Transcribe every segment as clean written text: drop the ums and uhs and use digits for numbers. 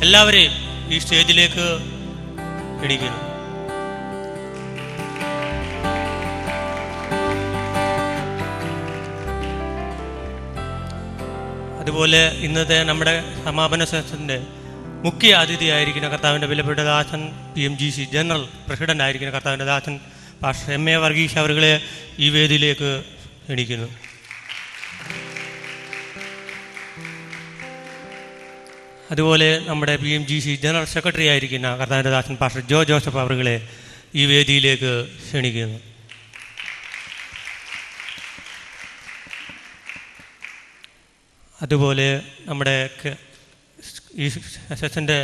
എല്ലാവരെയും ഈ സ്റ്റേജിലേക്ക് ക്ഷണിക്കുന്നു. അതുപോലെ ഇന്നത്തെ നമ്മുടെ സമാപന സെഷൻ്റെ മുഖ്യ അതിഥിയായിരിക്കുന്ന കർത്താവിൻ്റെ വിലപ്പെട്ട ദാസൻ PMGC ജനറൽ പ്രസിഡന്റ് ആയിരിക്കുന്ന കർത്താവിൻ്റെ ദാസൻ പാസ്റ്റർ MA വർഗീസ് അവരുകളെ ഈ വേദിയിലേക്ക് ക്ഷണിക്കുന്നു. അതുപോലെ നമ്മുടെ PMGC ജനറൽ സെക്രട്ടറി ആയിരിക്കുന്ന കർത്താവിൻ്റെ ദാസൻ പാസ്റ്റർ ജോ ജോസഫ് അവരുകളെ ഈ വേദിയിലേക്ക് ക്ഷണിക്കുന്നു. അതുപോലെ നമ്മുടെ ഈ സെഷൻ്റെ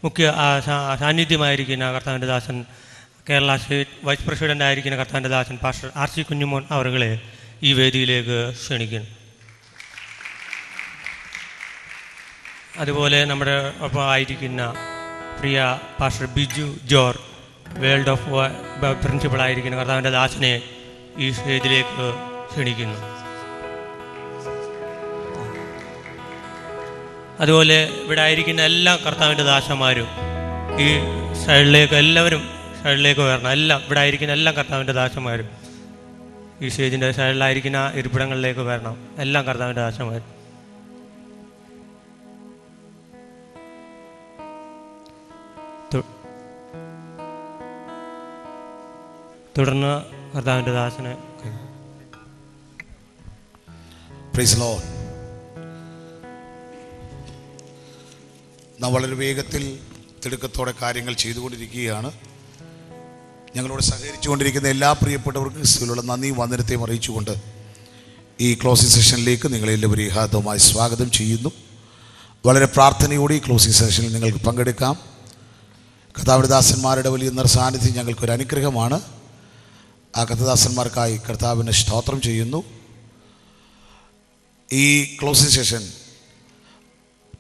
മുഖ്യ സാന്നിധ്യമായിരിക്കുന്ന കർത്താവിൻ്റെ ദാസൻ കേരള സ്റ്റേറ്റ് വൈസ് പ്രസിഡൻ്റ് ആയിരിക്കുന്ന കർത്താവിൻ്റെ ദാസൻ പാസ്റ്റർ RC കുഞ്ഞുമോൻ അവരുകളെ ഈ വേദിയിലേക്ക് ക്ഷണിക്കുന്നു. അതുപോലെ നമ്മുടെ ഒപ്പം ആയിരിക്കുന്ന പ്രിയ pastor Biju Jor world of പ്രിൻസിപ്പളായിരിക്കുന്ന കർത്താവിൻ്റെ ദാസനെ ഈ സ്റ്റേജിലേക്ക് ക്ഷണിക്കുന്നു. അതുപോലെ ഇവിടെ ആയിരിക്കുന്ന എല്ലാ കർത്താവിൻ്റെ ദാസന്മാരും ഈ സൈഡിലേക്ക് എല്ലാവരും സൈഡിലേക്ക് വരണം. എല്ലാം ഇവിടെ ആയിരിക്കുന്ന എല്ലാ കർത്താവിൻ്റെ ദാസന്മാരും ഈ സ്റ്റേജിൻ്റെ സൈഡിലായിരിക്കുന്ന ഇരിപ്പിടങ്ങളിലേക്ക് വരണം. എല്ലാം കർത്താവിൻ്റെ ദാസന്മാരും. തുടർന്ന് കർത്താവിൻ്റെ ദാസനെ പ്രൈസ് ദി ലോർഡ്. നാം വളരെ വേഗത്തിൽ തിടുക്കത്തോടെ കാര്യങ്ങൾ ചെയ്തുകൊണ്ടിരിക്കുകയാണ്. ഞങ്ങളോട് സഹകരിച്ചുകൊണ്ടിരിക്കുന്ന എല്ലാ പ്രിയപ്പെട്ടവർക്കും ക്രിസ്തുവിലുള്ള നന്ദിയും വന്ദനത്തെയും അറിയിച്ചുകൊണ്ട് ഈ ക്ലോസിംഗ് സെഷനിലേക്ക് നിങ്ങളെല്ലാവരെയും ഹാർദവമായി സ്വാഗതം ചെയ്യുന്നു. വളരെ പ്രാർത്ഥനയോടെ ഈ ക്ലോസിംഗ് സെഷനിൽ നിങ്ങൾക്ക് പങ്കെടുക്കാം. കർത്താവിൻ്റെ ദാസന്മാരുടെ വലിയ സാന്നിധ്യം ഞങ്ങൾക്കൊരു അനുഗ്രഹമാണ്. ആ കർത്തദാസന്മാർക്കായി കർത്താവിനെ സ്തോത്രം ചെയ്യുന്നു. ഈ ക്ലോസിംഗ് സെഷൻ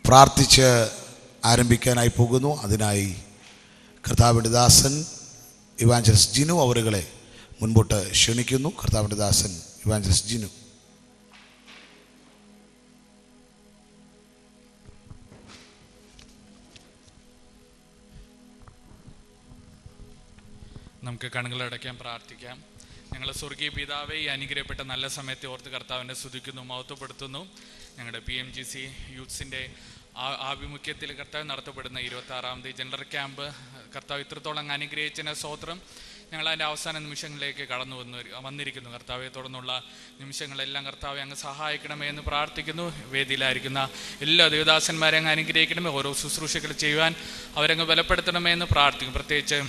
പ്രാർത്ഥിച്ച് ആരംഭിക്കാനായി പോകുന്നു. അതിനായി കർത്താവിൻ്റെ ദാസൻ ഇവാഞ്ചലിസ്റ്റ് ജിനു അവരുകളെ മുൻപോട്ട് ക്ഷണിക്കുന്നു. കർത്താവിൻ്റെ ദാസൻ ഇവാഞ്ചലിസ്റ്റ് ജിനു. നമുക്ക് കണ്ണുകളടയ്ക്കാൻ പ്രാർത്ഥിക്കാം. ഞങ്ങൾ സ്വർഗീയ പിതാവേ, ഈ അനുഗ്രഹപ്പെട്ട നല്ല സമയത്തെ ഓർത്ത് കർത്താവിനെ സ്തുതിക്കുന്നു, മഹത്വപ്പെടുത്തുന്നു. ഞങ്ങളുടെ PMGC യൂത്ത്സിൻ്റെ ആഭിമുഖ്യത്തിൽ കർത്താവ് നടത്തപ്പെടുന്ന 26ാമത് ജനറൽ ക്യാമ്പ് കർത്താവ് ഇത്രത്തോളം അനുഗ്രഹിച്ചതിന് സ്തോത്രം. ഞങ്ങളതിൻ്റെ അവസാന നിമിഷങ്ങളിലേക്ക് കടന്നു വന്നിരിക്കുന്നു. കർത്താവെ, തുടർന്നുള്ള നിമിഷങ്ങളെല്ലാം കർത്താവെ അങ്ങ് സഹായിക്കണമേ എന്ന് പ്രാർത്ഥിക്കുന്നു. വേദിയിലായിരിക്കുന്ന എല്ലാ ദേവദാസന്മാരെ അങ്ങ് അനുഗ്രഹിക്കണമേ. ഓരോ ശുശ്രൂഷകൾ ചെയ്യുവാൻ അവരങ്ങ് ബലപ്പെടുത്തണമേ എന്ന് പ്രാർത്ഥിക്കും. പ്രത്യേകിച്ച്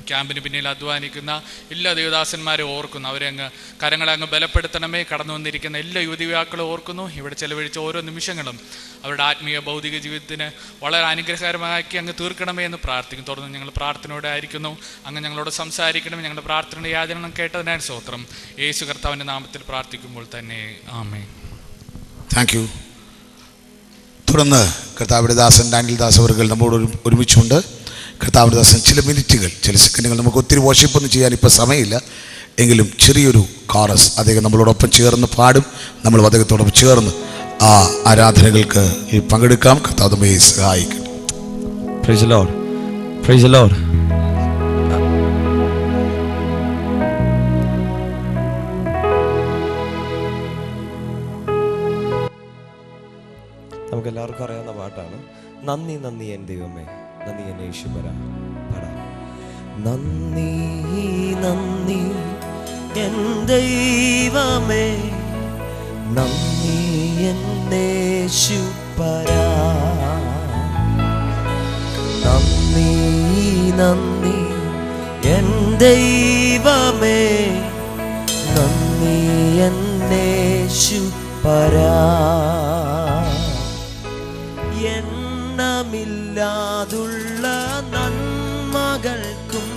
ക്യാമ്പിന് പിന്നിൽ അധ്വാനിക്കുന്ന എല്ലാ ദേവദാസന്മാരെ ഓർക്കുന്നു. അവരെ അങ്ങ് കരങ്ങളെ അങ്ങ് ബലപ്പെടുത്തണമേ. കടന്നു വന്നിരിക്കുന്ന എല്ലാ യുവതിയുവാക്കളെ ഓർക്കുന്നു. ഇവിടെ ചെലവഴിച്ച ഓരോ നിമിഷങ്ങളും അവരുടെ ആത്മീയ ഭൗതിക ജീവിതത്തിന് വളരെ അനുഗ്രഹകരമാക്കി അങ്ങ് തീർക്കണമേ എന്ന് പ്രാർത്ഥിക്കും. തുടർന്ന് ഞങ്ങൾ പ്രാർത്ഥനയോടെ ആയിരിക്കുന്നു. അങ്ങ് ഞങ്ങളോട് സംസാരിക്കണമേ. ഞങ്ങളുടെ പ്രാർത്ഥനയുടെ യാചനം കേട്ടതിനായി സ്തോത്രം. യേശു കർത്താവിൻ്റെ നാമത്തിൽ പ്രാർത്ഥിക്കുമ്പോൾ തന്നെ ആമേൻ. Thank you. തുടർന്ന് കർത്താവിൻ്റെ ദാസൻ ഡാനിയൽ ദാസ് അവர்கள் നമ്മോട് ഒരുമിച്ചുണ്ട്. കർത്താവിൻ്റെ ദാസൻ ചില മിനിറ്റുകൾ, ചില സെക്കൻഡുകൾ, നമുക്ക് ഒത്തിരി വർഷിപ്പൊന്നും ചെയ്യാൻ ഇപ്പോൾ സമയമില്ല, എങ്കിലും ചെറിയൊരു കോറസ് അദ്ദേഹം നമ്മളോടൊപ്പം ചേർന്ന് പാടും. നമ്മൾ അദ്ദേഹത്തോടൊപ്പം ചേർന്ന് ആ ആരാധനകൾക്ക് പങ്കെടുക്കാം. കർത്താവ് നമ്മെ സഹായിക്കും. Price the Lord. Price the Lord. നമുക്ക് എല്ലാവർക്കും അറിയാവുന്ന പാട്ടാണ്. നന്ദി നന്ദി എൻ ദൈവമേ, നന്ദി എൻ യേശുവരാ. നന്ദി നന്ദി എൻ ദൈവമേ, നന്ദി എൻ യേശുവരാ. നന്ദി നന്ദി എൻ ദൈവമേ, നന്ദി എൻ യേശുവരാ. എണ്ണമില്ലാതുള്ള നന്മകൾക്കും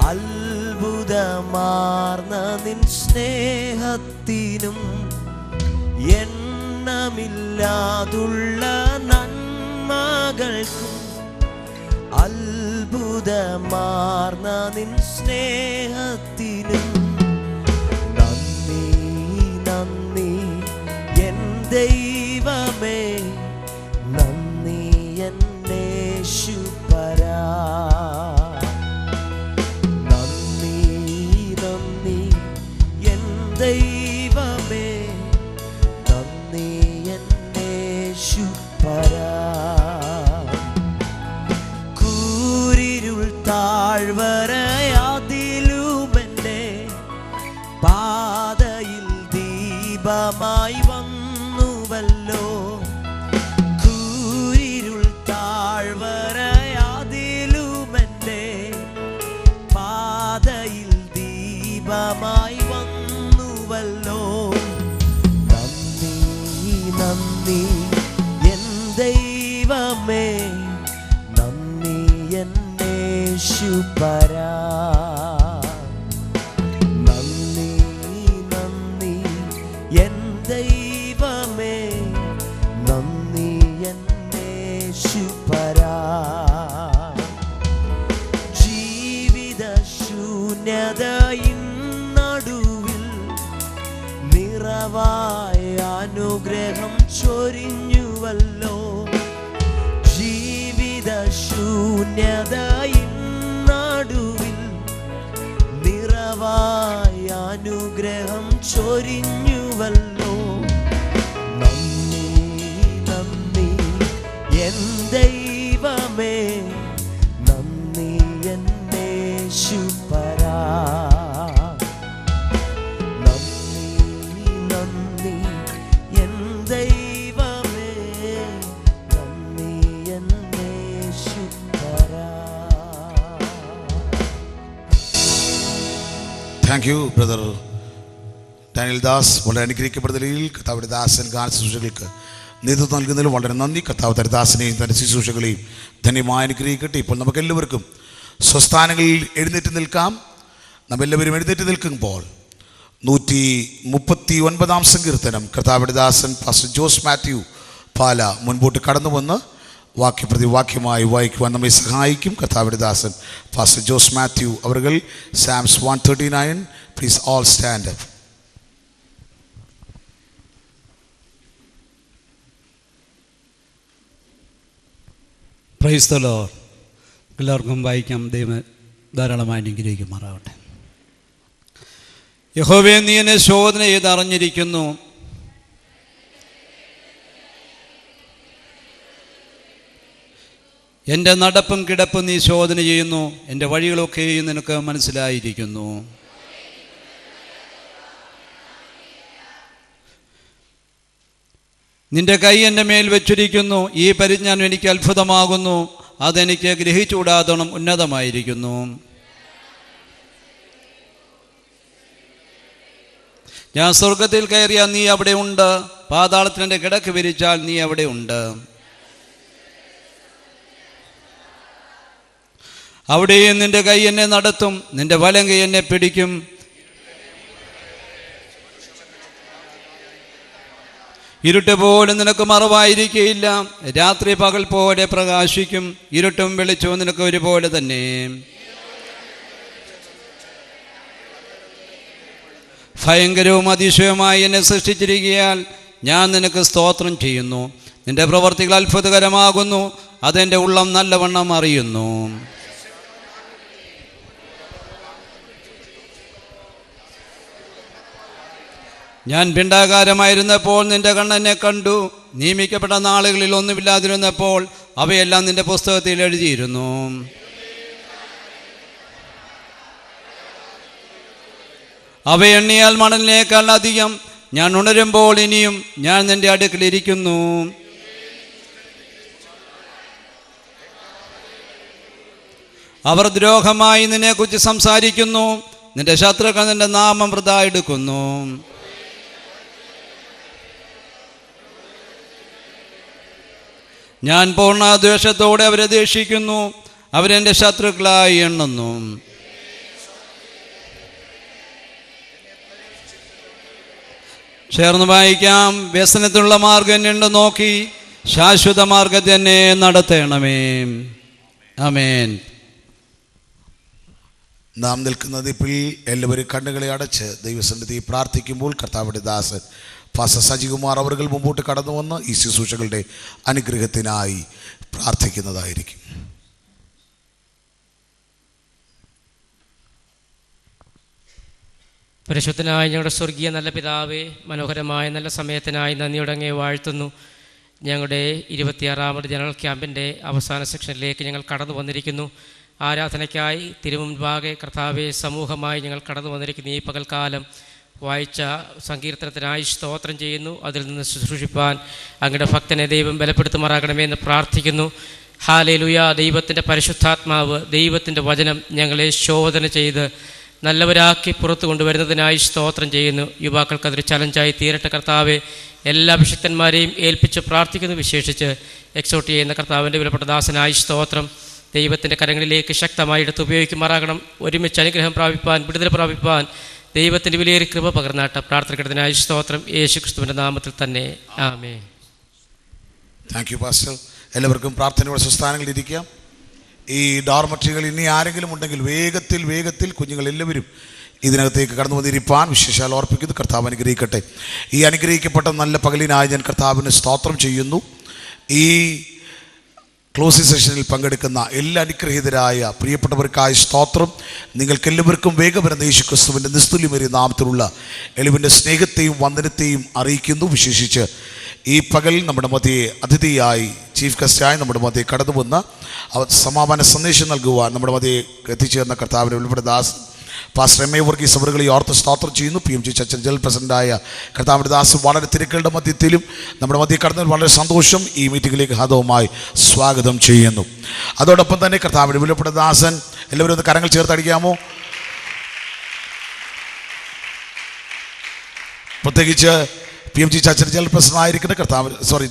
അത്ഭുതമാർന്ന നിൻ സ്നേഹത്തിനും, എണ്ണമില്ലാതുള്ള നന്മകൾക്കും അത്ഭുതമാർന്ന നിൻ സ്നേഹത്തിനും നന്ദി നന്ദി എൻ ദൈവമേ, നന്ദി എൻ യേശുപരാ. നന്ദി നന്ദി എൻ ദൈവമേ, നന്ദി എൻ യേശുപരാ. കൂരിരുൾ താഴ്വരയാതിലുമെന്നെ പാതയിൽ ദീപമായി വന്നുവല്ലോ. കൂരിരുൾ താഴ്വരയാതിലുമെന്നെ പാതയിൽ ദീപമായി വന്നുവല്ലോ. നന്ദി നന്ദി എൻ ദൈവമേ, നന്ദി എൻ യേശുപരാ. നന്ദി നന്ദി എൻ ദൈവമേ, നന്ദി എൻ യേശുപരാ. ജീവിത ശൂന്യതയിൻ നടുവിൽ നിറവായ അനുഗ്രഹം ചൊരിഞ്ഞുവല്ലോ. ജീവിത ശൂന്യതയിൻ നടുവിൽ നിറവായ അനുഗ്രഹം ചൊരിഞ്ഞുവല്ലോ. നന്ദി നന്ദി എൻ ദൈവമേ, നന്ദി എൻ യേശുപരാ. നന്ദി നന്ദി എൻ ദൈവമേ, നന്ദി എൻ യേശുപരാ. Thank you brother Daniel Das. വളരെ അനുഗ്രഹിക്കപ്പെടുന്ന നിലയിൽ കർത്താവിൻ്റെ ദാസൻ ഗാന ശുശ്രൂഷകൾക്ക് നേതൃത്വം നൽകുന്നതിൽ വളരെ നന്ദി. കർത്താവ് തന്റെ ദാസനെയും തൻ്റെ ശുശ്രൂഷകളെയും ധന്യമായി അനുഗ്രഹിക്കട്ടെ. ഇപ്പോൾ നമുക്കെല്ലാവർക്കും സ്വസ്ഥാനങ്ങളിൽ എഴുന്നേറ്റ് നിൽക്കാം. നമ്മെല്ലാവരും എഴുന്നേറ്റ് നിൽക്കുമ്പോൾ 139 സങ്കീർത്തനം കർത്താവിൻ്റെ ദാസൻ പാസ്റ്റർ ജോസ് മാത്യു പാല മുൻപോട്ട് കടന്നു വന്ന് വാക്യപ്രതി വാക്യമായി വായിക്കുവാൻ നമ്മെ സഹായിക്കും. കർത്താവിൻ്റെ ദാസൻ പാസ്റ്റർ ജോസ് മാത്യു അവർകൾ psalms 139. Please all stand up. Praise the lord. എല്ലാവർക്കും വായിക്കാം. ദൈവം ധാരാളമായി അനുഗ്രഹിക്കുമാറാവട്ടെ. യഹോവേ, നീ എന്നെ ശോധന ചെയ്ത് അറിഞ്ഞിരിക്കുന്നു. എൻ്റെ നടപ്പും കിടപ്പും നീ ശോധന ചെയ്യുന്നു. എൻ്റെ വഴികളൊക്കെയും നിനക്ക് മനസ്സിലായിരിക്കുന്നു. നിന്റെ കൈ എൻ്റെ മേൽ വെച്ചിരിക്കുന്നു. ഈ പരിജ്ഞാനം എനിക്ക് അത്ഭുതമാകുന്നു. അതെനിക്ക് ഗ്രഹിച്ചുകൂടാതോണം ഉന്നതമായിരിക്കുന്നു. ഞാൻ സ്വർഗത്തിൽ കയറിയാൽ നീ അവിടെ ഉണ്ട്. പാതാളത്തിൽ എൻ്റെ കിടക്ക് വിരിച്ചാൽ നീ അവിടെ ഉണ്ട്. അവിടെയും നിന്റെ കൈ എന്നെ നടത്തും, നിന്റെ വലം കൈ എന്നെ പിടിക്കും. ഇരുട്ട് പോലും നിനക്ക് മറവായിരിക്കുകയില്ല. രാത്രി പകൽ പോലെ പ്രകാശിക്കും. ഇരുട്ടും വെളിച്ചവും നിനക്ക് ഒരുപോലെ തന്നെ. ഭയങ്കരവും അതിശയവുമായി എന്നെ സൃഷ്ടിച്ചിരിക്കയാൽ ഞാൻ നിനക്ക് സ്തോത്രം ചെയ്യുന്നു. നിന്റെ പ്രവർത്തികൾ അത്ഭുതകരമാകുന്നു. അതെൻ്റെ ഉള്ളം നല്ലവണ്ണം അറിയുന്നു. ഞാൻ പിണ്ടാകാരമായിരുന്നപ്പോൾ നിന്റെ കണ്ണെന്നെ കണ്ടു. നിയമിക്കപ്പെട്ട നാളുകളിൽ ഒന്നുമില്ലാതിരുന്നപ്പോൾ അവയെല്ലാം നിന്റെ പുസ്തകത്തിൽ എഴുതിയിരുന്നു. അവ എണ്ണിയാൽ മണലിനേക്കാൾ അധികം. ഞാൻ ഉണരുമ്പോൾ ഇനിയും ഞാൻ നിന്റെ അടുക്കലിരിക്കുന്നു. അവർ ദ്രോഹമായി നിന്നെക്കുറിച്ച് സംസാരിക്കുന്നു. നിന്റെ ശത്രുക്കൾ നിന്റെ നാമം വൃഥാ എടുക്കുന്നു. ഞാൻ പൂർണ്ണ ദ്വേഷത്തോടെ അവരെ ദേഷിക്കുന്നു. അവരെൻ്റെ ശത്രുക്കളായി എണ്ണുന്നു. ചേർന്ന് വായിക്കാം. വ്യസനത്തിനുള്ള മാർഗം എന്നെ നോക്കി ശാശ്വത മാർഗത്തെ എന്നെ നടത്തണമേ. ആമേൻ. നാം നിൽക്കുന്നത് ഇപ്പോൾ എല്ലാവരും കണ്ണുകളെ അടച്ച് ദൈവസന്നിധി പ്രാർത്ഥിക്കുമ്പോൾ കർത്താവിൻ്റെ ദാസൻ പാസ്റ്റർ സജികുമാർ അവർ മുമ്പോട്ട് കടന്നു വന്ന് ഈ ശുശ്രൂഷകളുടെ അനുഗ്രഹത്തിനായി പ്രാർത്ഥിക്കുന്നതായിരിക്കും. പരിശുദ്ധനായ ഞങ്ങളുടെ സ്വർഗീയ നല്ല പിതാവേ, മനോഹരമായ നല്ല സമയത്തിനായി നന്ദിയോടെ അങ്ങേ വാഴ്ത്തുന്നു. ഞങ്ങളുടെ 26ാമത് ജനറൽ ക്യാമ്പിൻ്റെ അവസാന സെക്ഷനിലേക്ക് ഞങ്ങൾ കടന്നു വന്നിരിക്കുന്നു. ആരാധനയ്ക്കായി തിരുമുൻപാകെ കർത്താവെ സമൂഹമായി ഞങ്ങൾ കടന്നു വന്നിരിക്കുന്ന ഈ പകൽക്കാലം വായിച്ച സങ്കീർത്തനത്തിനായി സ്തോത്രം ചെയ്യുന്നു. അതിൽ നിന്ന് ശുശ്രൂഷിപ്പാൻ അങ്ങയുടെ ഭക്തനെ ദൈവം ബലപ്പെടുത്തുമാറാകണമേ എന്ന് പ്രാർത്ഥിക്കുന്നു. ഹല്ലേലൂയ. ദൈവത്തിൻ്റെ പരിശുദ്ധാത്മാവ്, ദൈവത്തിൻ്റെ വചനം ഞങ്ങളെ ശോധന ചെയ്ത് നല്ലവരാക്കി പുറത്തു കൊണ്ടുവരുന്നതിനായി സ്തോത്രം ചെയ്യുന്നു. യുവാക്കൾക്ക് അതൊരു ചലഞ്ചായി തീരട്ടെ കർത്താവെ. എല്ലാ വിശുദ്ധന്മാരെയും ഏൽപ്പിച്ച് പ്രാർത്ഥിക്കുന്നു. വിശേഷിച്ച് എക്സോട്ട് ചെയ്യുന്ന കർത്താവിൻ്റെ വിലപ്പെട്ട ദാസനായി സ്തോത്രം. ദൈവത്തിൻ്റെ കരങ്ങളിലേക്ക് ശക്തമായി എടുത്ത് ഉപയോഗിക്കുമാറാകണം. ഒരുമിച്ച് അനുഗ്രഹം പ്രാപിപ്പാൻ, വിടുതൽ പ്രാപിപ്പാൻ ദൈവത്തിൻ്റെ വിലയേറിയ കൃപ പകർന്നാട്ട പ്രാർത്ഥനയ്ക്കതിനായി സ്തോത്രം. യേശുക്രിസ്തുവിൻ്റെ നാമത്തിൽ തന്നെ ആമേൻ. Thank you pastor. എല്ലാവർക്കും പ്രാർത്ഥനയുടെ സുസ്ഥാനങ്ങളിൽ ഇരിക്കാം. ഈ ഡോർമറ്ററികൾ ഇനി ആരെങ്കിലും ഉണ്ടെങ്കിൽ വേഗത്തിൽ കുഞ്ഞുങ്ങൾ എല്ലാവരും ഇതിനകത്തേക്ക് കടന്നു വന്നിരിപ്പാൻ വിശേഷാൽ ഓർപ്പിക്കുന്നു. കർത്താവ് അനുഗ്രഹിക്കട്ടെ. ഈ അനുഗ്രഹിക്കപ്പെട്ട നല്ല പകലിനായി ഞാൻ കർത്താവിന് സ്തോത്രം ചെയ്യുന്നു. ഈ ക്ലോസിംഗ് സെഷനിൽ പങ്കെടുക്കുന്ന എല്ലാ അനുഗ്രഹീതരായ പ്രിയപ്പെട്ടവർക്കായി സ്തോത്രം. നിങ്ങൾക്കെല്ലാവർക്കും വേഗം യേശുക്രിസ്തുവിൻ്റെ നിസ്തുല്യമേറിയ നാമത്തിലുള്ള എളിവിൻ്റെ സ്നേഹത്തെയും വന്ദനത്തെയും അറിയിക്കുന്നു. വിശേഷിച്ച് ഈ പകൽ നമ്മുടെ മധ്യയെ അതിഥിയായി ചീഫ് ഗസ്റ്റായി നമ്മുടെ മധ്യയെ കടന്നു വന്ന സമാപന സന്ദേശം നൽകുവാൻ നമ്മുടെ മധ്യയെ എത്തിച്ചേർന്ന കർത്താവിൻ്റെ വിലപ്പെട്ട ദാസ് പാസ്റ്റർ എം എ വർഗീസ് അവരുകളെ ഓർത്ത് സ്തോത്രം ചെയ്യുന്നു. PMG ചർച്ച് ജനറൽ പ്രസിഡൻ്റായ കർത്താവിൻ്റെ ദാസ് വളരെ തിരക്കുകളുടെ മധ്യത്തിലും നമ്മുടെ മധ്യയിൽ കടന്നതിൽ വളരെ സന്തോഷം. ഈ മീറ്റിംഗിലേക്ക് ഹാർദവമായി സ്വാഗതം ചെയ്യുന്നു. അതോടൊപ്പം തന്നെ കർത്താവിൻ്റെ വിലപ്പെട്ട ദാസൻ, എല്ലാവരും ഒന്ന് കരങ്ങൾ ചേർത്തടിക്കാമോ? പ്രത്യേകിച്ച് PMG ചർച്ച് ജനറൽ പ്രസിഡന്റ് ആയിരിക്കുന്ന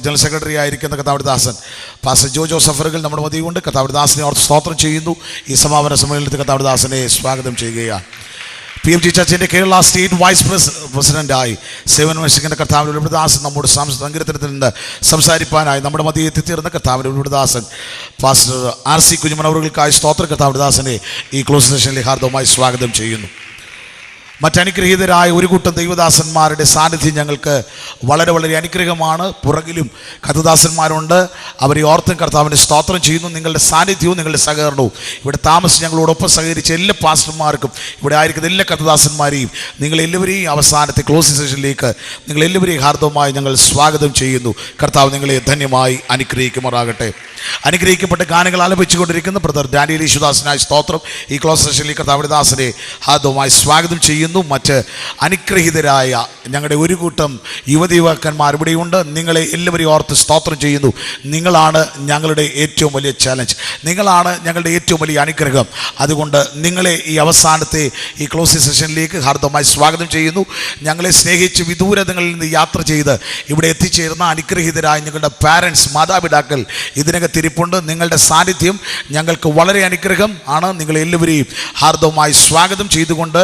ജനറൽ സെക്രട്ടറി ആയിരിക്കുന്ന കർത്താവിൻ്റെ ദാസൻ പാസ്റ്റർ ജോസഫ് അവരുകൾ നമ്മുടെ മധ്യയിൽ കൊണ്ട് കർത്താവിൻ്റെ ദാസനെ ഓർത്ത് സ്തോത്രം ചെയ്യുന്നു. ഈ സമാപന സമ്മേളനത്തിൽ കർത്താവിൻ്റെ ദാസനെ സ്വാഗതം ചെയ്യുകയാണ്. PMG ചർച്ചിൻ്റെ കേരള സ്റ്റേറ്റ് വൈസ് പ്രസിഡന്റായി സേവനമനുഷ്ഠിക്കുന്ന കർത്താവിൻ്റെ വിലപ്പെട്ട ദാസൻ നമ്മുടെ സങ്കീർത്തനത്തിൽ നിന്ന് സംസാരിപ്പാനായി നമ്മുടെ മധ്യയിൽ എത്തിച്ചേർന്ന കർത്താവിൻ്റെ വിലപ്പെട്ട ദാസൻ പാസ്റ്റർ RC കുഞ്ഞുമൻ അവരുകൾക്കായി സ്തോത്രം. കർത്താവിൻ്റെ ദാസനെ ഈ ക്ലോസ് സെഷനിലേക്ക് ഹാർദവമായി സ്വാഗതം ചെയ്യുന്നു. മറ്റനുഗ്രഹീതരായ ഒരു കൂട്ടം ദൈവദാസന്മാരുടെ സാന്നിധ്യം ഞങ്ങൾക്ക് വളരെ അനുഗ്രഹമാണ്. പുറകിലും കർത്തദാസന്മാരുണ്ട്. അവരെ ഓർത്തും കർത്താവിൻ്റെ സ്തോത്രം ചെയ്യുന്നു. നിങ്ങളുടെ സാന്നിധ്യവും നിങ്ങളുടെ സഹകരണവും ഇവിടെ താമസിച്ച് ഞങ്ങളോടൊപ്പം സഹകരിച്ച എല്ലാ പാസ്റ്റർമാർക്കും ഇവിടെ ആയിരിക്കുന്ന എല്ലാ കർത്തദാസന്മാരെയും നിങ്ങളെല്ലാവരെയും അവസാനത്തെ ക്ലോസിംഗ് സെഷനിലേക്ക് നിങ്ങളെല്ലാവരെയും ഹാർദവമായി ഞങ്ങൾ സ്വാഗതം ചെയ്യുന്നു. കർത്താവ് നിങ്ങളെ ധന്യമായി അനുഗ്രഹിക്കുമാറാകട്ടെ. അനുഗ്രഹിക്കപ്പെട്ട ഗാനങ്ങൾ ആലപിച്ചുകൊണ്ടിരിക്കുന്ന ബ്രദർ ഡാനിയേൽ യേശുദാസിനായി സ്തോത്രം. ഈ ക്ലോസ് സെഷനിൽ കർത്താവിൻ്റെ ദാസനെ ഹാർദവമായി സ്വാഗതം ചെയ്യുന്നു. മറ്റ് അനുഗ്രഹീതരായ ഞങ്ങളുടെ ഒരു കൂട്ടം യുവതീവാക്കന്മാർ ഇവിടെയുണ്ട്. നിങ്ങളെ എല്ലാവരെയും ഓർത്ത് സ്തോത്രം ചെയ്യുന്നു. നിങ്ങളാണ് ഞങ്ങളുടെ ഏറ്റവും വലിയ ചാലഞ്ച്, നിങ്ങളാണ് ഞങ്ങളുടെ ഏറ്റവും വലിയ അനുഗ്രഹം. അതുകൊണ്ട് നിങ്ങളെ ഈ അവസാനത്തെ ഈ ക്ലോസിംഗ് സെഷനിലേക്ക് ഹാർദവമായി സ്വാഗതം ചെയ്യുന്നു. ഞങ്ങളെ സ്നേഹിച്ച് വിദൂരതകളിൽ നിന്ന് യാത്ര ചെയ്ത് ഇവിടെ എത്തിച്ചേരുന്ന അനുഗ്രഹീതരായ ഞങ്ങളുടെ പാരൻസ്, മാതാപിതാക്കൾ ഇതിനകത്തിരിപ്പുണ്ട്. നിങ്ങളുടെ സാന്നിധ്യം ഞങ്ങൾക്ക് വളരെ അനുഗ്രഹം ആണ്. നിങ്ങളെല്ലാവരെയും ഹാർദവമായി സ്വാഗതം ചെയ്തുകൊണ്ട്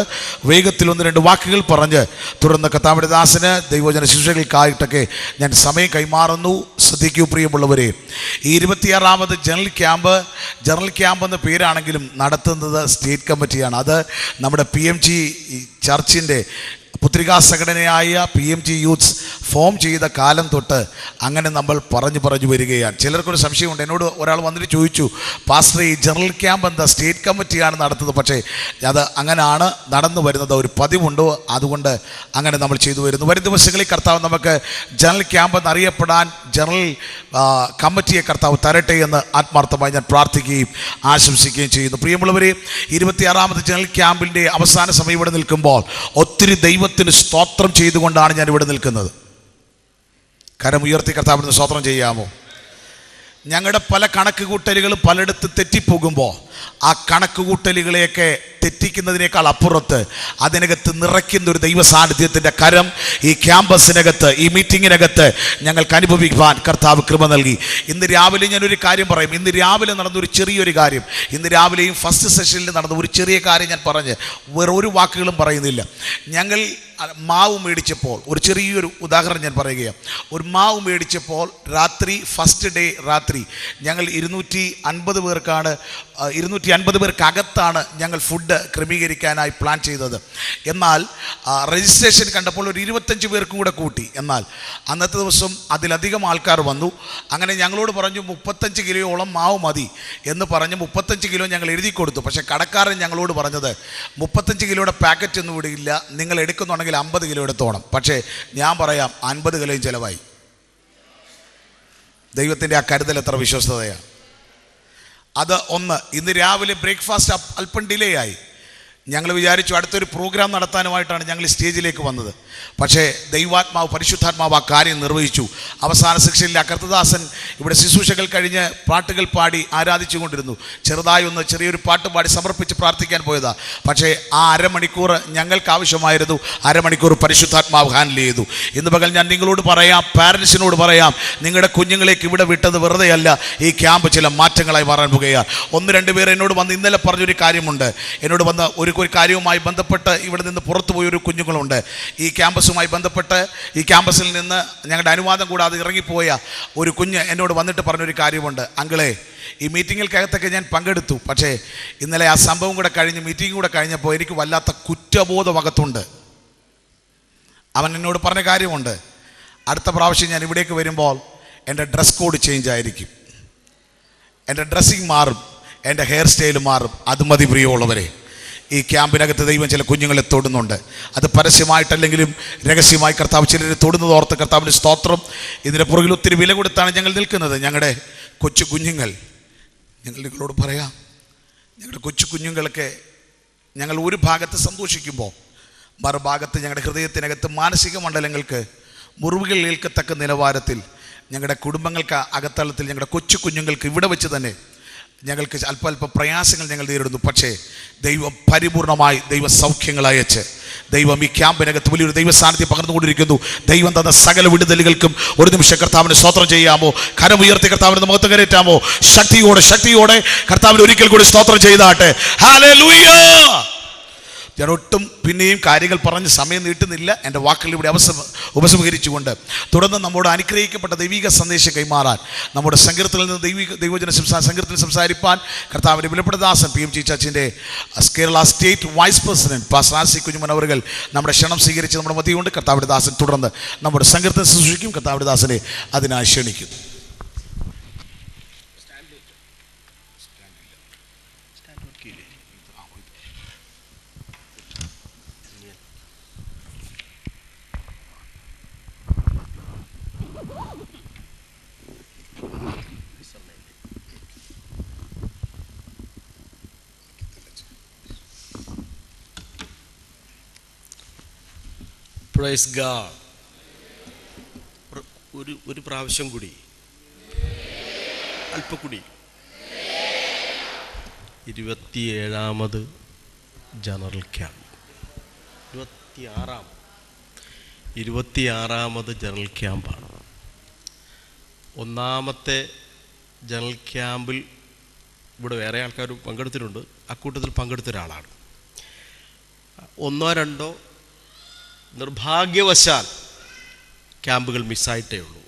വേഗത്തിൽ 1-2 വാക്കുകൾ പറഞ്ഞ് തുടർന്ന് കർത്താവിൻ്റെ ദാസന് ദൈവജന ശുശ്രൂഷകൾക്കായിട്ടൊക്കെ ഞാൻ സമയം കൈമാറുന്നു. ശ്രദ്ധിക്കൂ പ്രിയമുള്ളവരെ, ഈ 26ാമത് ജനറൽ ക്യാമ്പ് എന്ന പേരാണെങ്കിലും നടത്തുന്നത് സ്റ്റേറ്റ് കമ്മിറ്റിയാണ്. അത് നമ്മുടെ PMG ചർച്ചിൻ്റെ പുത്രികാ സംഘടനയായ PMG യൂത്ത്സ് ഫോം ചെയ്ത കാലം തൊട്ട് അങ്ങനെ നമ്മൾ പറഞ്ഞു വരികയാണ്. ചിലർക്കൊരു സംശയമുണ്ട്. എന്നോട് ഒരാൾ വന്നിട്ട് ചോദിച്ചു, പാസ്റ്റർ ഈ ജനറൽ ക്യാമ്പ് എന്താ സ്റ്റേറ്റ് കമ്മിറ്റിയാണ് നടത്തുന്നത്? പക്ഷേ അത് അങ്ങനെയാണ് നടന്നു വരുന്നത്. ഒരു പതിവുണ്ടോ, അതുകൊണ്ട് അങ്ങനെ നമ്മൾ ചെയ്തു വരുന്നു. വരും ദിവസങ്ങളിൽ കർത്താവ് നമുക്ക് ജനറൽ ക്യാമ്പ് എന്നറിയപ്പെടാൻ ജനറൽ കമ്മിറ്റിയെ കർത്താവ് തരട്ടെ എന്ന് ആത്മാർത്ഥമായി ഞാൻ പ്രാർത്ഥിക്കുകയും ആശംസിക്കുകയും ചെയ്യുന്നു. പ്രിയമുള്ളവരെ, 26ാമത് ജനറൽ ക്യാമ്പിൻ്റെ അവസാന സമയം ഇവിടെ നിൽക്കുമ്പോൾ ഒത്തിരി ദൈവത്തിന് സ്തോത്രം ചെയ്തുകൊണ്ടാണ് ഞാൻ ഇവിടെ നിൽക്കുന്നത്. കരം ഉയർത്തി കർത്താവിന് സ്തോത്രം ചെയ്യാമോ? ഞങ്ങളുടെ പല കണക്ക് കൂട്ടലുകളും പലയിടത്ത് തെറ്റിപ്പോകുമ്പോൾ ആ കണക്ക് കൂട്ടലുകളെയൊക്കെ തെറ്റിക്കുന്നതിനേക്കാൾ അപ്പുറത്ത് അതിനകത്ത് നിറയ്ക്കുന്ന ഒരു ദൈവ സാന്നിധ്യത്തിൻ്റെ കരം ഈ ക്യാമ്പസിനകത്ത്, ഈ മീറ്റിങ്ങിനകത്ത് ഞങ്ങൾക്ക് അനുഭവിക്കാൻ കർത്താവ് കൃപ നൽകി. ഇന്ന് രാവിലെ ഞാനൊരു കാര്യം പറയും. ഇന്ന് രാവിലെ നടന്നൊരു ചെറിയൊരു കാര്യം, ഇന്ന് രാവിലെയും ഫസ്റ്റ് സെഷനിൽ നടന്ന ഒരു ചെറിയ കാര്യം ഞാൻ പറഞ്ഞ് വേറെ ഒരു വാക്കുകളും പറയുന്നില്ല. ഞങ്ങൾ മാവ് മേടിച്ചപ്പോൾ, ഒരു ചെറിയൊരു ഉദാഹരണം ഞാൻ പറയുകയാണ്. ഒരു മാവ് മേടിച്ചപ്പോൾ ഫസ്റ്റ് ഡേ രാത്രി ഞങ്ങൾ 250 പേർക്കാണ് 250 പേർക്ക് അകത്താണ് ഞങ്ങൾ ഫുഡ് ക്രമീകരിക്കാനായി പ്ലാൻ ചെയ്തത്. എന്നാൽ രജിസ്ട്രേഷൻ കണ്ടപ്പോൾ ഒരു 25 പേർക്കും കൂടെ കൂട്ടി. എന്നാൽ അന്നത്തെ ദിവസം അതിലധികം ആൾക്കാർ വന്നു. അങ്ങനെ ഞങ്ങളോട് പറഞ്ഞു 35 കിലോയോളം മാവ് മതി എന്ന് പറഞ്ഞ് 35 കിലോ ഞങ്ങൾ എഴുതി കൊടുത്തു. പക്ഷേ കടക്കാരൻ ഞങ്ങളോട് പറഞ്ഞത് 35 കിലോയുടെ പാക്കറ്റ് ഒന്നും ഇവിടെ ഇല്ല, നിങ്ങൾ എടുക്കുന്നുണ്ടെങ്കിൽ 50 കിലോ എടുത്തോണം. പക്ഷേ ഞാൻ പറയാം 50 കിലോയും ചിലവായി. ദൈവത്തിൻ്റെ ആ കരുതൽ എത്ര വിശ്വസ്തതയാണ്. അത് ഒന്ന്. ഇന്ന് രാവിലെ ബ്രേക്ക്ഫാസ്റ്റ് അല്പം ഡിലേ ആയി. ഞങ്ങൾ വിചാരിച്ചു അടുത്തൊരു പ്രോഗ്രാം നടത്താനുമായിട്ടാണ് ഞങ്ങൾ ഈ സ്റ്റേജിലേക്ക് വന്നത്. പക്ഷേ ദൈവാത്മാവ് പരിശുദ്ധാത്മാവ് ആ കാര്യം നിർവഹിച്ചു. അവസാന സെക്ഷനിൽ കർത്തദാസൻ ഇവിടെ ശുശ്രൂഷകൾ കഴിഞ്ഞ് പാട്ടുകൾ പാടി ആരാധിച്ചു കൊണ്ടിരുന്നു. ചെറിയൊരു പാട്ട് പാടി സമർപ്പിച്ച് പ്രാർത്ഥിക്കാൻ പോയതാ. പക്ഷേ ആ അരമണിക്കൂർ ഞങ്ങൾക്ക് ആവശ്യമായിരുന്നു. അരമണിക്കൂർ പരിശുദ്ധാത്മാവ് ഹാൻഡിൽ ചെയ്തു. ഇന്ന് പകൽ ഞാൻ നിങ്ങളോട് പറയാം, പാരൻസിനോട് പറയാം, നിങ്ങളുടെ കുഞ്ഞുങ്ങളേക്ക് ഇവിടെ വിട്ടത് വെറുതെ അല്ല. ഈ ക്യാമ്പ് ചില മാറ്റങ്ങളായി മാറാൻ പോകുകയാണ്. 1-2 പേർ എന്നോട് വന്ന് ഇന്നലെ പറഞ്ഞൊരു കാര്യമുണ്ട്. എന്നോട് വന്ന ഒരു കാര്യവുമായി ബന്ധപ്പെട്ട് ഇവിടെ നിന്ന് പുറത്തു പോയൊരു കുഞ്ഞുങ്ങളുണ്ട്. ഈ ക്യാമ്പസുമായി ബന്ധപ്പെട്ട് ഈ ക്യാമ്പസിൽ നിന്ന് ഞങ്ങളുടെ അനുവാദം കൂടാതെ ഇറങ്ങിപ്പോയ ഒരു കുഞ്ഞ് എന്നോട് വന്നിട്ട് പറഞ്ഞൊരു കാര്യമുണ്ട്. അങ്കിളെ, ഈ മീറ്റിങ്ങുകൾക്കകത്തൊക്കെ ഞാൻ പങ്കെടുത്തു. പക്ഷേ ഇന്നലെ ആ സംഭവം കൂടെ കഴിഞ്ഞ് മീറ്റിംഗ് കൂടെ കഴിഞ്ഞപ്പോൾ എനിക്ക് വല്ലാത്ത കുറ്റബോധമകത്തുണ്ട്. അവൻ എന്നോട് പറഞ്ഞ കാര്യമുണ്ട്, അടുത്ത പ്രാവശ്യം ഞാൻ ഇവിടേക്ക് വരുമ്പോൾ എൻ്റെ ഡ്രസ് കോഡ് ചേഞ്ച് ആയിരിക്കും, എൻ്റെ ഡ്രസ്സിങ് മാറും, എൻ്റെ ഹെയർ സ്റ്റൈൽ മാറും. അത് മതി പ്രിയമുള്ളവരെ. ഈ ക്യാമ്പിനകത്ത് ദൈവം ചില കുഞ്ഞുങ്ങളെ തൊടുന്നുണ്ട്. അത് പരസ്യമായിട്ടല്ലെങ്കിലും രഹസ്യമായി കർത്താവ് ചിലരെ തൊടുന്നത് ഓർത്ത് കർത്താവിൻ്റെ സ്തോത്രം. ഇതിൻ്റെ പുറകിൽ ഒത്തിരി വില കൊടുത്താണ് ഞങ്ങൾ നിൽക്കുന്നത്. ഞങ്ങളുടെ കൊച്ചു കുഞ്ഞുങ്ങൾ, ഞങ്ങൾ നിങ്ങളോട് പറയാം, ഞങ്ങളുടെ കൊച്ചു കുഞ്ഞുങ്ങളൊക്കെ ഞങ്ങൾ ഒരു ഭാഗത്ത് സന്തോഷിക്കുമ്പോൾ മറുഭാഗത്ത് ഞങ്ങളുടെ ഹൃദയത്തിനകത്ത് മാനസിക മണ്ഡലങ്ങൾക്ക് മുറിവുകൾ ഏൽക്കത്തക്ക നിലവാരത്തിൽ ഞങ്ങളുടെ കുടുംബങ്ങൾക്ക് അകത്തളത്തിൽ ഞങ്ങളുടെ കൊച്ചു കുഞ്ഞുങ്ങൾക്ക് ഇവിടെ വെച്ച് തന്നെ ഞങ്ങൾക്ക് അല്പ പ്രയാസങ്ങൾ ഞങ്ങൾ നേരിടുന്നു. പക്ഷേ ദൈവം പരിപൂർണമായി ദൈവ സൗഖ്യങ്ങൾ അയച്ച് ദൈവം ഈ ക്യാമ്പിനകത്ത് വലിയൊരു ദൈവ സാന്നിധ്യം പകർന്നുകൊണ്ടിരിക്കുന്നു. ദൈവം തന്ന സകല വിടുതലുകൾക്കും ഒരു നിമിഷം കർത്താവിന് സ്തോത്രം ചെയ്യാമോ? കരമുയർത്തി കർത്താവിന് മുഖത്ത് കയറ്റാമോ? ശക്തിയോടെ കർത്താവിന് ഒരിക്കൽ കൂടി സ്തോത്രം ചെയ്താട്ടെ. ഹല്ലേലൂയ. ഞാൻ ഒട്ടും പിന്നെയും കാര്യങ്ങൾ പറഞ്ഞ് സമയം നീട്ടുന്നില്ല. എൻ്റെ വാക്കുകൾ ഇവിടെ ഉപസംഹരിച്ചുകൊണ്ട് തുടർന്ന് നമ്മോട് അനുഗ്രഹിക്കപ്പെട്ട ദൈവിക സന്ദേശം കൈമാറാൻ, നമ്മുടെ സങ്കീർത്തനിൽ നിന്ന് ദൈവജന സങ്കീർത്തനം സംസാരിപ്പാൻ കർത്താവിൻ്റെ വിലപ്പെട്ട ദാസൻ PMG ചർച്ചിൻ്റെ Kerala state vice president pastor R C. Kunjumon അവர்கள் നമ്മുടെ ക്ഷണം സ്വീകരിച്ച് നമ്മുടെ മധ്യമുണ്ട്. കർത്താവിൻ്റെ ദാസൻ തുടർന്ന് നമ്മുടെ സങ്കീർത്തനം ശുശ്രൂഷിക്കും. കർത്താവിൻ്റെ ദാസനെ അതിനായി ക്ഷണിക്കുന്നു. Praise God. ഒരു പ്രാവശ്യം കൂടി, അല്പക്കൂടി. 27ാമത് ജനറൽ ക്യാമ്പ്, 26ാമത് ജനറൽ ക്യാമ്പാണ്. ഒന്നാമത്തെ ജനറൽ ക്യാമ്പിൽ ഇവിടെ വേറെ ആൾക്കാർ പങ്കെടുത്തിട്ടുണ്ട്. അക്കൂട്ടത്തിൽ പങ്കെടുത്ത ഒരാളാണ്. 1-2 നിർഭാഗ്യവശാൽ ക്യാമ്പുകൾ മിസ്സായിട്ടേ ഉള്ളൂ.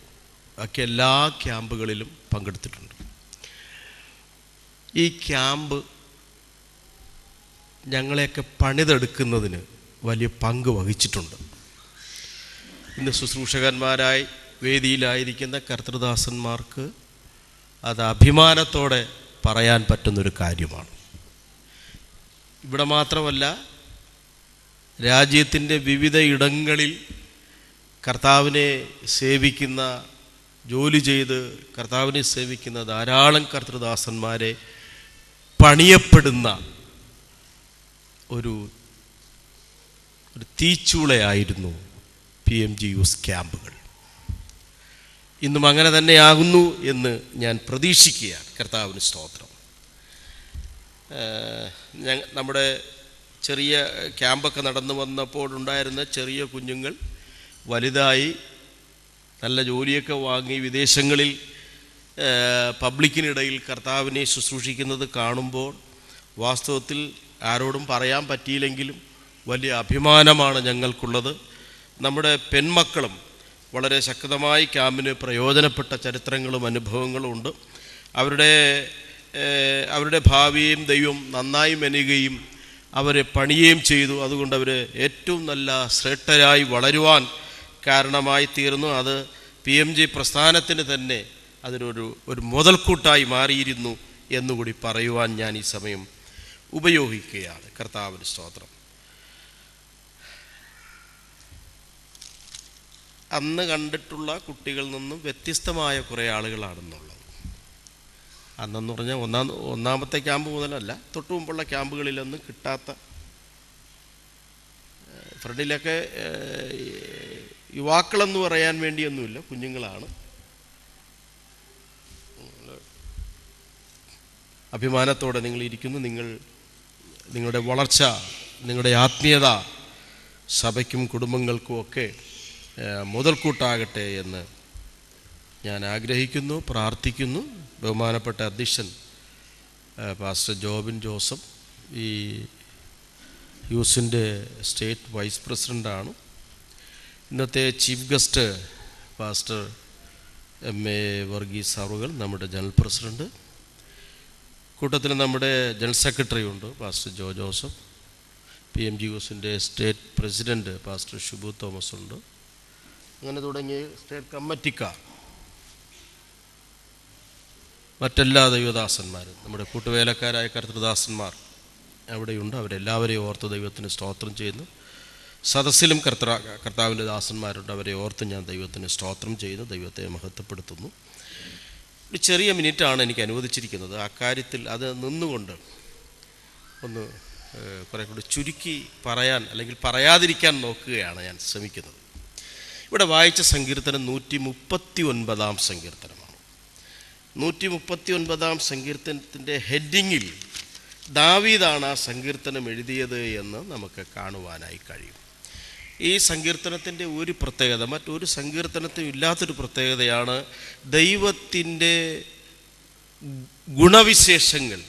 ബാക്കി എല്ലാ ക്യാമ്പുകളിലും പങ്കെടുത്തിട്ടുണ്ട്. ഈ ക്യാമ്പ് ഞങ്ങളെയൊക്കെ പണിതെടുക്കുന്നതിന് വലിയ പങ്ക് വഹിച്ചിട്ടുണ്ട്. ഇന്ന് ശുശ്രൂഷകന്മാരായി വേദിയിലായിരിക്കുന്ന കർത്തൃദാസന്മാർക്ക് അത് അഭിമാനത്തോടെ പറയാൻ പറ്റുന്നൊരു കാര്യമാണ്. ഇവിടെ മാത്രമല്ല, രാജ്യത്തിൻ്റെ വിവിധ ഇടങ്ങളിൽ കർത്താവിനെ സേവിക്കുന്ന, ജോലി ചെയ്ത് കർത്താവിനെ സേവിക്കുന്ന ധാരാളം കർത്തൃദാസന്മാരെ പണിയപ്പെടുന്ന ഒരു തീച്ചൂളയായിരുന്നു PMG യൂത്ത് ക്യാമ്പുകൾ. ഇന്നും അങ്ങനെ തന്നെയാകുന്നു എന്ന് ഞാൻ പ്രതീക്ഷിക്കുകയാണ്. കർത്താവിന് സ്തോത്രം. നമ്മുടെ ചെറിയ ക്യാമ്പൊക്കെ നടന്നു വന്നപ്പോഴുണ്ടായിരുന്ന ചെറിയ കുഞ്ഞുങ്ങൾ വലുതായി നല്ല ജോലിയൊക്കെ വാങ്ങി വിദേശങ്ങളിൽ പബ്ലിക്കിനിടയിൽ കർത്താവിനെ ശുശ്രൂഷിക്കുന്നത് കാണുമ്പോൾ വാസ്തവത്തിൽ ആരോടും പറയാൻ പറ്റിയില്ലെങ്കിലും വലിയ അഭിമാനമാണ് ഞങ്ങൾക്കുള്ളത്. നമ്മുടെ പെൺമക്കളും വളരെ ശക്തമായി ക്യാമ്പിന് പ്രയോജനപ്പെട്ട ചരിത്രങ്ങളും അനുഭവങ്ങളും ഉണ്ട്. അവരുടെ അവരുടെ ഭാവിയെയും ദൈവം നന്നായി മെനയുകയും അവരെ പണിയുകയും ചെയ്തു. അതുകൊണ്ട് അവർ ഏറ്റവും നല്ല ശ്രേഷ്ഠരായി വളരുവാൻ കാരണമായി തീർന്നു. അത് PMG പ്രസ്ഥാനത്തിന് തന്നെ അതിനൊരു മുതൽക്കൂട്ടായി മാറിയിരുന്നു എന്നുകൂടി പറയുവാൻ ഞാൻ ഈ സമയം ഉപയോഗിക്കുകയാണ്. കർത്താവിന് സ്തോത്രം. അന്ന് കണ്ടിട്ടുള്ള കുട്ടികളിൽ നിന്നും വ്യത്യസ്തമായ കുറേ ആളുകളാണെന്നുള്ളത്. അന്നെന്ന് പറഞ്ഞാൽ ഒന്നാമത്തെ ക്യാമ്പ് മുതലല്ല, തൊട്ടു മുമ്പുള്ള ക്യാമ്പുകളിലൊന്നും കിട്ടാത്ത, ഫ്രണ്ടിലൊക്കെ യുവാക്കളെന്ന് പറയാൻ വേണ്ടിയൊന്നുമില്ല, കുഞ്ഞുങ്ങളാണ്. അഭിമാനത്തോടെ നിങ്ങൾ ഇരിക്കുന്നു. നിങ്ങളുടെ വളർച്ച, നിങ്ങളുടെ ആത്മീയത സഭയ്ക്കും കുടുംബങ്ങൾക്കും ഒക്കെ മുതൽക്കൂട്ടാകട്ടെ എന്ന് ഞാൻ ആഗ്രഹിക്കുന്നു, പ്രാർത്ഥിക്കുന്നു. ബഹുമാനപ്പെട്ട അധ്യക്ഷൻ പാസ്റ്റർ ജോബിൻ ജോസഫ് ഈ യൂസിൻ്റെ സ്റ്റേറ്റ് വൈസ് പ്രസിഡൻ്റാണ്. ഇന്നത്തെ chief guest pastor MA Varghese അവറുകൾ, നമ്മുടെ ജനറൽ പ്രസിഡൻറ്റ്. കൂട്ടത്തിൽ നമ്മുടെ ജനറൽ സെക്രട്ടറി ഉണ്ട്, പാസ്റ്റർ ജോ ജോസഫ്. PMG യൂസിൻ്റെ state president pastor Shibu Thomas ഉണ്ട്. അങ്ങനെ തുടങ്ങി സ്റ്റേറ്റ് കമ്മിറ്റിക്കാർ, മറ്റെല്ലാ ദൈവദാസന്മാരും, നമ്മുടെ കൂട്ടുവേലക്കാരായ കർത്തൃദാസന്മാർ അവിടെയുണ്ട്. അവരെല്ലാവരെയും ഓർത്ത് ദൈവത്തിന് സ്തോത്രം ചെയ്യുന്നു. സദസ്സിലും കർത്താവിൻ്റെ ദാസന്മാരുണ്ട്. അവരെ ഓർത്ത് ഞാൻ ദൈവത്തിന് സ്തോത്രം ചെയ്യുന്നു, ദൈവത്തെ മഹത്വപ്പെടുത്തുന്നു. ഒരു ചെറിയ മിനിറ്റാണ് എനിക്ക് അനുവദിച്ചിരിക്കുന്നത്. ആ കാര്യത്തിൽ അത് നിന്നുകൊണ്ട് ഒന്ന് കുറെ കൂടി ചുരുക്കി പറയാൻ അല്ലെങ്കിൽ പറയാതിരിക്കാൻ നോക്കുകയാണ് ഞാൻ ശ്രമിക്കുന്നത്. ഇവിടെ വായിച്ച സങ്കീർത്തനം 139 സങ്കീർത്തനമാണ്. 139 സങ്കീർത്തനത്തിൻ്റെ ഹെഡിങ്ങിൽ ദാവീദാണ് ആ സങ്കീർത്തനം എഴുതിയത് എന്ന് നമുക്ക് കാണുവാനായി കഴിയും. ഈ സങ്കീർത്തനത്തിൻ്റെ ഒരു പ്രത്യേകത, മറ്റൊരു സങ്കീർത്തനത്തിനും ഇല്ലാത്തൊരു പ്രത്യേകതയാണ് ദൈവത്തിൻ്റെ ഗുണവിശേഷങ്ങൾ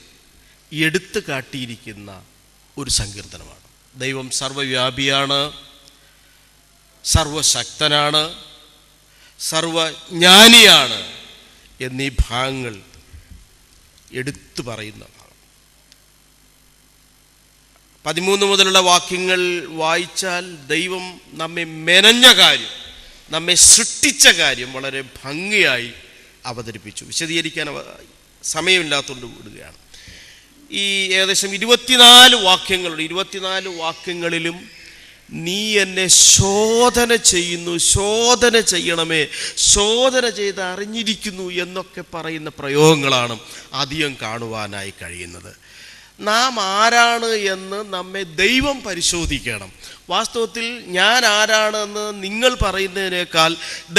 എടുത്തു കാട്ടിയിരിക്കുന്ന ഒരു സങ്കീർത്തനമാണ്. ദൈവം സർവ്വവ്യാപിയാണ്, സർവശക്തനാണ്, സർവജ്ഞാനിയാണ് എന്നീ ഭാഗങ്ങൾ എടുത്തു പറയുന്ന ഭാഗം. 13 മുതലുള്ള വാക്യങ്ങൾ വായിച്ചാൽ ദൈവം നമ്മെ മെനഞ്ഞ കാര്യം, നമ്മെ സൃഷ്ടിച്ച കാര്യം വളരെ ഭംഗിയായി അവതരിപ്പിച്ചു. വിശദീകരിക്കാൻ സമയമില്ലാത്തതുകൊണ്ട് വിടുകയാണ്. ഈ ഏകദേശം 24 വാക്യങ്ങളുണ്ട്. 24 വാക്യങ്ങളിലും നീ എന്നെ ശോധന ചെയ്യുന്നു, ശോധന ചെയ്യണമേ, ശോധന ചെയ്ത് അറിഞ്ഞിരിക്കുന്നു എന്നൊക്കെ പറയുന്ന പ്രയോഗങ്ങളാണ് അധികം കാണുവാനായി കഴിയുന്നത്. നാം ആരാണ് എന്ന് നമ്മെ ദൈവം പരിശോധിക്കണം. വാസ്തവത്തിൽ ഞാൻ ആരാണെന്ന് നിങ്ങൾ പറയുന്നതിനേക്കാൾ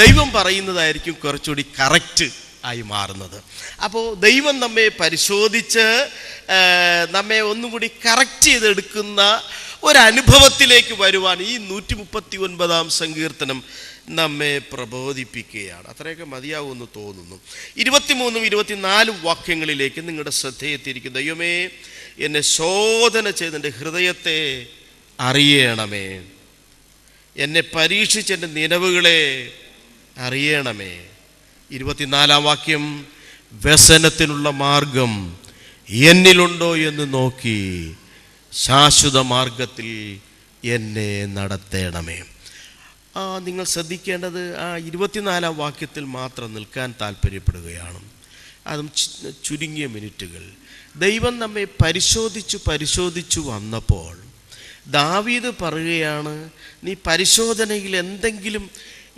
ദൈവം പറയുന്നതായിരിക്കും കുറച്ചുകൂടി കറക്റ്റ് ആയി മാറുന്നത്. അപ്പോൾ ദൈവം നമ്മെ പരിശോധിച്ച് നമ്മെ ഒന്നും കൂടി കറക്റ്റ് ചെയ്തെടുക്കുന്ന ഒരനുഭവത്തിലേക്ക് വരുവാൻ ഈ 139 സങ്കീർത്തനം നമ്മെ പ്രബോധിപ്പിക്കുകയാണ്. അത്രയൊക്കെ മതിയാവുമെന്ന് തോന്നുന്നു. 23 24 വാക്യങ്ങളിലേക്ക് നിങ്ങളുടെ ശ്രദ്ധയെത്തിയിരിക്കും. ദൈവമേ, എന്നെ ശോധന ചെയ്ത് എൻ്റെ ഹൃദയത്തെ അറിയണമേ, എന്നെ പരീക്ഷിച്ച് എൻ്റെ നിലവുകളെ അറിയണമേ. 24 വാക്യം, വ്യസനത്തിനുള്ള മാർഗം എന്നിലുണ്ടോ എന്ന് നോക്കി ശാശ്വത മാർഗത്തിൽ എന്നെ നടത്തേണമേ. നിങ്ങൾ ശ്രദ്ധിക്കേണ്ടത് ആ 24 വാക്യത്തിൽ മാത്രം നിൽക്കാൻ താല്പര്യപ്പെടുകയാണ്. അതും ചുരുങ്ങിയ മിനിറ്റുകൾ. ദൈവം നമ്മെ പരിശോധിച്ചു വന്നപ്പോൾ ദാവീദ് പറയുകയാണ്, നീ പരിശോധനയിൽ എന്തെങ്കിലും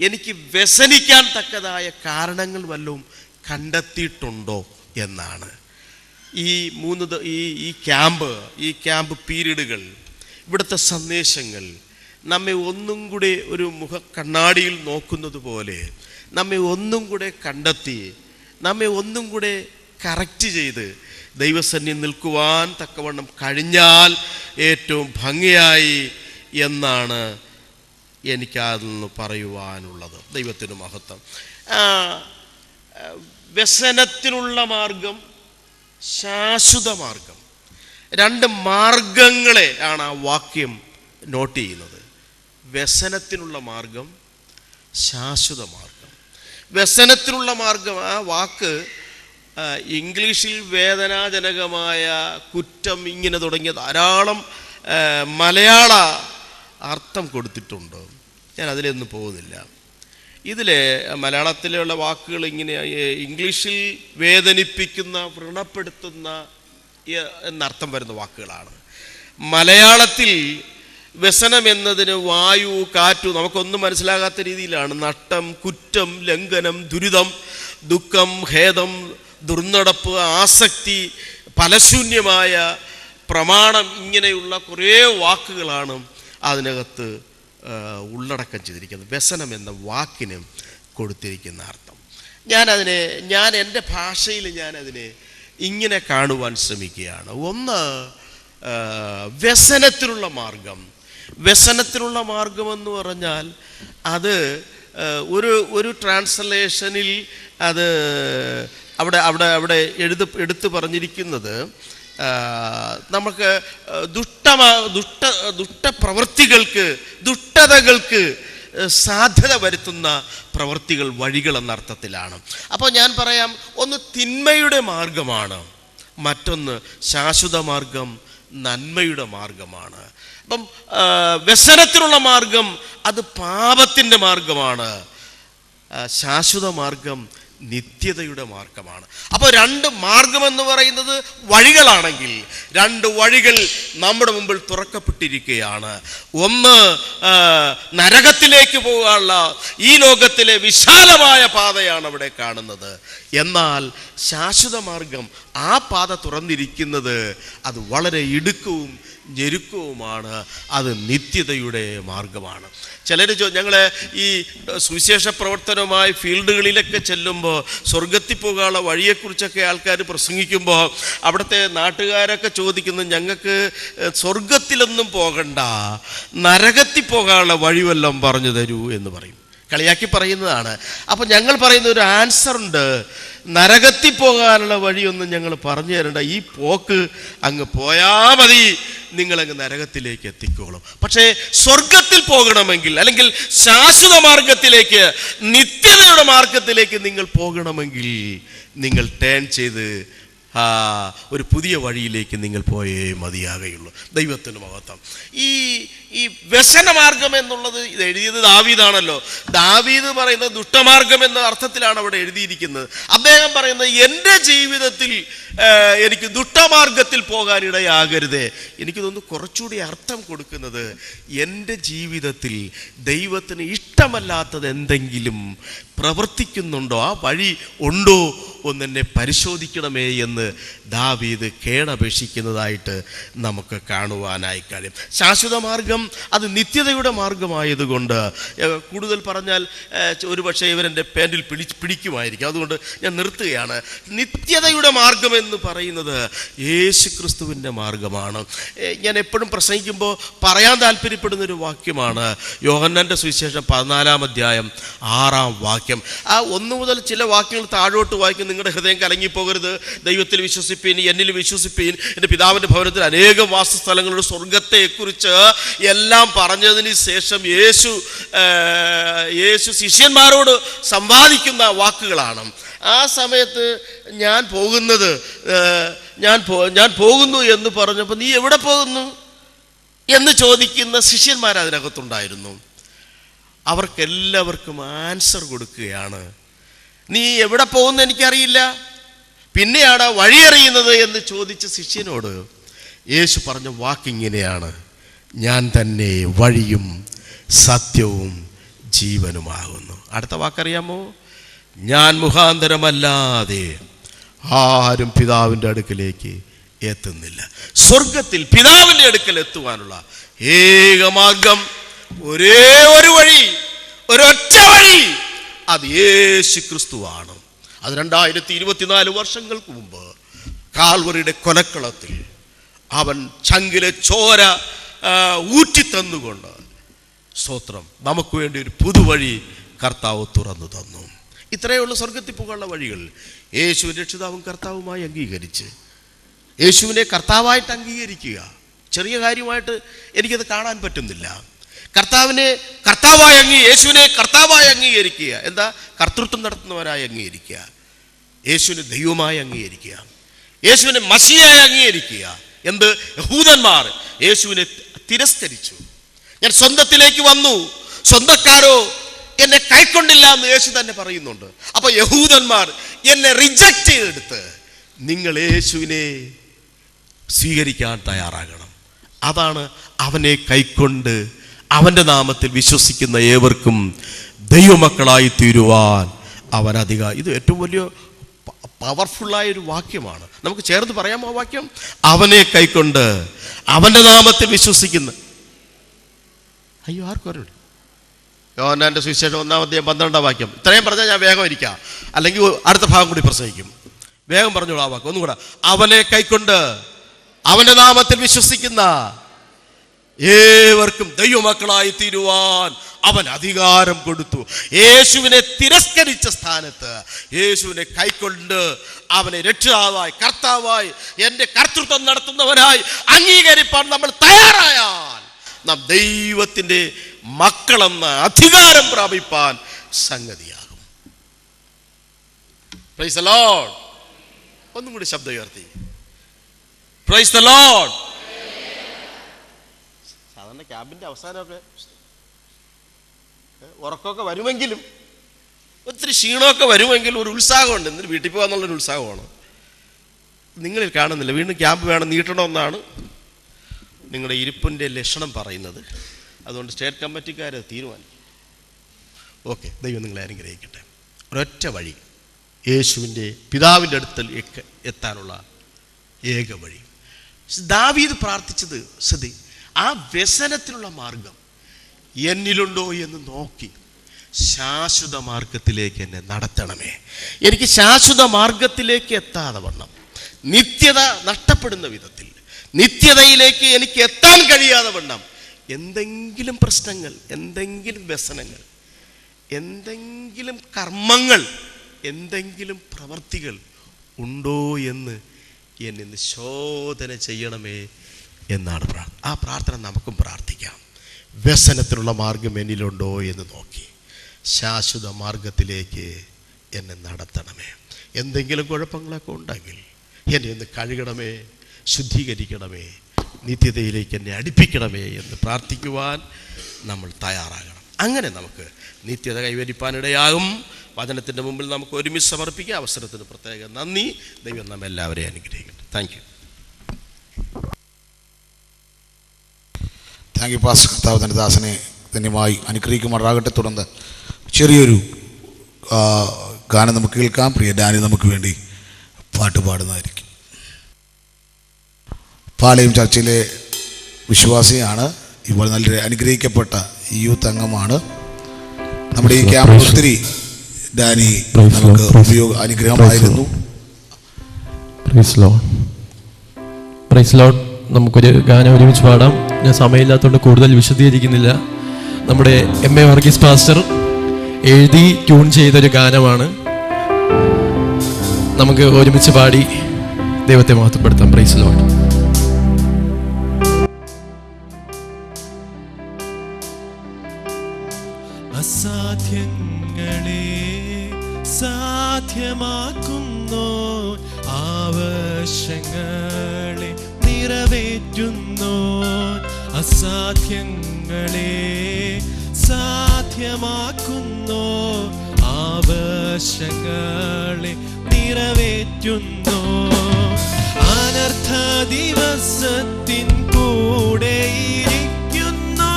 എനിക്ക് വ്യസനിക്കാൻ തക്കതായ കാരണങ്ങൾ വല്ലതും കണ്ടെത്തിയിട്ടുണ്ടോ എന്നാണ്. ഈ ക്യാമ്പ് പീരീഡുകൾ, ഇവിടുത്തെ സന്ദേശങ്ങൾ നമ്മെ ഒന്നും കൂടെ ഒരു മുഖക്കണ്ണാടിയിൽ നോക്കുന്നത് പോലെ നമ്മെ ഒന്നും കൂടെ കണ്ടെത്തി, നമ്മെ ഒന്നും കൂടെ കറക്റ്റ് ചെയ്ത് ദൈവസന്നിധിയിൽ നിൽക്കുവാൻ തക്കവണ്ണം കഴിഞ്ഞാൽ ഏറ്റവും ഭംഗിയായി എന്നാണ് എനിക്കതിൽ നിന്ന് പറയുവാനുള്ളത്. ദൈവത്തിന് മഹത്വം. വ്യസനത്തിനുള്ള മാർഗം, ശാശ്വത മാർഗം, 2 മാർഗങ്ങളെ ആണ് ആ വാക്യം നോട്ട് ചെയ്യുന്നത്. വ്യസനത്തിനുള്ള മാർഗം, ശാശ്വത മാർഗം. വ്യസനത്തിനുള്ള മാർഗം, ആ വാക്ക് ഇംഗ്ലീഷിൽ വേദനാജനകമായ കുറ്റം ഇങ്ങനെ തുടങ്ങിയ ധാരാളം മലയാള അർത്ഥം കൊടുത്തിട്ടുണ്ട്. ഞാൻ അതിലൊന്നും പോകുന്നില്ല. ഇതിൽ മലയാളത്തിലുള്ള വാക്കുകൾ ഇങ്ങനെ ഇംഗ്ലീഷിൽ വേദനിപ്പിക്കുന്ന, വ്രണപ്പെടുത്തുന്ന എന്നർത്ഥം വരുന്ന വാക്കുകളാണ്. മലയാളത്തിൽ വ്യസനം എന്നതിന് വായു, കാറ്റു, നമുക്കൊന്നും മനസ്സിലാകാത്ത രീതിയിലാണ്. നഷ്ടം, കുറ്റം, ലംഘനം, ദുരിതം, ദുഃഖം, ഖേദം, ദുർനടപ്പ്, ആസക്തി, ഫലശൂന്യമായ പ്രമാണം, ഇങ്ങനെയുള്ള കുറേ വാക്കുകളാണ് അതിനകത്ത് ഉള്ളടക്കം ചെയ്തിരിക്കുന്നത്. വ്യസനം എന്ന വാക്കിന് കൊടുത്തിരിക്കുന്ന അർത്ഥം ഞാൻ എൻ്റെ ഭാഷയിൽ ഞാനതിനെ ഇങ്ങനെ കാണുവാൻ ശ്രമിക്കുകയാണ്. ഒന്ന്, വ്യസനത്തിനുള്ള മാർഗം. വ്യസനത്തിനുള്ള മാർഗമെന്ന് പറഞ്ഞാൽ അത് ഒരു ട്രാൻസ്ലേഷനിൽ അത് അവിടെ എടുത്തു പറഞ്ഞിരിക്കുന്നത് നമുക്ക് ദുഷ്ടപ്രവൃത്തികൾക്ക്, ദുഷ്ടതകൾക്ക് സാധ്യത വരുത്തുന്ന പ്രവൃത്തികൾ, വഴികൾ എന്ന അർത്ഥത്തിലാണ്. അപ്പോൾ ഞാൻ പറയാം, ഒന്ന് തിന്മയുടെ മാർഗമാണ്, മറ്റൊന്ന് ശാശ്വത മാർഗം, നന്മയുടെ മാർഗമാണ്. അപ്പം വ്യസനത്തിനുള്ള മാർഗം അത് പാപത്തിൻ്റെ മാർഗമാണ്. ശാശ്വത മാർഗം നിത്യതയുടെ മാർഗമാണ്. അപ്പോൾ രണ്ട് മാർഗമെന്ന് പറയുന്നത് വഴികളാണെങ്കിൽ, രണ്ട് വഴികൾ നമ്മുടെ മുമ്പിൽ തുറക്കപ്പെട്ടിരിക്കുകയാണ്. ഒന്ന്, നരകത്തിലേക്ക് പോകാനുള്ള ഈ ലോകത്തിലെ വിശാലമായ പാതയാണ് അവിടെ കാണുന്നത്. എന്നാൽ ശാശ്വത മാർഗം, ആ പാത തുറന്നിരിക്കുന്നത് അത് വളരെ ഇടുക്കവും ഞെരുക്കവുമാണ്. അത് നിത്യതയുടെ മാർഗമാണ്. ചിലർ ഞങ്ങൾ ഈ സുവിശേഷ പ്രവർത്തനവുമായി ഫീൽഡുകളിലൊക്കെ ചെല്ലുമ്പോൾ സ്വർഗത്തിൽ പോകാനുള്ള വഴിയെക്കുറിച്ചൊക്കെ ആൾക്കാർ പ്രസംഗിക്കുമ്പോൾ അവിടുത്തെ നാട്ടുകാരൊക്കെ ചോദിക്കുന്നത്, ഞങ്ങൾക്ക് സ്വർഗത്തിലൊന്നും പോകണ്ട, നരകത്തിൽ പോകാനുള്ള വഴി വല്ലതും പറഞ്ഞു തരൂ എന്ന് പറയും. കളിയാക്കി പറയുന്നതാണ്. അപ്പം ഞങ്ങൾ പറയുന്ന ഒരു ആൻസറുണ്ട്, നരകത്തിൽ പോകാനുള്ള വഴിയൊന്നും ഞങ്ങൾ പറഞ്ഞു തരണ്ട, ഈ പോക്ക് അങ്ങ് പോയാൽ മതി, നിങ്ങളങ്ങ് നരകത്തിലേക്ക് എത്തിക്കോളും. പക്ഷേ സ്വർഗത്തിൽ പോകണമെങ്കിൽ, അല്ലെങ്കിൽ ശാശ്വത മാർഗത്തിലേക്ക്, നിത്യതയുടെ മാർഗത്തിലേക്ക് നിങ്ങൾ പോകണമെങ്കിൽ നിങ്ങൾ ടേൺ ചെയ്ത് ഒരു പുതിയ വഴിയിലേക്ക് നിങ്ങൾ പോയേ മതിയാകുള്ളൂ. ദൈവത്തിന് മഹത്വം. ഈ വ്യസനമാർഗം എന്നുള്ളത് ഇത് എഴുതിയത് ദാവീദാണല്ലോ. ദാവീദ് പറയുന്നത് ദുഷ്ടമാർഗം എന്ന അർത്ഥത്തിലാണ് അവിടെ എഴുതിയിരിക്കുന്നത്. അദ്ദേഹം പറയുന്നത്, എൻ്റെ ജീവിതത്തിൽ എനിക്ക് ദുഷ്ടമാർഗത്തിൽ പോകാനിടയാകരുതേ. എനിക്ക് തോന്നുന്നു കുറച്ചുകൂടി അർത്ഥം കൊടുക്കുന്നത്, എൻ്റെ ജീവിതത്തിൽ ദൈവത്തിന് ഇഷ്ടമല്ലാത്തത് എന്തെങ്കിലും പ്രവർത്തിക്കുന്നുണ്ടോ, ആ വഴി ഉണ്ടോ ഒന്നെന്നെ പരിശോധിക്കണമേ എന്ന് ദാവീദ് കേണപേക്ഷിക്കുന്നതായിട്ട് നമുക്ക് കാണുവാനായി കഴിയും. ശാശ്വത മാർഗം അത് നിത്യതയുടെ മാർഗമായതുകൊണ്ട്, കൂടുതൽ പറഞ്ഞാൽ ഒരുപക്ഷെ ഇവരെൻ്റെ പാൻറിൽ പിടിക്കുമായിരിക്കും, അതുകൊണ്ട് ഞാൻ നിർത്തുകയാണ്. നിത്യതയുടെ മാർഗം എന്ന് പറയുന്നത് യേശു ക്രിസ്തുവിൻ്റെ മാർഗമാണ്. ഞാൻ എപ്പോഴും പ്രസംഗിക്കുമ്പോൾ പറയാൻ താല്പര്യപ്പെടുന്നൊരു വാക്യമാണ് യോഹന്നാൻ്റെ സുവിശേഷം 14-ാം അധ്യായം 6-ാം വാക്യം. ആ 1 മുതൽ ചില വാക്യങ്ങൾ താഴോട്ട് വായിക്കും. നിങ്ങളുടെ ഹൃദയം കലങ്ങിപ്പോകരുത്, ദൈവത്തിൽ വിശ്വസിപ്പീൻ, എന്നിൽ വിശ്വസിപ്പീൻ, എൻ്റെ പിതാവിൻ്റെ ഭവനത്തിൽ അനേകം വാസസ്ഥലങ്ങളുടെ സ്വർഗത്തെക്കുറിച്ച് എല്ലാം പറഞ്ഞതിന് ശേഷം യേശു ശിഷ്യന്മാരോട് സംവാദിക്കുന്ന വാക്കുകളാണ്. ആ സമയത്ത് ഞാൻ പോകുന്നു എന്ന് പറഞ്ഞപ്പോൾ, നീ എവിടെ പോകുന്നു എന്ന് ചോദിക്കുന്ന ശിഷ്യന്മാർ അതിനകത്തുണ്ടായിരുന്നു. അവർക്കെല്ലാവർക്കും ആൻസർ കൊടുക്കുകയാണ്, നീ എവിടെ പോകുന്നു എനിക്കറിയില്ല, പിന്നെയാണ് വഴിയറിയുന്നത് എന്ന് ചോദിച്ച ശിഷ്യനോട് യേശു പറഞ്ഞ വാക്കിങ്ങനെയാണ്, ഞാൻ തന്നെ വഴിയും സത്യവും ജീവനുമാകുന്നു. അടുത്ത വാക്കറിയാമോ? ഞാൻ മുഖാന്തരമല്ലാതെ ആരും പിതാവിൻ്റെ അടുക്കലേക്ക് എത്തുന്നില്ല. സ്വർഗത്തിൽ പിതാവിൻ്റെ അടുക്കൽ എത്തുവാനുള്ള ഏക മാർഗം, ഒരേ ഒരു വഴി, ഒരൊറ്റ വഴി, അത് യേശു ക്രിസ്തുവാണ്. അത് 2024 വർഷങ്ങൾക്ക് മുമ്പ് കാൽവറിയുടെ കൊലക്കളത്തിൽ അവൻ ചങ്കിലെ ചോര ഊറ്റിത്തന്നുകൊണ്ട്, സ്തോത്രം, നമുക്ക് വേണ്ടി ഒരു പുതുവഴി കർത്താവ് തുറന്നു തന്നു. ഇത്രയേ ഉള്ളൂ സ്വർഗത്തിൽ പോകാനുള്ള വഴികൾ. യേശുവിനെ രക്ഷിതാവും കർത്താവുമായി അംഗീകരിച്ച്, യേശുവിനെ കർത്താവായിട്ട് അംഗീകരിക്കുക. ചെറിയ കാര്യമായിട്ട് എനിക്കത് കാണാൻ പറ്റുന്നില്ല. യേശുവിനെ കർത്താവായി അംഗീകരിക്കുക. എന്താ? കർത്തൃത്വം നടത്തുന്നവരായി അംഗീകരിക്കുക. യേശുവിനെ ദൈവമായി അംഗീകരിക്കുക, യേശുവിനെ മശിയായി അംഗീകരിക്കുക. എന്ത്? യഹൂദന്മാർ യേശുവിനെ തിരസ്കരിച്ചു. ഞാൻ സ്വന്തത്തിലേക്ക് വന്നു, സ്വന്തക്കാരോ എന്നെ കൈക്കൊണ്ടില്ല എന്ന് യേശു തന്നെ പറയുന്നുണ്ട്. അപ്പൊ യഹൂദന്മാർ എന്നെ റിജക്റ്റ് ചെയ്തെടുത്ത് നിങ്ങൾ യേശുവിനെ സ്വീകരിക്കാൻ തയ്യാറാകണം. അതാണ് അവനെ കൈക്കൊണ്ട് അവൻ്റെ നാമത്തിൽ വിശ്വസിക്കുന്ന ഏവർക്കും ദൈവമക്കളായി തീരുവാൻ അവൻ ഇത് ഏറ്റവും വലിയ പവർഫുള്ളായൊരു വാക്യമാണ്. നമുക്ക് ചേർന്ന് പറയാമോ ആ വാക്യം? അവനെ കൈക്കൊണ്ട് അവൻ്റെ നാമത്തിൽ വിശ്വസിക്കുന്ന ആർക്കും അറിയില്ല. യോഹന്നാന്റെ സുവിശേഷം 1-12 വാക്യം. ഇത്രയും പറഞ്ഞാൽ ഞാൻ വേഗം ഇരിക്കാം, അല്ലെങ്കിൽ അടുത്ത ഭാഗം കൂടി പ്രസംഗിക്കും. വേഗം പറഞ്ഞോളൂ ആ വാക്യം ഒന്നുകൂടെ. അവനെ കൈക്കൊണ്ട് അവന്റെ നാമത്തിൽ വിശ്വസിക്കുന്ന ഏവർക്കും ദൈവമക്കളായി തീരുവാൻ അവൻ അധികാരം കൊടുത്തു. യേശുവിനെ തിരസ്കരിച്ച സ്ഥാനത്ത് യേശുവിനെ കൈക്കൊണ്ട് അവനെ രക്ഷിതാവായി, കർത്താവായി, എൻ്റെ കർത്തൃത്വം നടത്തുന്നവനായി അംഗീകരിപ്പാൻ നമ്മൾ തയ്യാറായാൽ നാം ദൈവത്തിൻ്റെ മക്കളെന്ന അധികാരം പ്രാപിപ്പാൻ സംഗതിയാകും. Price the Lord. ഒന്നും കൂടി ശബ്ദം ഉയർത്തി. Price the Lord. സാധാരണ ക്യാമ്പിന്റെ അവസാനമൊക്കെ ഉറക്കമൊക്കെ വരുമെങ്കിലും, ഒത്തിരി ക്ഷീണമൊക്കെ വരുമെങ്കിലും ഒരു ഉത്സാഹമുണ്ട്. എന്നിട്ട് വീട്ടിൽ പോകാന്നുള്ളൊരു ഉത്സാഹമാണ് നിങ്ങളിൽ കാണുന്നില്ല. വീണ്ടും ക്യാമ്പ് വേണം, നീട്ടണമെന്നാണ് നിങ്ങളുടെ ഇരിപ്പിൻ്റെ ലക്ഷണം പറയുന്നത്. അതുകൊണ്ട് സ്റ്റേറ്റ് കമ്മിറ്റിക്കാർ തീരുമാനിക്കും. ഓക്കെ, ദൈവം നിങ്ങളെ അനുഗ്രഹിക്കട്ടെ. ഒരൊറ്റ വഴി, യേശുവിൻ്റെ പിതാവിൻ്റെ അടുത്തിൽ എത്താനുള്ള ഏക വഴി. ദാവീദ് പ്രാർത്ഥിച്ചത് ശ്രദ്ധി, ആ വ്യസനത്തിനുള്ള മാർഗം എന്നിലുണ്ടോ എന്ന് നോക്കി ശാശ്വത മാർഗത്തിലേക്ക് എന്നെ നടത്തണമേ. എനിക്ക് ശാശ്വത മാർഗത്തിലേക്ക് എത്താതെ വണ്ണം, നിത്യത നഷ്ടപ്പെടുന്ന വിധത്തിൽ, നിത്യതയിലേക്ക് എനിക്ക് എത്താൻ കഴിയാതെ വണ്ണം എന്തെങ്കിലും പ്രശ്നങ്ങൾ, എന്തെങ്കിലും വ്യസനങ്ങൾ, എന്തെങ്കിലും കർമ്മങ്ങൾ, എന്തെങ്കിലും പ്രവർത്തികൾ ഉണ്ടോ എന്ന് എന്നെ ശോധന ചെയ്യണമേ എന്നാണ് പ്രാർത്ഥന. ആ പ്രാർത്ഥന നമുക്കും പ്രാർത്ഥിക്കാം. വ്യസനത്തിനുള്ള മാർഗം എന്നിലുണ്ടോ എന്ന് നോക്കി ശാശ്വത മാർഗത്തിലേക്ക് എന്നെ നടത്തണമേ. എന്തെങ്കിലും കുഴപ്പങ്ങളൊക്കെ ഉണ്ടെങ്കിൽ എന്നെ ഒന്ന് കഴുകണമേ, ശുദ്ധീകരിക്കണമേ, നിത്യതയിലേക്ക് എന്നെ അടുപ്പിക്കണമേ എന്ന് പ്രാർത്ഥിക്കുവാൻ നമ്മൾ തയ്യാറാകണം. അങ്ങനെ നമുക്ക് നിത്യത കൈവരിപ്പാനിടയാകും. വചനത്തിൻ്റെ മുമ്പിൽ നമുക്ക് ഒരുമിച്ച് സമർപ്പിക്കുക. അവസരത്തിന് പ്രത്യേക നന്ദി. ദൈവം നമ്മെല്ലാവരെയും അനുഗ്രഹിക്കട്ടെ. Thank you. Thank you pastor. കർത്താവ് തൻ്റെ ദാസനെ ധന്യമായി അനുഗ്രഹിക്കുമാറാകട്ടെ. തുടർന്ന് ചെറിയൊരു ഗാനം നമുക്ക് കേൾക്കാം. പ്രിയ ഡാനി നമുക്ക് വേണ്ടി പാട്ട് പാടുന്നതായിരിക്കും. പാളയം ചർച്ചിലെ വിശ്വാസിയാണ്. ഇപ്പോൾ നല്ല അനുഗ്രഹിക്കപ്പെട്ട യൂത്ത് അംഗമാണ്. നമ്മുടെ ഈ ക്യാമ്പ് ഒത്തിരി ഡാനി നമുക്ക് അനുഗ്രഹമായിരുന്നു. Praise Lord. നമുക്കൊരു ഗാനം ഒരുമിച്ച് പാടാം. ഞാൻ സമയമില്ലാത്തതുകൊണ്ട് കൂടുതൽ വിശദീകരിക്കുന്നില്ല. നമ്മുടെ എം എ വർഗീസ് പാസ്റ്റർ എഴുതി ട്യൂൺ ചെയ്തൊരു ഗാനമാണ്. നമുക്ക് ഒരുമിച്ച് പാടി ദൈവത്തെ മഹത്വപ്പെടുത്താം. Praise Lord. അസാധ്യങ്ങളെ സാധ്യമാക്കുന്നു, ആവശ്യങ്ങളെ നിറവേറ്റുന്നു. അസാധ്യങ്ങളെ സാധ്യമാക്കുന്നു, ആവശ്യങ്ങളെ നിറവേറ്റുന്നു. അനർത്ഥ ദിവസത്തിൻ കൂടെയിരിക്കുന്നു,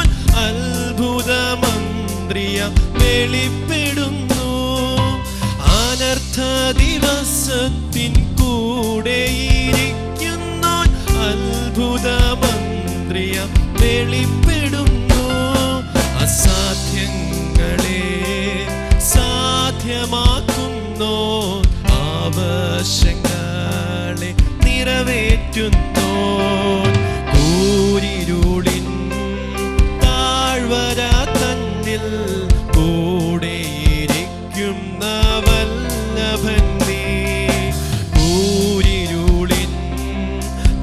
അത്ഭുതമന്ത്രിയം വെളിപ്പെടുന്നു. അനർത്ഥ ദിവസത്തിൻ കൂടെയിരിക്കുന്നു, അത്ഭുതമന്ത്രിയം വെളിപ്പെടുന്നു. അസാധ്യങ്ങളെ സാധ്യമാക്കുന്നു, ആവശ്യങ്ങളെ നിറവേറ്റുന്നു. കൂരിരുളിൻ താഴ്വര തന്നിൽ കൂടെയിരിക്കുന്ന വല്ലഭൻ നീ. കൂരിരുളിൻ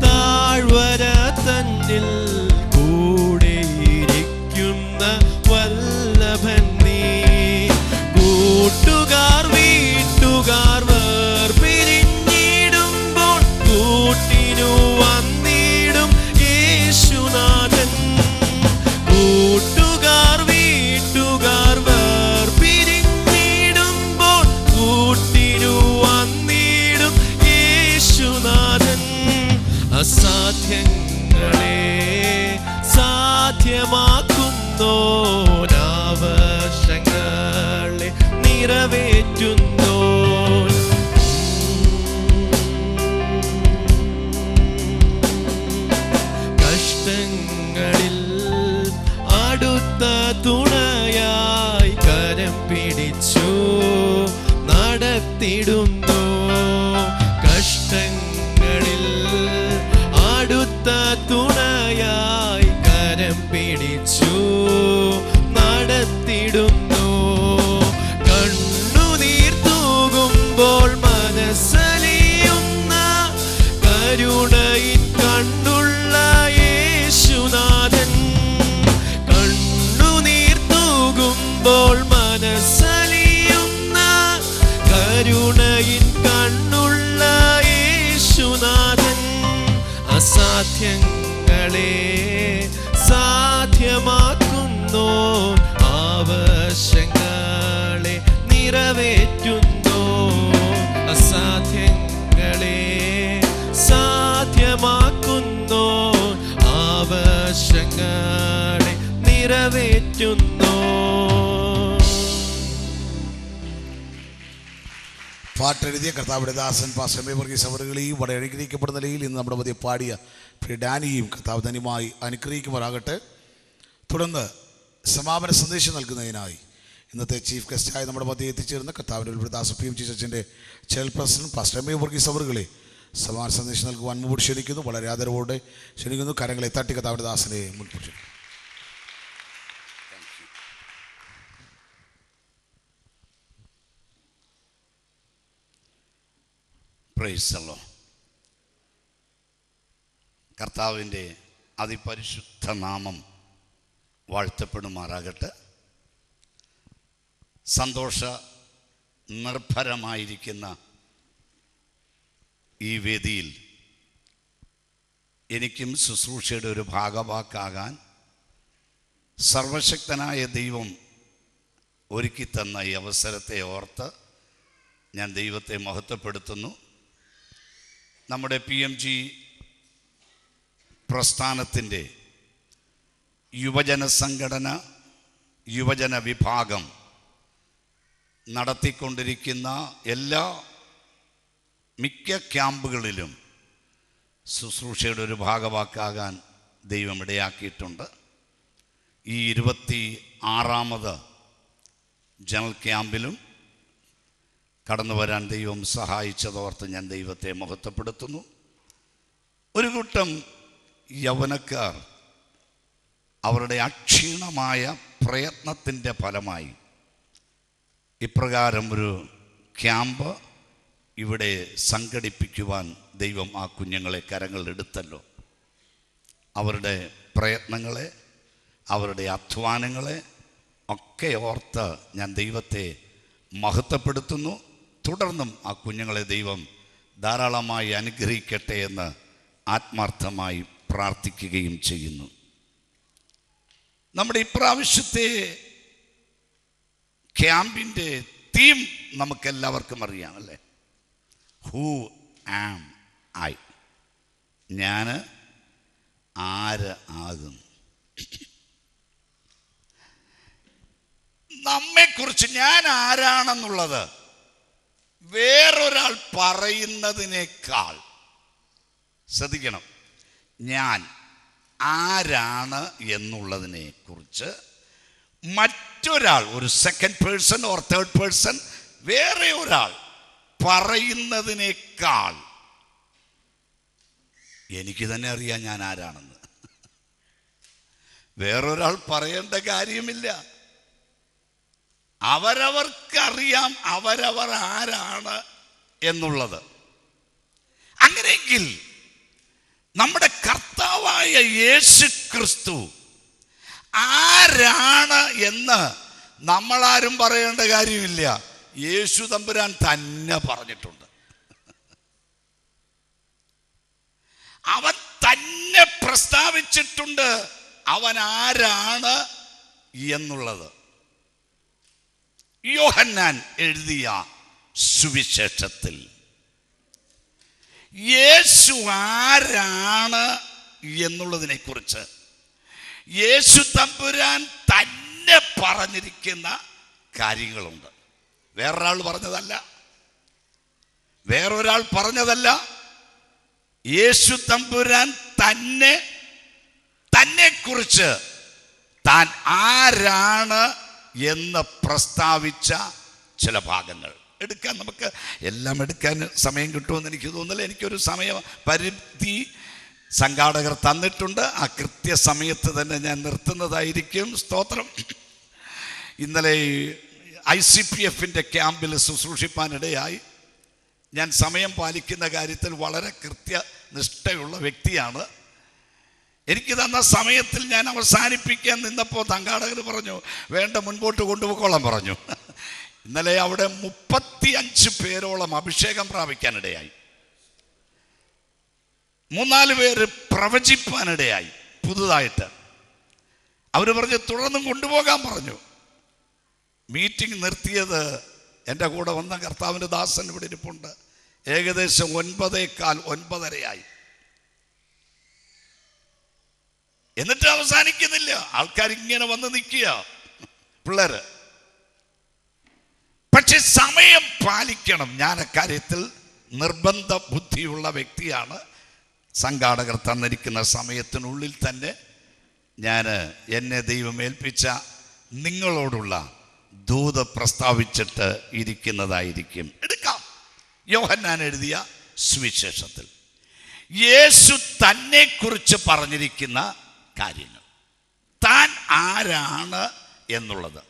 താഴ്വര തന്നിൽ കൂടെയിരിക്കുന്ന വല്ലഭൻ നീ. കൂട്ടുകാർ വീട്ടുകാർ വേർപെടുത്തുമ്പോൾ നിറവേറ്റുന്നു. കഷ്ടങ്ങളിൽ അടുത്ത തുണയായി കരം പിടിച്ചു നടത്തിടുന്നു. കഷ്ടങ്ങളിൽ അടുത്ത തുണയായി കരം പിടിച്ചു നടത്തിടുന്നു. കണ്ണുനീർ തൂകുമ്പോൾ മനസ്സലിയുന്ന കരുണയിൻ കണ്ണുള്ള യേശുനാഥൻ. കണ്ണുനീർ തൂകുമ്പോൾ മനസ്സലിയുന്ന കരുണയിൻ കണ്ണുള്ള യേശുനാഥൻ. അസാധ്യങ്ങളെ സാധ്യമാക്കുന്നു, ആവശ്യങ്ങളെ നിറവേറ്റുന്നു. അസാധ്യങ്ങളെ സാധ്യമാക്കുന്നു, ആവശ്യങ്ങളെ നിറവേറ്റുന്നു. പാട്ടെഴുതിയ കർത്താവിടെ ദാസൻ പാസ്റ്റർ എം എ വർഗീസ് അവറുകളെയും വളരെ അനുഗ്രഹിക്കപ്പെടുന്ന നിലയിൽ ഇന്ന് നമ്മുടെ മധ്യ പാടിയ പ്രിയ ഡാനിയും കർത്താവ് ധന്യമായി അനുഗ്രഹിക്കുമാറാകട്ടെ. തുടർന്ന് സമാപന സന്ദേശം നൽകുന്നതിനായി ഇന്നത്തെ ചീഫ് ഗസ്റ്റായ നമ്മുടെ മധ്യ എത്തിച്ചേർന്ന കർത്താവിൻ്റെ ഉൾപ്പെടുദാസ PM ചർച്ചിൻ്റെ chairperson pastor M A Varghese അവറുകളെ സമാപന സന്ദേശം നൽകുവാൻ മുമ്പോട്ട് ക്ഷണിക്കുന്നു. വളരെ ആദരവോടെ ക്ഷണിക്കുന്നു. കരങ്ങളെ തട്ടി കർത്താവിൻ്റെ ദാസനെ മുൻപോട്ട്. Price the Lord. കർത്താവിൻ്റെ അതിപരിശുദ്ധ നാമം വാഴ്ത്തപ്പെടുമാറാകട്ടെ. സന്തോഷ നിർഭരമായിരിക്കുന്ന ഈ വേദിയിൽ എനിക്കും ശുശ്രൂഷയുടെ ഒരു ഭാഗവാക്കാകാൻ സർവശക്തനായ ദൈവം ഒരുക്കി തന്ന ഈ അവസരത്തെ ഓർത്ത് ഞാൻ ദൈവത്തെ മഹത്വപ്പെടുത്തുന്നു. നമ്മുടെ PMG പ്രസ്ഥാനത്തിൻ്റെ യുവജന സംഘടന, യുവജന വിഭാഗം നടത്തിക്കൊണ്ടിരിക്കുന്ന മിക്ക ക്യാമ്പുകളിലും ശുശ്രൂഷയുടെ ഒരു ഭാഗവാക്കാകാൻ ദൈവം ഇടയാക്കിയിട്ടുണ്ട്. ഈ 26ാമത് ജനറൽ ക്യാമ്പിലും കടന്നു വരാൻ ദൈവം സഹായിച്ചതോർത്ത് ഞാൻ ദൈവത്തെ മഹത്വപ്പെടുത്തുന്നു. ഒരു കൂട്ടം യൗവനക്കാർ അവരുടെ അക്ഷീണമായ പ്രയത്നത്തിൻ്റെ ഫലമായി ഇപ്രകാരം ഒരു ക്യാമ്പ് ഇവിടെ സംഘടിപ്പിക്കുവാൻ ദൈവം ആ കുഞ്ഞുങ്ങളെ കരങ്ങളിലെടുത്തല്ലോ. അവരുടെ പ്രയത്നങ്ങളെ, അവരുടെ അധ്വാനങ്ങളെ ഒക്കെ ഓർത്ത് ഞാൻ ദൈവത്തെ മഹത്വപ്പെടുത്തുന്നു. തുടർന്നും ആ കുഞ്ഞുങ്ങളെ ദൈവം ധാരാളമായി അനുഗ്രഹിക്കട്ടെ എന്ന് ആത്മാർത്ഥമായി പ്രാർത്ഥിക്കുകയും ചെയ്യുന്നു. നമ്മുടെ ഇപ്രാവശ്യത്തെ ക്യാമ്പിൻ്റെ തീം നമുക്കെല്ലാവർക്കും അറിയാം അല്ലേ? ഹൂ ആം ഐ, ഞാൻ ആര് ആകുന്നു. നമ്മെക്കുറിച്ച് ഞാൻ ആരാണെന്നുള്ളത് വേറൊരാൾ പറയുന്നതിനേക്കാൾ, ശ്രദ്ധിക്കണം, ഞാൻ ആരാണ് എന്നുള്ളതിനെ കുറിച്ച് മറ്റൊരാൾ, ഒരു second person or third person, വേറെ ഒരാൾ പറയുന്നതിനേക്കാൾ എനിക്ക് തന്നെ അറിയാം ഞാൻ ആരാണെന്ന്. വേറൊരാൾ പറയേണ്ട കാര്യമില്ല. അവരവർക്കറിയാം അവരവർ ആരാണ് എന്നുള്ളത്. അങ്ങനെയെങ്കിൽ നമ്മുടെ കർത്താവായ യേശു ക്രിസ്തു ആരാണ് എന്ന് നമ്മളാരും പറയേണ്ട കാര്യമില്ല. യേശു തമ്പുരാൻ തന്നെ പറഞ്ഞിട്ടുണ്ട്. അവൻ തന്നെ പ്രസ്താവിച്ചിട്ടുണ്ട് അവൻ ആരാണ് എന്നുള്ളത്. യോഹന്നാൻ എഴുതിയ സുവിശേഷത്തിൽ യേശു ആരാണ് എന്നുള്ളതിനെ കുറിച്ച് യേശു തമ്പുരാൻ തന്നെ പറഞ്ഞിരിക്കുന്ന കാര്യങ്ങളുണ്ട്. വേറൊരാൾ പറഞ്ഞതല്ല, വേറൊരാൾ പറഞ്ഞതല്ല. യേശു തമ്പുരാൻ തന്നെ കുറിച്ച് താൻ ആരാണ് എന്ന് പ്രസ്താവിച്ച ചില ഭാഗങ്ങൾ എടുക്കാൻ. നമുക്ക് എല്ലാം എടുക്കാൻ സമയം കിട്ടുമെന്ന് എനിക്ക് തോന്നുന്നില്ല. എനിക്കൊരു സമയ പരിധി സംഘാടകർ തന്നിട്ടുണ്ട്. ആ കൃത്യസമയത്ത് തന്നെ ഞാൻ നിർത്തുന്നതായിരിക്കും. സ്തോത്രം. ഇന്നലെ ICPF ക്യാമ്പിൽ ശുശ്രൂഷിപ്പാനിടയായി. ഞാൻ സമയം പാലിക്കുന്ന കാര്യത്തിൽ വളരെ കൃത്യനിഷ്ഠയുള്ള വ്യക്തിയാണ്. എനിക്ക് തന്ന സമയത്തിൽ ഞാൻ അവസാനിപ്പിക്കാൻ നിന്നപ്പോൾ സംഘാടകർ പറഞ്ഞു വേണ്ട, മുൻപോട്ട് കൊണ്ടുപോയിക്കോളാൻ പറഞ്ഞു. ഇന്നലെ അവിടെ 35 പേരോളം അഭിഷേകം പ്രാപിക്കാനിടയായി. 3-4 പേര് പ്രവചിപ്പാനിടയായി പുതുതായിട്ട്. അവർ പറഞ്ഞു തുടർന്നും കൊണ്ടുപോകാൻ പറഞ്ഞു. മീറ്റിംഗ് നിർത്തിയത് എൻ്റെ കൂടെ വന്ന കർത്താവിൻ്റെ ദാസൻ ഇവിടെ ഇരിപ്പുണ്ട്. ഏകദേശം 9:15-9:30 എന്നിട്ട് അവസാനിക്കുന്നില്ല. ആൾക്കാർ ഇങ്ങനെ വന്ന് നിൽക്കുക, പിള്ളേര്. പക്ഷെ സമയം പാലിക്കണം. ഞാൻ അക്കാര്യത്തിൽ നിർബന്ധ ബുദ്ധിയുള്ള വ്യക്തിയാണ്. സംഘാടകർ തന്നിരിക്കുന്ന സമയത്തിനുള്ളിൽ തന്നെ ഞാൻ എന്നെ ദൈവം ഏൽപ്പിച്ച നിങ്ങളോടുള്ള ദൂത് പ്രസ്താവിച്ചിട്ട് ഇരിക്കുന്നതായിരിക്കും. എടുക്കാം. യോഹന്നാൻ എഴുതിയ സുവിശേഷത്തിൽ യേശു തന്നെ കുറിച്ച് പറഞ്ഞിരിക്കുന്ന കാര്യങ്ങൾ, താൻ ആരാണ് എന്നുള്ളത്.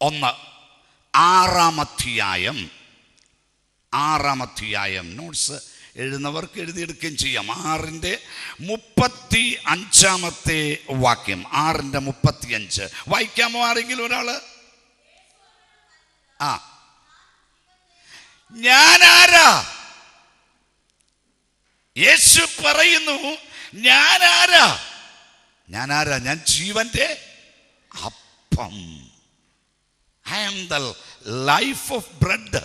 6-ാം നോട്ട്സ് എഴുതുന്നവർക്ക് എഴുതിയെടുക്കുകയും ചെയ്യാം. 6:35 വാക്യം. 6:35 വായിക്കാമോ ആരെങ്കിലും ഒരാള്? ഞാനാരാ? യേശു പറയുന്നു ഞാനാരാ? ഞാൻ ജീവന്റെ അപ്പം. I am the life of bread.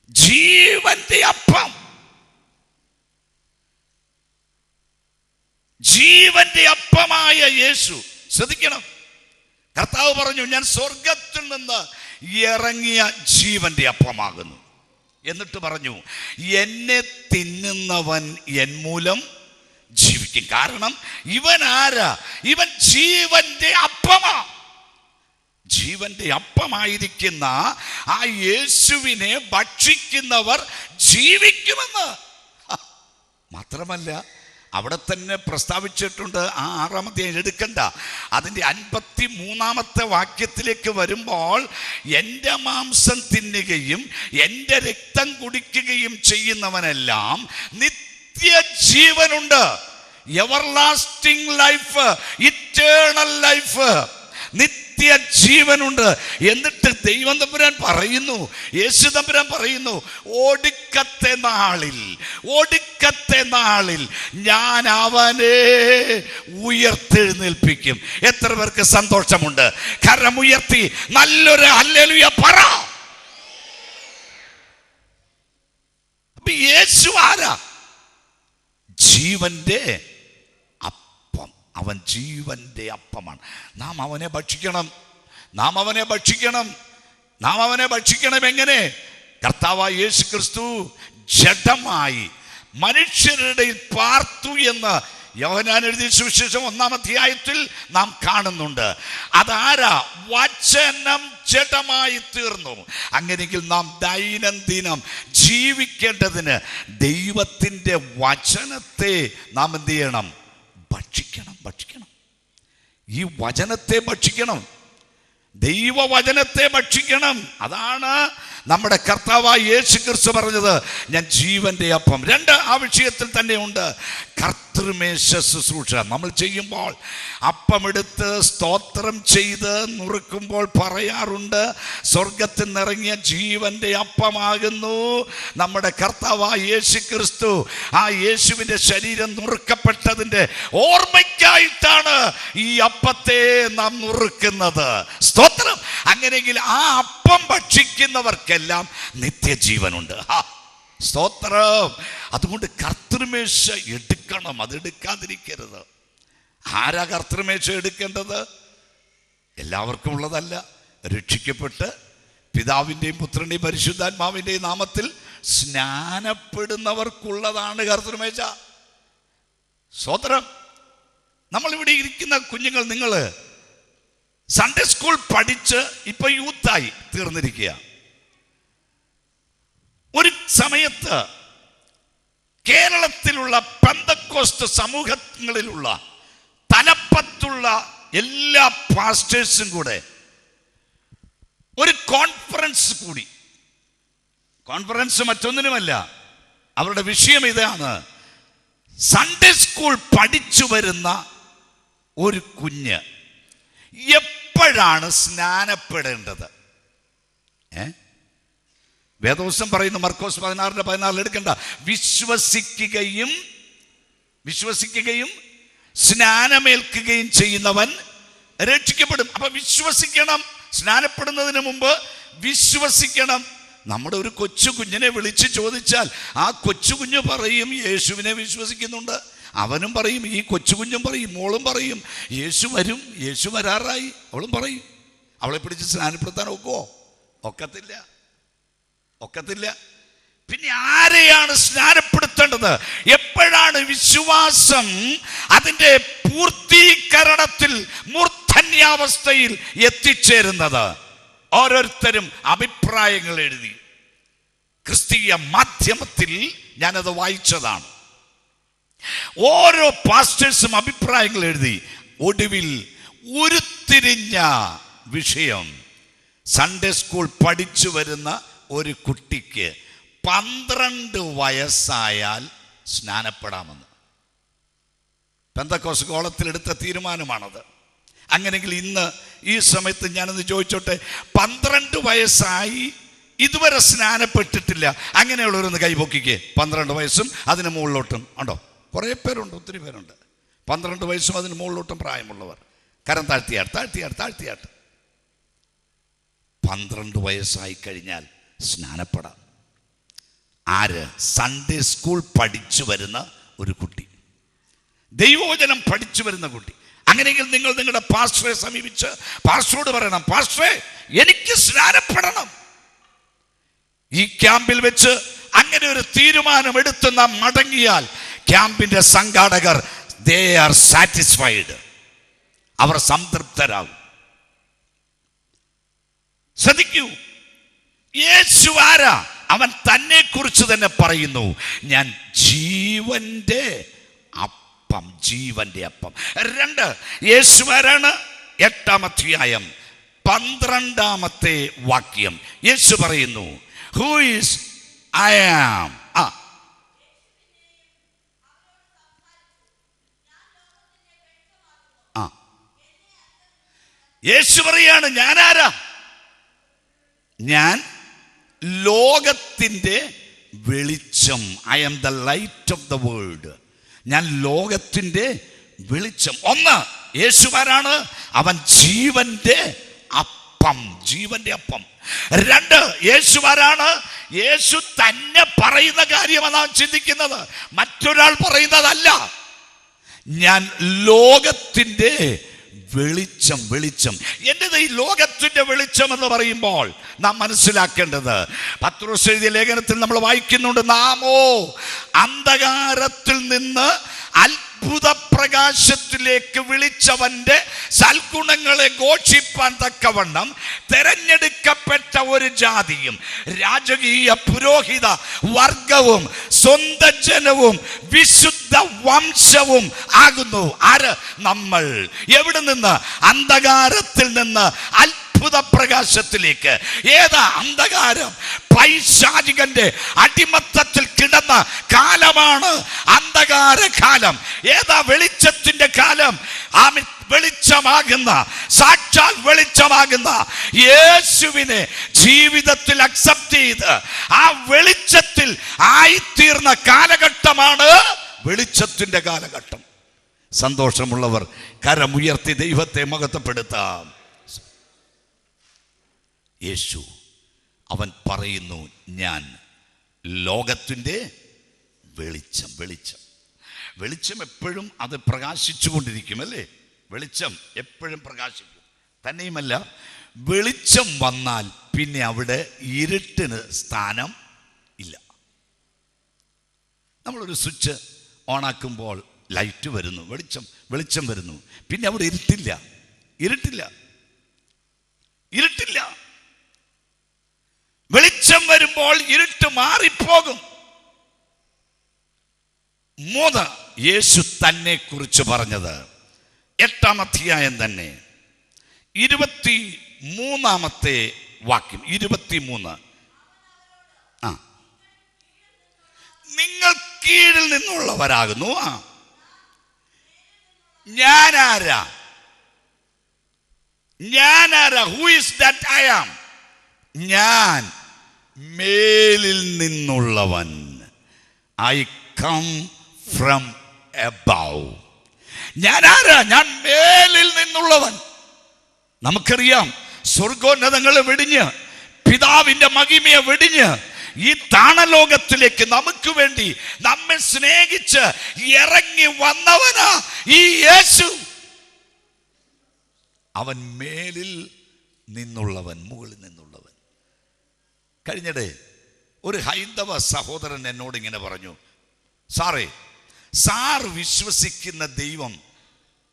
ജീവന്റെ അപ്പം. ജീവന്റെ അപ്പമായ യേശു. ശ്രദ്ധിക്കണം. കർത്താവ് പറഞ്ഞു ഞാൻ സ്വർഗത്തിൽ നിന്ന് ഇറങ്ങിയ ജീവന്റെ അപ്പമാകുന്നു. എന്നിട്ട് പറഞ്ഞു എന്നെ തിന്നുന്നവൻ എൻ മൂലം ജീവിക്കും. കാരണം ഇവൻ ആരാ? ഇവൻ ജീവന്റെ അപ്പമാ. ജീവന്റെ അപ്പമായിരിക്കുന്ന ആ യേശുവിനെ ഭക്ഷിക്കുന്നവർ ജീവിക്കുമെന്ന്. മാത്രമല്ല അവിടെ തന്നെ പ്രസ്താവിച്ചിട്ടുണ്ട്. ആ 6-ാമത്തെ എടുക്കണ്ട, അതിൻ്റെ 53-ാമത്തെ വാക്യത്തിലേക്ക് വരുമ്പോൾ എൻ്റെ മാംസം തിന്നുകയും എൻ്റെ രക്തം കുടിക്കുകയും ചെയ്യുന്നവനെല്ലാം നിത്യജീവനുണ്ട്. എവർലാസ്റ്റിംഗ് ലൈഫ്, ഇറ്റേണൽ ലൈഫ്, നിത്യജീവനുണ്ട്. എന്നിട്ട് ദൈവം തമ്പുരാൻ പറയുന്നു, യേശു തമ്പുരാൻ പറയുന്നു ഒടുക്കത്തെ നാളിൽ ഞാൻ അവനെ ഉയർത്തെഴുന്നേൽപ്പിക്കും. എത്ര പേർക്ക് സന്തോഷമുണ്ട്? കരമുയർത്തി നല്ലൊരു ഹല്ലേലൂയ പറ. യേശു ആരാ? ജീവന്റെ അപ്പം. അവൻ ജീവന്റെ അപ്പമാണ്. നാം അവനെ ഭക്ഷിക്കണം. എങ്ങനെ? കർത്താവായ യേശു ക്രിസ്തു ജഡമായി മനുഷ്യരുടെ പാർത്തു എന്ന് യോഹന്നാൻ എഴുതിയ സുവിശേഷം 1-ാം അധ്യായത്തിൽ നാം കാണുന്നുണ്ട്. അതാരാ? വചനം ജഡമായി തീർന്നു. അങ്ങനെയെങ്കിൽ നാം ദൈനംദിനം ജീവിക്കേണ്ടതിന് ദൈവത്തിൻ്റെ വചനത്തെ നാം എന്ത് ചെയ്യണം? ഭക്ഷിക്കണം. ഈ വചനത്തെ ഭക്ഷിക്കണം, ദൈവവചനത്തെ ഭക്ഷിക്കണം. അതാണ് നമ്മുടെ കർത്താവായ യേശു ക്രിസ്തു പറഞ്ഞത് ഞാൻ ജീവന്റെ അപ്പം. 2 ആ വിഷയത്തിൽ തന്നെ ഉണ്ട്. കർത്തൃമേശ ശുശ്രൂഷ നമ്മൾ ചെയ്യുമ്പോൾ അപ്പമെടുത്ത് സ്തോത്രം ചെയ്ത് നുറുക്കുമ്പോൾ പറയാറുണ്ട് സ്വർഗത്തിൽ നിന്നിറങ്ങിയ ജീവന്റെ അപ്പമാകുന്നു നമ്മുടെ കർത്താവായ യേശു ക്രിസ്തു. ആ യേശുവിൻ്റെ ശരീരം നുറുക്കപ്പെട്ടതിൻ്റെ ഓർമ്മയ്ക്കായിട്ടാണ് ഈ അപ്പത്തെ നാം നുറുക്കുന്നത്. സ്തോത്രം. അങ്ങനെയെങ്കിൽ ആ അപ്പം ഭക്ഷിക്കുന്നവർക്കെല്ലാം നിത്യജീവനുണ്ട്. സ്തോത്രം. അതുകൊണ്ട് കർത്തൃമേശ എടുക്കണം, അതെടുക്കാതിരിക്കരുത്. ആരാ കർത്തൃമേശ എടുക്കേണ്ടത്? എല്ലാവർക്കും ഉള്ളതല്ല. രക്ഷിക്കപ്പെട്ട് പിതാവിൻ്റെയും പുത്രൻ്റെയും പരിശുദ്ധാത്മാവിൻ്റെയും നാമത്തിൽ സ്നാനപ്പെടുന്നവർക്കുള്ളതാണ് കർത്തൃമേശ. സ്വതന്ത്രം. നമ്മളിവിടെ ഇരിക്കുന്ന കുഞ്ഞുങ്ങൾ, നിങ്ങൾ സൺഡേ സ്കൂൾ പഠിച്ച് ഇപ്പൊ യൂത്തായി തീർന്നിരിക്കുക. ഒരു സമയത്ത് കേരളത്തിലുള്ള പെന്തക്കോസ്ത് സമൂഹങ്ങളിലുള്ള തലപ്പത്തുള്ള എല്ലാ പാസ്റ്റേഴ്സും കൂടെ ഒരു കോൺഫറൻസ് കൂടി. കോൺഫറൻസ് മറ്റൊന്നിനുമല്ല, അവരുടെ വിഷയം ഇതാണ്: സൺഡേ സ്കൂൾ പഠിച്ചു വരുന്ന ഒരു കുഞ്ഞ് എപ്പോഴാണ് സ്നാനപ്പെടേണ്ടത്? വേദവസ്തം പറയുന്നു, മർക്കോസ് 16:14 എടുക്കണ്ട, വിശ്വസിക്കുകയും സ്നാനമേൽക്കുകയും ചെയ്യുന്നവൻ രക്ഷിക്കപ്പെടും. അപ്പൊ വിശ്വസിക്കണം. സ്നാനപ്പെടുന്നതിന് മുമ്പ് വിശ്വസിക്കണം. നമ്മുടെ ഒരു കൊച്ചു കുഞ്ഞിനെ വിളിച്ച് ചോദിച്ചാൽ ആ കൊച്ചു കുഞ്ഞ് പറയും യേശുവിനെ വിശ്വസിക്കുന്നുണ്ട്. അവനും പറയും, ഈ കൊച്ചു കുഞ്ഞും പറയും, മോളും പറയും യേശു വരും, യേശു വരാറായി. അവളും പറയും. അവളെ പിടിച്ച് സ്നാനപ്പെടുത്താൻ ഒക്കത്തില്ല. പിന്നെ ആരെയാണ് സ്നാനപ്പെടുത്തേണ്ടത്? എപ്പോഴാണ് വിശ്വാസം അതിൻ്റെ പൂർത്തീകരണത്തിൽ മൂർധന്യാവസ്ഥയിൽ എത്തിച്ചേരുന്നത്? ഓരോരുത്തരും അഭിപ്രായങ്ങൾ എഴുതി. ക്രിസ്തീയ മാധ്യമത്തിൽ ഞാനത് വായിച്ചതാണ്. ഓരോ പാസ്റ്റേഴ്സും അഭിപ്രായങ്ങൾ എഴുതി. ഒടുവിൽ ഉരുത്തിരിഞ്ഞ വിഷയം, സൺഡേ സ്കൂൾ പഠിച്ചു വരുന്ന ഒരു കുട്ടിക്ക് 12 വയസ്സായാൽ സ്നാനപ്പെടാമെന്ന്. പെന്തക്കോസ്ത് കോളത്തിലെടുത്ത തീരുമാനമാണത്. അങ്ങനെയെങ്കിൽ ഇന്ന് ഈ സമയത്ത് ഞാനൊന്ന് ചോദിച്ചോട്ടെ, 12 വയസ്സായി ഇതുവരെ സ്നാനപ്പെട്ടിട്ടില്ല അങ്ങനെയുള്ളവരൊന്ന് കൈപൊക്കിക്ക്. 12 വയസ്സും അതിന് മുകളിലോട്ടും ഉണ്ടോ? കുറേ പേരുണ്ട്, ഒത്തിരി പേരുണ്ട്. 12 വയസ്സും അതിന് മുകളിലോട്ടും പ്രായമുള്ളവർ കരം താഴ്ത്തിയാട്ട്. 12 വയസ്സായി കഴിഞ്ഞാൽ സ്നാനപ്പെടാം. ആര്? സൺഡേ സ്കൂൾ പഠിച്ചു വരുന്ന ഒരു കുട്ടി, ദൈവവചനം പഠിച്ചു വരുന്ന കുട്ടി. അങ്ങനെയെങ്കിൽ നിങ്ങൾ നിങ്ങളുടെ പാസ്റ്ററെ സമീപിച്ച് പാസ്റ്ററോട് പറയണം, പാസ്റ്ററെ എനിക്ക് സ്നാനപ്പെടണം. ഈ ക്യാമ്പിൽ വെച്ച് അങ്ങനെ ഒരു തീരുമാനം എടുത്ത് നാം മടങ്ങിയാൽ ക്യാമ്പിന്റെ സംഘാടകർ they are satisfied, അവർ സംതൃപ്തരാകും. ശ്രദ്ധിക്കൂ, യേശു ആരാ? അവൻ തന്നെ കുറിച്ച് തന്നെ പറയുന്നു, ഞാൻ ജീവന്റെ അപ്പം. 2 യേശു ആരാണ്? 8-ാം അധ്യായം 12-ാമത്തെ വാക്യം യേശു പറയുന്നു, ഹൂ ഈസ് ഐ ആം. യേശു പറയാണ്, ഞാൻ ആരാ? ഞാൻ ലോകത്തിൻ്റെ വെളിച്ചം. I am the light of the world. ഞാൻ ലോകത്തിൻ്റെ വെളിച്ചം. 1 യേശുവാരാണ്? അവൻ ജീവന്റെ അപ്പം. 2 യേശുവാരാണ്? യേശു തന്നെ പറയുന്ന കാര്യമാണ് നാം ചിന്തിക്കുന്നത്, മറ്റൊരാൾ പറയുന്നതല്ല. ഞാൻ ലോകത്തിൻ്റെ വെളിച്ചം. എൻ്റെ ഈ ലോകത്തിന്റെ വെളിച്ചം എന്ന് പറയുമ്പോൾ നാം മനസ്സിലാക്കേണ്ടത്, പത്രോസ് എഴുതിയ ലേഖനത്തിൽ നമ്മൾ വായിക്കുന്നുണ്ട്, നാമോ അന്ധകാരത്തിൽ നിന്ന് അത്ഭുത പ്രകാശത്തിലേക്ക് വിളിച്ചവന്റെ സൽഗുണങ്ങളെ ഘോഷിപ്പാൻ തക്കവണ്ണം തെരഞ്ഞെടുക്കപ്പെട്ട ഒരു ജാതിയും രാജകീയ പുരോഹിത വർഗവും സ്വന്തം ജനവും വിശുദ്ധ വംശവും ആകുന്നു. ആര്? നമ്മൾ. എവിടെ നിന്ന്? അന്ധകാരത്തിൽ നിന്ന് അത്ഭുത പ്രകാശത്തിലേക്ക്. ഏതാ അന്ധകാരം? പൈശാചികന്റെ അടിമത്തത്തിൽ കിടന്ന കാലമാണ് അന്ധകാര കാലം. ഏതാ വെളിച്ചത്തിന്റെ കാലം? ആ വെളിച്ചമാകുന്ന, സാക്ഷാൽ വെളിച്ചമാകുന്ന യേശുവിനെ ജീവിതത്തിൽ അക്സെപ്റ്റ് ചെയ്ത് ആ വെളിച്ചത്തിൽ ആയിത്തീർന്ന കാലഘട്ടമാണ് വെളിച്ചത്തിന്റെ കാലഘട്ടം. സന്തോഷമുള്ളവർ കരമുയർത്തി ദൈവത്തെ മഹത്വപ്പെടുത്താം. യേശു അവൻ പറയുന്നു, ഞാൻ ലോകത്തിൻ്റെ വെളിച്ചം എപ്പോഴും അത് പ്രകാശിച്ചു കൊണ്ടിരിക്കും, അല്ലേ? വെളിച്ചം എപ്പോഴും പ്രകാശിക്കും. തന്നെയുമല്ല, വെളിച്ചം വന്നാൽ പിന്നെ അവിടെ ഇരുട്ടിന് സ്ഥാനം ഇല്ല. നമ്മളൊരു സ്വിച്ച് ഓണാക്കുമ്പോൾ ലൈറ്റ് വരുന്നു, വെളിച്ചം വരുന്നു, പിന്നെ അവിടെ ഇരുട്ടില്ല. വെളിച്ചം വരുമ്പോൾ ഇരുട്ട് മാറിപ്പോകും. 3 യേശു തന്നെ കുറിച്ച് പറഞ്ഞത് 8-ാം അധ്യായം തന്നെ 23-ാമത്തെ വാക്യം. 23. നിങ്ങൾ കീഴിൽ നിന്നുള്ളവരാകുന്നു. ഞാനാരാ? Who is that I am? ഞാൻ മേലിൽ നിന്നുള്ളവൻ. I come from above. ഞാനാരാ? ഞാൻ മേലിൽ നിന്നുള്ളവൻ. നമുക്കറിയാം, സ്വർഗോന്നതങ്ങൾ വെടിഞ്ഞ് പിതാവിന്റെ മഹിമയെ വെടിഞ്ഞ് ഈ താണലോകത്തിലേക്ക് നമുക്ക് വേണ്ടി നമ്മെ സ്നേഹിച്ച് ഇറങ്ങി വന്നവനാ ഈ യേശു. അവൻ മേലിൽ നിന്നുള്ളവൻ, മുകളിൽ നിന്നുള്ളവൻ. കഴിഞ്ഞിടെ ഒരു ഹൈന്ദവ സഹോദരൻ എന്നോട് ഇങ്ങനെ പറഞ്ഞു, സാർ വിശ്വസിക്കുന്ന ദൈവം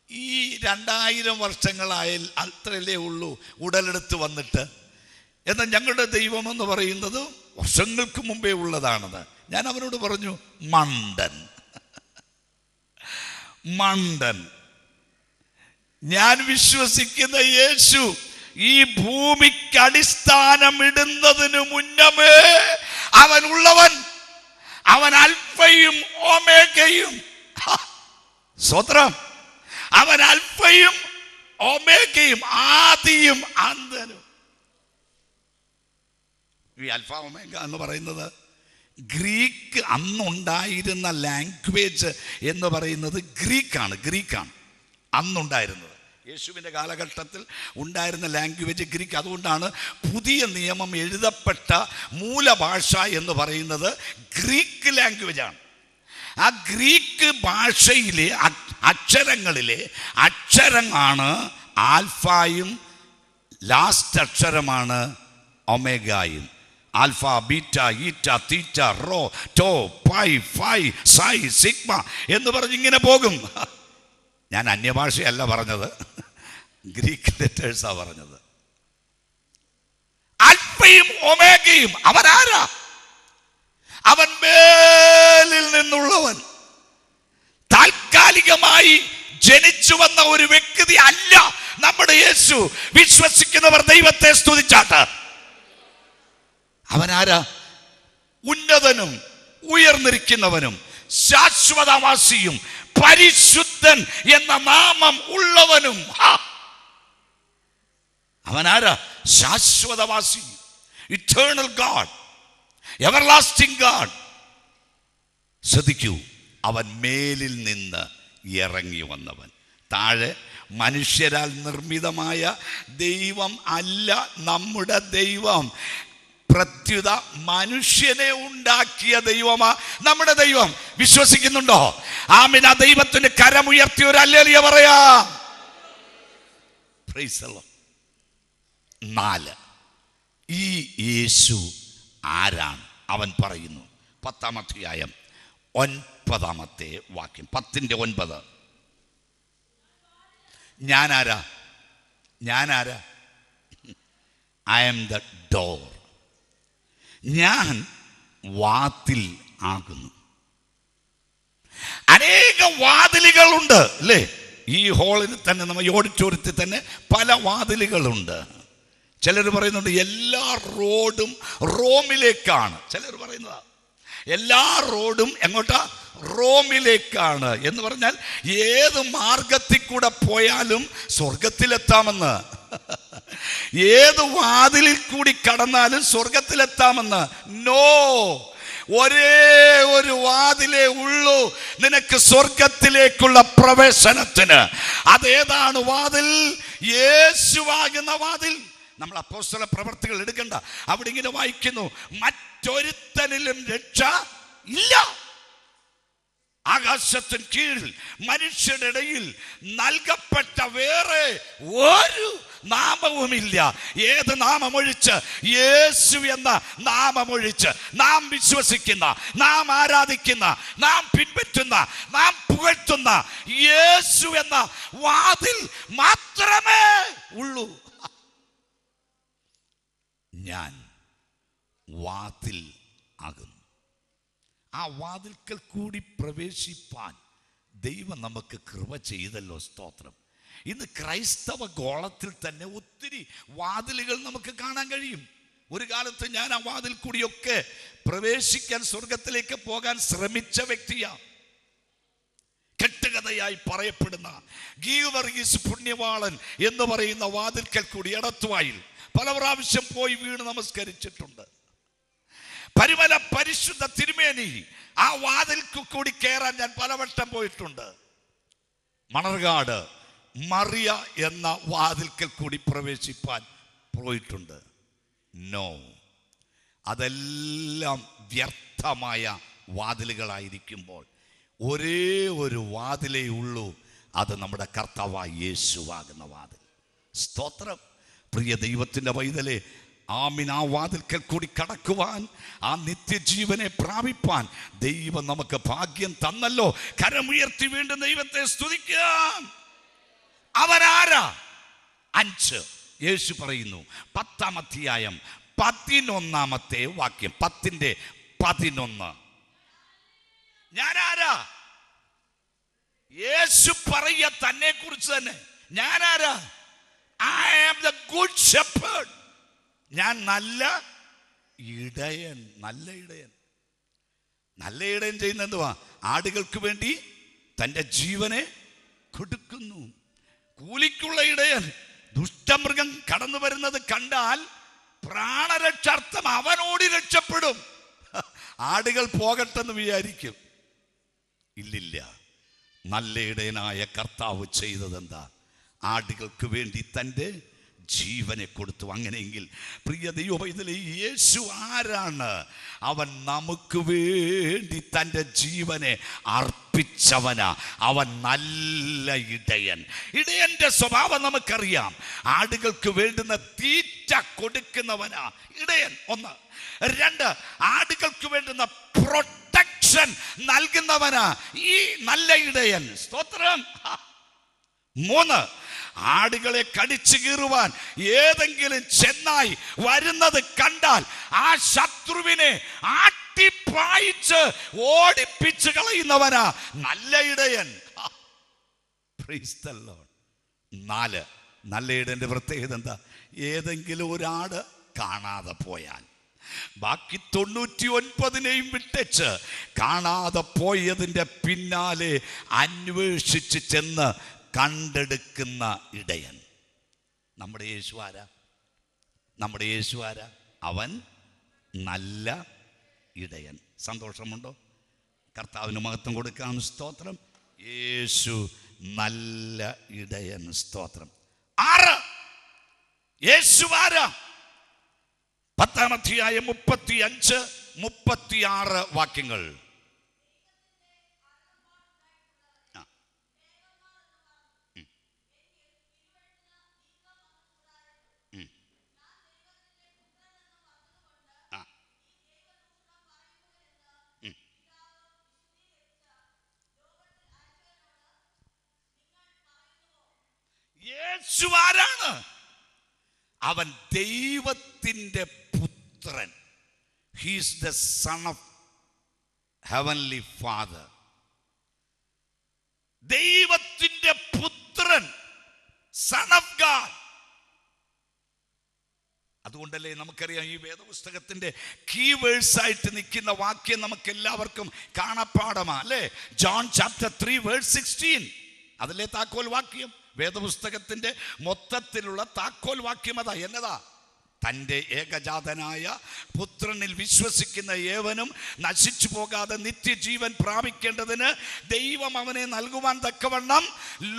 ഈ 2000 വർഷങ്ങളായാൽ അത്രയല്ലേ ഉള്ളൂ ഉടലെടുത്ത് വന്നിട്ട്, എന്നാൽ ഞങ്ങളുടെ ദൈവം എന്ന് പറയുന്നത് വർഷങ്ങൾക്ക് മുമ്പേ ഉള്ളതാണെന്ന്. ഞാൻ അവനോട് പറഞ്ഞു, മണ്ടൻ. ഞാൻ വിശ്വസിക്കുന്ന യേശു ഈ ഭൂമിക്ക് അടിസ്ഥാനം ഇടുന്നതിന് മുന്നമേ അവൻ ഉള്ളവൻ. അവൻ അൽഫയും ഒമേഗയും. സ്വത്രം. അവൻ അൽഫയും ഒമേഗയും, ആദിയും അന്തനും. ഈ അൽഫ ഒമേഗ എന്ന് പറയുന്നത് ഗ്രീക്ക്, അന്നുണ്ടായിരുന്ന ലാംഗ്വേജ് എന്ന് പറയുന്നത് ഗ്രീക്കാണ് അന്നുണ്ടായിരുന്നത്. യേശുവിൻ്റെ കാലഘട്ടത്തിൽ ഉണ്ടായിരുന്ന ലാംഗ്വേജ് ഗ്രീക്ക്. അതുകൊണ്ടാണ് പുതിയ നിയമം എഴുതപ്പെട്ട മൂലഭാഷ എന്ന് പറയുന്നത് ഗ്രീക്ക് ലാംഗ്വേജാണ്. ആ ഗ്രീക്ക് ഭാഷയിലെ അക്ഷരങ്ങളിലെ അക്ഷരമാണ് ആൽഫായും ലാസ്റ്റ് അക്ഷരമാണ് ഒമേഗായും. Alpha, beta, eta, theta, rho, tau, pi, phi, psi, sigma എന്ന് പറഞ്ഞിങ്ങനെ പോകും. ഞാൻ അന്യഭാഷയല്ല പറഞ്ഞത്, ഗ്രീക്ക് ലെറ്റേഴ്സാ പറഞ്ഞത്. അൽഫയും ഒമേഗയും. അവനാരാ? അവൻ മേലിൽ നിന്നുള്ളവൻ. താൽക്കാലികമായി ജനിച്ചു വന്ന ഒരു വ്യക്തി അല്ല നമ്മുടെ യേശു. വിശ്വസിക്കുന്നവർ ദൈവത്തെ സ്തുതിച്ചാട്ട്. അവനാരാ? ഉന്നതനും ഉയർന്നിരിക്കുന്നവനും ശാശ്വതവാസിയും പരിശുദ്ധൻ എന്ന നാമം ഉള്ളവനും. അവനാരാ? ശാശ്വതവാസി, ഇറ്റേണൽ ഗാഡ്, എവർലാസ്റ്റിംഗ് ഗാഡ്. ശ്രദ്ധിക്കൂ, അവൻ മേലിൽ നിന്ന് ഇറങ്ങി വന്നവൻ. താഴെ മനുഷ്യരാൽ നിർമ്മിതമായ ദൈവം അല്ല നമ്മുടെ ദൈവം. പ്രത്യുത മനുഷ്യനെ ഉണ്ടാക്കിയ ദൈവമാ നമ്മുടെ ദൈവം. വിശ്വസിക്കുന്നുണ്ടോ? ആമേൻ. ആ ദൈവത്തിന് കരമുയർത്തി ഒരു ഹല്ലേലൂയ പറയാം. Price the Lord. 4 ഈ യേശു ആരാണ്? അവൻ പറയുന്നു 10-ാം അധ്യായം 9-ാമത്തെ വാക്യം. 10:9. ഞാനാരാ? I am the door. ഞാൻ വാതിൽ ആകുന്നു. അനേക വാതിലുകളുണ്ട് അല്ലേ? ഈ ഹാളിൽ തന്നെ, നമ്മൾ ഓഡിറ്റോറിയത്തിൽ തന്നെ പല വാതിലുകളുണ്ട്. ചിലർ പറയുന്നുണ്ട് എല്ലാ റോഡും റോമിലേക്കാണ്. ചിലർ പറയുന്നതാ എല്ലാ റോഡും എങ്ങോട്ടാ? റോമിലേക്കാണ് എന്ന് പറഞ്ഞാൽ ഏത് മാർഗത്തിൽ കൂടെ പോയാലും സ്വർഗത്തിലെത്താമെന്ന്. ഏത് വാതിലിൽ കൂടി കടന്നാലും സ്വർഗത്തിലെത്താമെന്ന്. നോ, ഒരേ ഒരു വാതിലേ ഉള്ളൂ നിനക്ക് സ്വർഗത്തിലേക്കുള്ള പ്രവേശനത്തിന്. അതേതാണ് വാതിൽ? യേശുവാകുന്ന വാതിൽ. നമ്മൾ അപ്പോസ്തല പ്രവർത്തികൾ എടുക്കണ്ട, അവിടെ ഇങ്ങനെ വായിക്കുന്നു, മറ്റൊരുത്തനിലും രക്ഷ ഇല്ല, ആകാശത്തിന് കീഴിൽ മനുഷ്യരുടെ ഇടയിൽ നൽകപ്പെട്ട വേറെ ഒരു നാമവുമില്ല. ഏത് നാമമൊഴിച്ച്? യേശു എന്ന നാമമൊഴിച്ച് നാം വിശ്വസിക്കുന്ന, നാം ആരാധിക്കുന്ന, നാം പിൻപറ്റുന്ന, നാം പുകഴ്ത്തുന്ന യേശു എന്ന വാതിൽ മാത്രമേ ഉള്ളൂ. ഞാൻ വാതിൽ ആകുന്നു. ആ വാതിൽക്കൽ കൂടി പ്രവേശിപ്പാൻ ദൈവം നമുക്ക് കൃപ ചെയ്തല്ലോ. സ്തോത്രം. ഇന്ന് ക്രൈസ്തവ ഗോളത്തിൽ തന്നെ ഒത്തിരി വാതിലുകൾ നമുക്ക് കാണാൻ കഴിയും. ഒരു കാലത്ത് ഞാൻ ആ വാതിൽ കൂടിയൊക്കെ പ്രവേശിക്കാൻ, സ്വർഗത്തിലേക്ക് പോകാൻ ശ്രമിച്ച വ്യക്തിയാണ്. കെട്ടുകഥയായി പറയപ്പെടുന്ന ഗീവർഗീസ് പുണ്യവാളൻ എന്ന് പറയുന്ന വാതിൽക്കൽ കൂടി എടത്തുവായിൽ പല പ്രാവശ്യം പോയി വീണ് നമസ്കരിച്ചിട്ടുണ്ട്. പരിമല പരിശുദ്ധ തിരുമേനി ആ വാതിൽക്കു കൂടി കയറാൻ ഞാൻ പലവട്ടം പോയിട്ടുണ്ട്. മണർകാട് മറിയ എന്ന വാതിൽക്കൽ കൂടി പ്രവേശിപ്പാൻ പോയിട്ടുണ്ട്. നോ, അതെല്ലാം വ്യർത്ഥമായ വാതിലുകളായിരിക്കുമ്പോൾ ഒരേ ഒരു വാതിലേ ഉള്ളൂ. അത് നമ്മുടെ കർത്താവായ യേശുവാകുന്ന വാതിൽ. സ്തോത്രം. പ്രിയ ദൈവത്തിൻ്റെ പൈതലേ, ആമീൻ. ആ വാതിൽക്കൽ കൂടി കടക്കുവാൻ, ആ നിത്യജീവനെ പ്രാപിപ്പാൻ ദൈവം നമുക്ക് ഭാഗ്യം തന്നല്ലോ. കരമുയർത്തി വീണ്ടും ദൈവത്തെ സ്തുതിക്കാം. അവനാരാ? 5 യേശു പറയുന്നു. 10-ാം അധ്യായം 11-ാമത്തെ വാക്യം. 10-11. ഞാനാരാ? യേശു പറയുക തന്നെ കുറിച്ച് തന്നെ. ഞാനാരാ? I am the good shepherd. ഞാൻ നല്ല ഇടയൻ. നല്ല ഇടയൻ. നല്ല ഇടയൻ ചെയ്യുന്ന എന്തുവാ? ആടുകൾക്ക് വേണ്ടി തൻ്റെ ജീവനെ കൊടുക്കുന്നു. കൂലിക്കുള്ള ഇടയൻ ദുഷ്ടമൃഗം കടന്നു വരുന്നത് കണ്ടാൽ പ്രാണരക്ഷാർത്ഥം അവനോടി രക്ഷപ്പെടും. ആടുകൾ പോകട്ടെന്ന് വിചാരിക്കും. ഇല്ലില്ല. നല്ല ഇടയനായ കർത്താവ് ചെയ്തതെന്താ? ആടുകൾക്ക് വേണ്ടി തൻ്റെ ജീവനെ കൊടുത്തു. അങ്ങനെയെങ്കിൽ പ്രിയ ദൈവപൈതലേ, യേശു ആരാണ്? അവൻ നമുക്ക് വേണ്ടി തൻ്റെ ജീവനെ അർപ്പിച്ചവനാ. അവൻ നല്ല ഇടയൻ. ഇടയൻ്റെ സ്വഭാവം നമുക്കറിയാം. ആടുകൾക്ക് വേണ്ടുന്ന തീറ്റ കൊടുക്കുന്നവനാ ഇടയൻ. 1. 2, ആടുകൾക്ക് വേണ്ടുന്ന പ്രൊട്ടക്ഷൻ നൽകുന്നവനാ ഈ നല്ല ഇടയൻ. സ്തോത്രം. 3, ആടുകളെ കടിച്ചു കീറുവാൻ ഏതെങ്കിലും ചെന്നായി വരുന്നത് കണ്ടാൽ ആ ശത്രുവിനെ ആട്ടിപ്പായിച്ച് ഓടിപ്പിച്ച് കളയുന്നവനാ നല്ല ഇടയൻ. Price the Lord. 4, നല്ല ഇടയന്റെ പ്രത്യേകത എന്താ? ഏതെങ്കിലും ഒരാട് കാണാതെ പോയാൽ ബാക്കി 99നെയും വിട്ടച്ച് കാണാതെ പോയതിൻ്റെ പിന്നാലെ അന്വേഷിച്ച് ചെന്ന് കണ്ടെടുക്കുന്ന ഇടയൻ. നമ്മുടെ യേശു ആരാ? നമ്മുടെ യേശു ആരാ? അവൻ നല്ല ഇടയൻ. സന്തോഷമുണ്ടോ? കർത്താവിന് മഹത്വം കൊടുക്കാം. സ്തോത്രം. യേശു നല്ല ഇടയൻ. സ്തോത്രം. 6, യേശു ആരാ? 10-ാം അധ്യായം 35-36 വാക്യങ്ങൾ. യേശു ആരാണ്? അവൻ ദൈവത്തിൻ്റെ പുത്രൻ. He is the son of heavenly father. ദൈവത്തിൻ്റെ പുത്രൻ, സൺ ഓഫ് ഗാഡ്. അതുകൊണ്ടല്ലേ നമുക്കറിയാം ഈ വേദപുസ്തകത്തിന്റെ കീ വേഴ്സ് ആയിട്ട് നിൽക്കുന്ന വാക്യം നമുക്ക് എല്ലാവർക്കും കാണപ്പാടമാ അല്ലേ? John chapter 3:16. അതിലെ താക്കോൽ വാക്യം. വേദപുസ്തകത്തിന്റെ മൊത്തത്തിലുള്ള താക്കോൽ വാക്യം അതാ. എന്നതാ? തൻ്റെ ഏകജാതനായ പുത്രനിൽ വിശ്വസിക്കുന്ന ഏവനും നശിച്ചു പോകാതെ നിത്യജീവൻ പ്രാപിക്കേണ്ടതിന് ദൈവം അവനെ നൽകുവാൻ തക്കവണ്ണം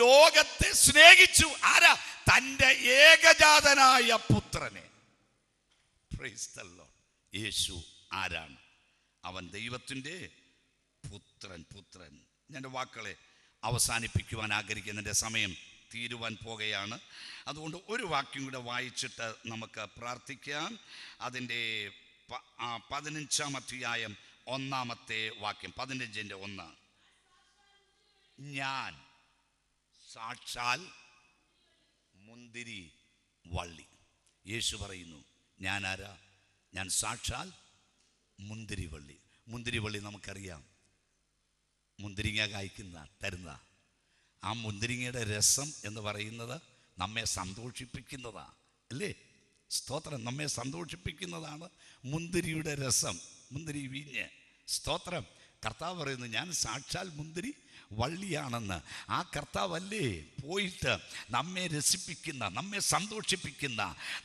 ലോകത്തെ സ്നേഹിച്ചു. ആരാ? തൻ്റെ ഏകജാതനായ പുത്രനെ. Price the Lord. യേശു ആരാണ്? അവൻ ദൈവത്തിൻ്റെ പുത്രൻ. ഞാൻ വാക്കുകളെ അവസാനിപ്പിക്കുവാൻ ആഗ്രഹിക്കുന്നതിൻ്റെ സമയം തീരുവാൻ പോകുകയാണ്. അതുകൊണ്ട് ഒരു വാക്യം കൂടെ വായിച്ചിട്ട് നമുക്ക് പ്രാർത്ഥിക്കാം. അതിൻ്റെ 15-ാം അധ്യായം 1-ാമത്തെ വാക്യം, 15:1. ഞാൻ സാക്ഷാൽ മുന്തിരി വള്ളി. യേശു പറയുന്നു, ഞാൻ ആരാ? ഞാൻ സാക്ഷാൽ മുന്തിരിവള്ളി. മുന്തിരിവള്ളി നമുക്കറിയാം, മുന്തിരിങ്ങ തരുന്ന ആ മുന്തിരിങ്ങയുടെ രസം എന്ന് പറയുന്നത് നമ്മെ സന്തോഷിപ്പിക്കുന്നതാണ്, അല്ലേ? സ്തോത്രം. നമ്മെ സന്തോഷിപ്പിക്കുന്നതാണ് മുന്തിരിയുടെ രസം, മുന്തിരി വീഞ്ഞ്. സ്തോത്രം. കർത്താവ് പറയുന്നു, ഞാൻ സാക്ഷാൽ മുന്തിരി വള്ളിയാണെന്ന്. ആ കർത്താവല്ലേ പോയിട്ട് നമ്മെ രസിപ്പിക്കുന്ന, നമ്മെ സന്തോഷിപ്പിക്കുന്ന,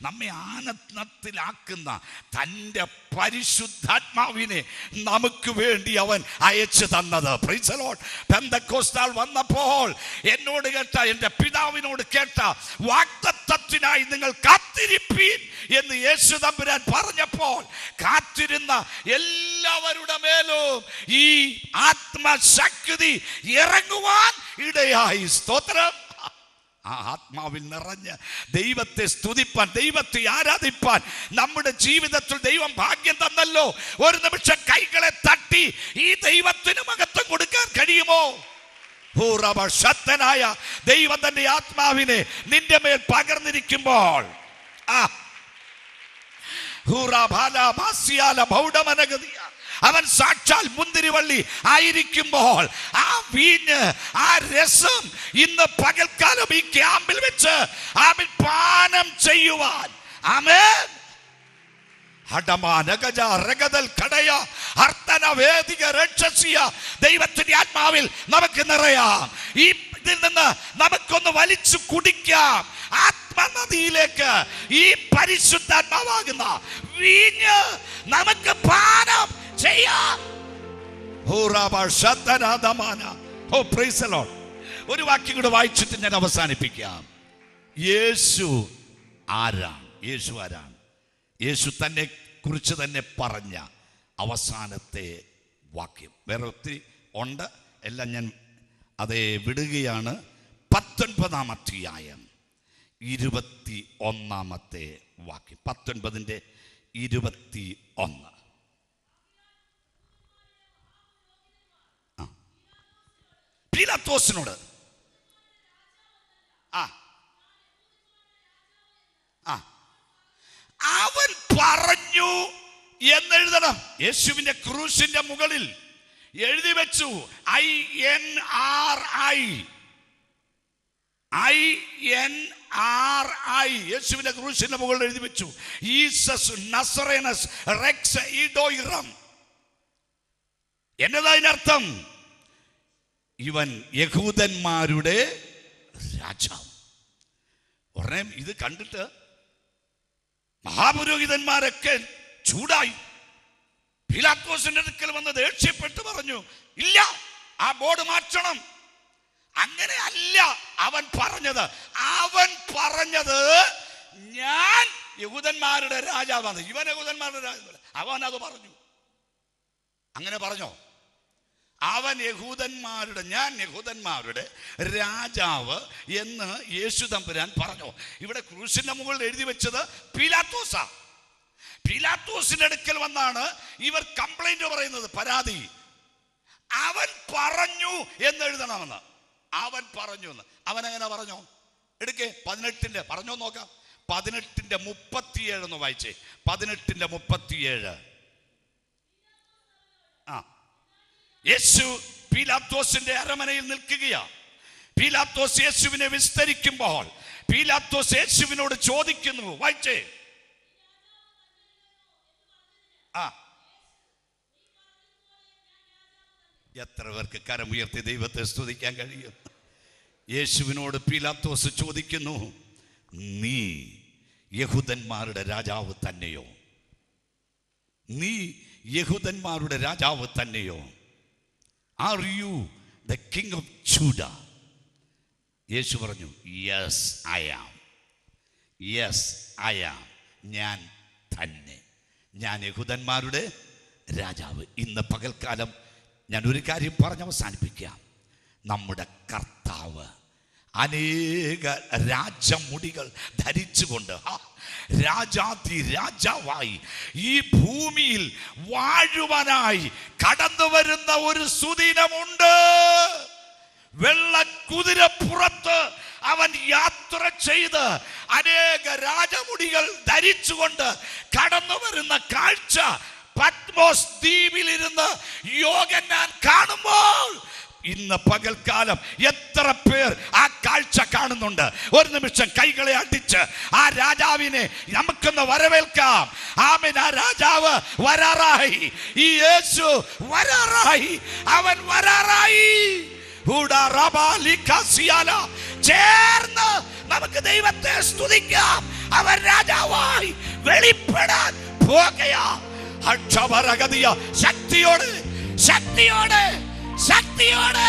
നമ്മെ ആനന്ദത്തിലാക്കുന്ന തൻ്റെ പരിശുദ്ധാത്മാവിനെ നമുക്ക് വേണ്ടി അവൻ അയച്ചു തന്നത്. Price the Lord. പെന്തക്കോസ്താൾ വന്നപ്പോൾ എന്നോട് കേട്ട, എൻ്റെ പിതാവിനോട് കേട്ട വാഗ്ദത്തത്തിനായി നിങ്ങൾ കാത്തിരിപ്പീൻ എന്ന് യേശു തമ്പുരാൻ പറഞ്ഞപ്പോൾ കാത്തിരുന്ന എല്ലാവരുടെ മേലും ഈ ആത്മശക്തി ഇറങ്ങുവാൻ ഇടയായി. സ്തോത്രം. ആ ആത്മാവിൽ നിറഞ്ഞ് ദൈവത്തെ സ്തുതിപ്പാൻ, ദൈവത്തെ ആരാധിപ്പാൻ നമ്മുടെ ജീവിതത്തിൽ ദൈവം ഭാഗ്യം തന്നല്ലോ. ഒരു നിമിഷം കൈകളെ തട്ടി ഈ ദൈവത്തിന് മഹത്വം കൊടുക്കാൻ കഴിയുമോ? ശക്തനായ ദൈവം തന്റെ ആത്മാവിനെ നിന്റെ മേൽ പകർന്നിരിക്കുമ്പോൾ, അവൻ സാക്ഷാൽ മുന്തിരിവള്ളി ആയിരിക്കുമ്പോൾ ആ വീഞ്ഞ്, ആ രസം ഇന്ന് പകൽക്കാലം ഈ ക്യാമ്പിൽ വെച്ച് ആമേൻ പാനം ചെയ്യുവാൻ, ആമേൻ, ദൈവത്തിന്റെ ആത്മാവിൽ നമുക്ക് നിറയാം. ഈ ഇതിൽ നിന്ന് നമുക്കൊന്ന് വലിച്ചു കുടിക്കാം ആത്മനദിയിലേക്ക്. ഈ പരിശുദ്ധാത്മാവാകുന്ന വീഞ്ഞ് നമുക്ക് പാനം ചെയ്യാം. ഒരു വാക്യം കൂടെ വായിച്ചിട്ട് ഞാൻ അവസാനിപ്പിക്കാം. യേശു ആരാണ്? യേശു ആരാണ്? യേശു തന്നെ കുറിച്ച് തന്നെ പറഞ്ഞ അവസാനത്തെ വാക്യം. വേറെ ഒത്തിരി ഉണ്ട്, എല്ലാം ഞാൻ അതേ വിടുകയാണ്. 19-ാം അധ്യായം 21-ാമത്തെ വാക്യം. 19:21. പീലാത്തോസിനോട് അവൻ പറഞ്ഞു എന്നെഴുതണം. യേശുവിന്റെ ക്രൂശിന്റെ മുകളിൽ എഴുതി വെച്ചു INRI. യേശുവിന്റെ ക്രൂശിന്റെ മുകളിൽ എഴുതി വെച്ചു ഈസസ് നസറേനസ് റെക്സ് ഈഡോയിറം. എന്നതിനർത്ഥം ഇവൻ യഹൂദന്മാരുടെ രാജാവ്. ഉടനെ ഇത് കണ്ടിട്ട് മഹാപുരോഹിതന്മാരൊക്കെ ചൂടായി. പീലാത്തോസിന്റെ അടുക്കൽ വന്ന് ദേഷ്യപ്പെട്ട് പറഞ്ഞു, ഇല്ല, ആ ബോർഡ് മാറ്റണം. അങ്ങനെ അല്ല അവൻ പറഞ്ഞത്. അവൻ പറഞ്ഞത് ഞാൻ യഹൂദന്മാരുടെ രാജാവാണ്. ഇവൻ യഹൂദന്മാരുടെ രാജാവ്. അവൻ അത് പറഞ്ഞു. അങ്ങനെ പറഞ്ഞോ? അവൻ യഹൂദന്മാരുടെ, ഞാൻ യഹൂദന്മാരുടെ രാജാവ് എന്ന് യേശു തമ്പുരാൻ പറഞ്ഞു. ഇവിടെ ക്രൂശിന്റെ മുകളിൽ എഴുതി വെച്ചത് പീലാത്തോസാ. പീലാത്തോസിന്റെ അടുക്കൽ വന്നാണ് ഇവർ കംപ്ലൈന്റ് പറയുന്നത്, പരാതി. അവൻ പറഞ്ഞു എന്ന് എഴുതണമെന്ന്. അവൻ പറഞ്ഞു എന്ന്. അവൻ എങ്ങനെ പറഞ്ഞോ? എടുക്കേ 18 പറഞ്ഞോ നോക്കാം. 18:37 ഒന്ന് വായിച്ചേ. 18:37. യേശു പീലാത്തോസിന്റെ അരമനയിൽ നിൽക്കുകയാ. പീലാത്തോസ് യേശുവിനെ വിസ്തരിക്കുമ്പോൾ പീലാത്തോസ് യേശുവിനോട് ചോദിക്കുന്നു, വായിച്ചേ. എത്ര പേർക്ക് കരമുയർത്തി ദൈവത്തെ സ്തുതിക്കാൻ കഴിയും? യേശുവിനോട് പീലാത്തോസ് ചോദിക്കുന്നു, നീ യഹൂദന്മാരുടെ രാജാവ് തന്നെയോ? നീ യഹൂദന്മാരുടെ രാജാവ് തന്നെയോ? Are you the king of Judah? യേശു പറഞ്ഞു, yes I am. Yes I am. ഞാൻ തന്നെ, ഞാൻ യഹൂദന്മാരുടെ രാജാവ്. ഇന്ന് പകൽക്കാലം ഞാൻ ഒരു കാര്യം പറഞ്ഞ് അവസാനിപ്പിക്കാം. നമ്മുടെ കർത്താവ് അനേക രാജമുടികൾ ധരിച്ചുകൊണ്ട് രാജാധി രാജാവായി ഈ ഭൂമിയിൽ വാഴുവാനായി കടന്നു വരുന്ന ഒരു സുദിനമുണ്ട്. വെള്ളക്കുതിരപ്പുറത്ത് അവൻ യാത്ര ചെയ്ത് അനേക രാജമുടികൾ ധരിച്ചുകൊണ്ട് കടന്നു വരുന്ന കാഴ്ച പത്മോസ് ദ്വീപിലിരുന്ന് യോഹന്നാൻ കാണുമ്പോൾ ഇന്ന് പകൽക്കാലം എത്ര പേർ ആ കാഴ്ച കാണുന്നുണ്ട്? ഒരു നിമിഷം കൈകളെ അടിച്ച് ആ രാജാവിനെ നമുക്കൊന്ന് വരവേൽക്കാം. ആമേൻ. ആ രാജാവ് വരാറായി, ഈ യേശു വരാറായി, അവൻ വരാറായി. ചേർന്ന് നമുക്ക് ദൈവത്തെ സ്തുതിക്കാം. അവൻ രാജാവായി വെളിപ്പെടാൻ പോകുകയാ. ശക്തിയോട് ശക്തിയോട് ശക്തിയോട്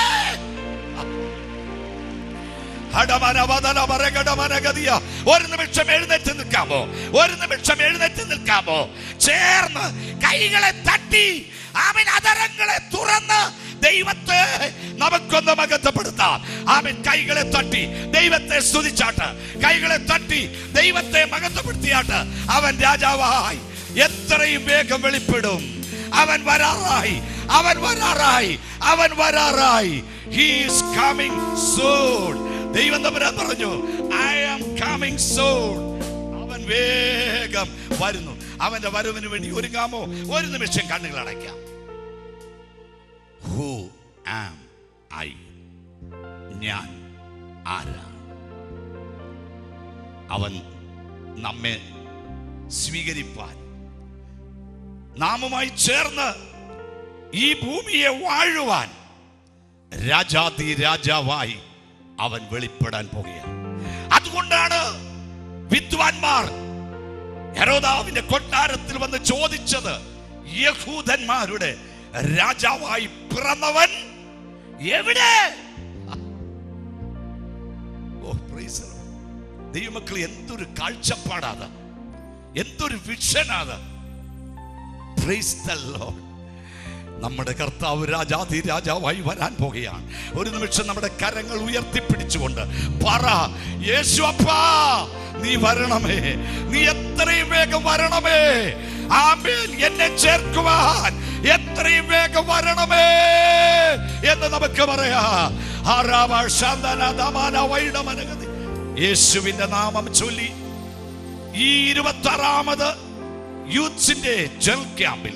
ഒരു നിമിഷം എഴുന്നേറ്റ് നിൽക്കാമോ? ഒരു നിമിഷം എഴുന്നേറ്റ് നിൽക്കാമോ? ചേർന്ന് കൈകളെ തട്ടി ആമേൻ, അതരങ്ങളെ തുറന്ന് ദൈവത്തെ നമുക്കൊന്ന് മഹത്വപ്പെടുത്താം. ആമേൻ. കൈകളെ തട്ടി ദൈവത്തെ സ്തുതിച്ചാട്ട്, കൈകളെ തട്ടി ദൈവത്തെ മഹത്വപ്പെടുത്തിയാട്ട് അവൻ രാജാവായി എത്രയും വേഗം വെളിപ്പെടും. അവൻ വരാറായി, അവൻ വരാറായി, അവൻ വരാറായി. He is coming soon. ദൈവം തമ്പുരാൻ പറഞ്ഞു, I am coming soon. അവൻ വേഗം വരുന്നു. അവന്റെ വരവിന് വേണ്ടി ഒരുങ്ങാമോ? ഒരു നിമിഷം കണ്ണുകൾ അടയ്ക്കാം. Who am I? ഞാൻ ആരാണ്? അവൻ നമ്മെ സ്വീകരിപ്പാൻ, നാമുമായി ചേർന്ന് ഈ ഭൂമിയെ വാഴുവാൻ രാജാതി രാജാവായി അവൻ വെളിപ്പെടാൻ പോകുകയാണ്. അതുകൊണ്ടാണ് വിദ്വാൻമാർ ഹെരോദാവിന്റെ കൊട്ടാരത്തിൽ വന്ന് ചോദിച്ചത്, യഹൂദന്മാരുടെ രാജാവായി പിറന്നവൻ എവിടെ? ദൈവമക്കൾ, എന്തൊരു കാഴ്ചപ്പാടാത്, എന്തൊരു വിഷനാത്. Price the Lord. നമ്മുടെ കർത്താവ് രാജാധി രാജാവായി വരാൻ പോകുകയാണ്. ഒരു നിമിഷം നമ്മുടെ കരങ്ങൾ ഉയർത്തിപ്പിടിച്ചുകൊണ്ട് പറ, യേശു അപ്പാ, നീ വരണമേ, നീ എത്രയും വേഗം വരണമേ. ആമേൻ. എന്നെ ചേർക്കുവാൻ എത്രയും വേഗം വരണമേ എന്ന് നമുക്ക് പറയാം. യേശുവിന്റെ നാമം ചൊല്ലി ഈ 26ാമത് യൂത്ത്സിന്റെ ജൽ ക്യാമ്പിൽ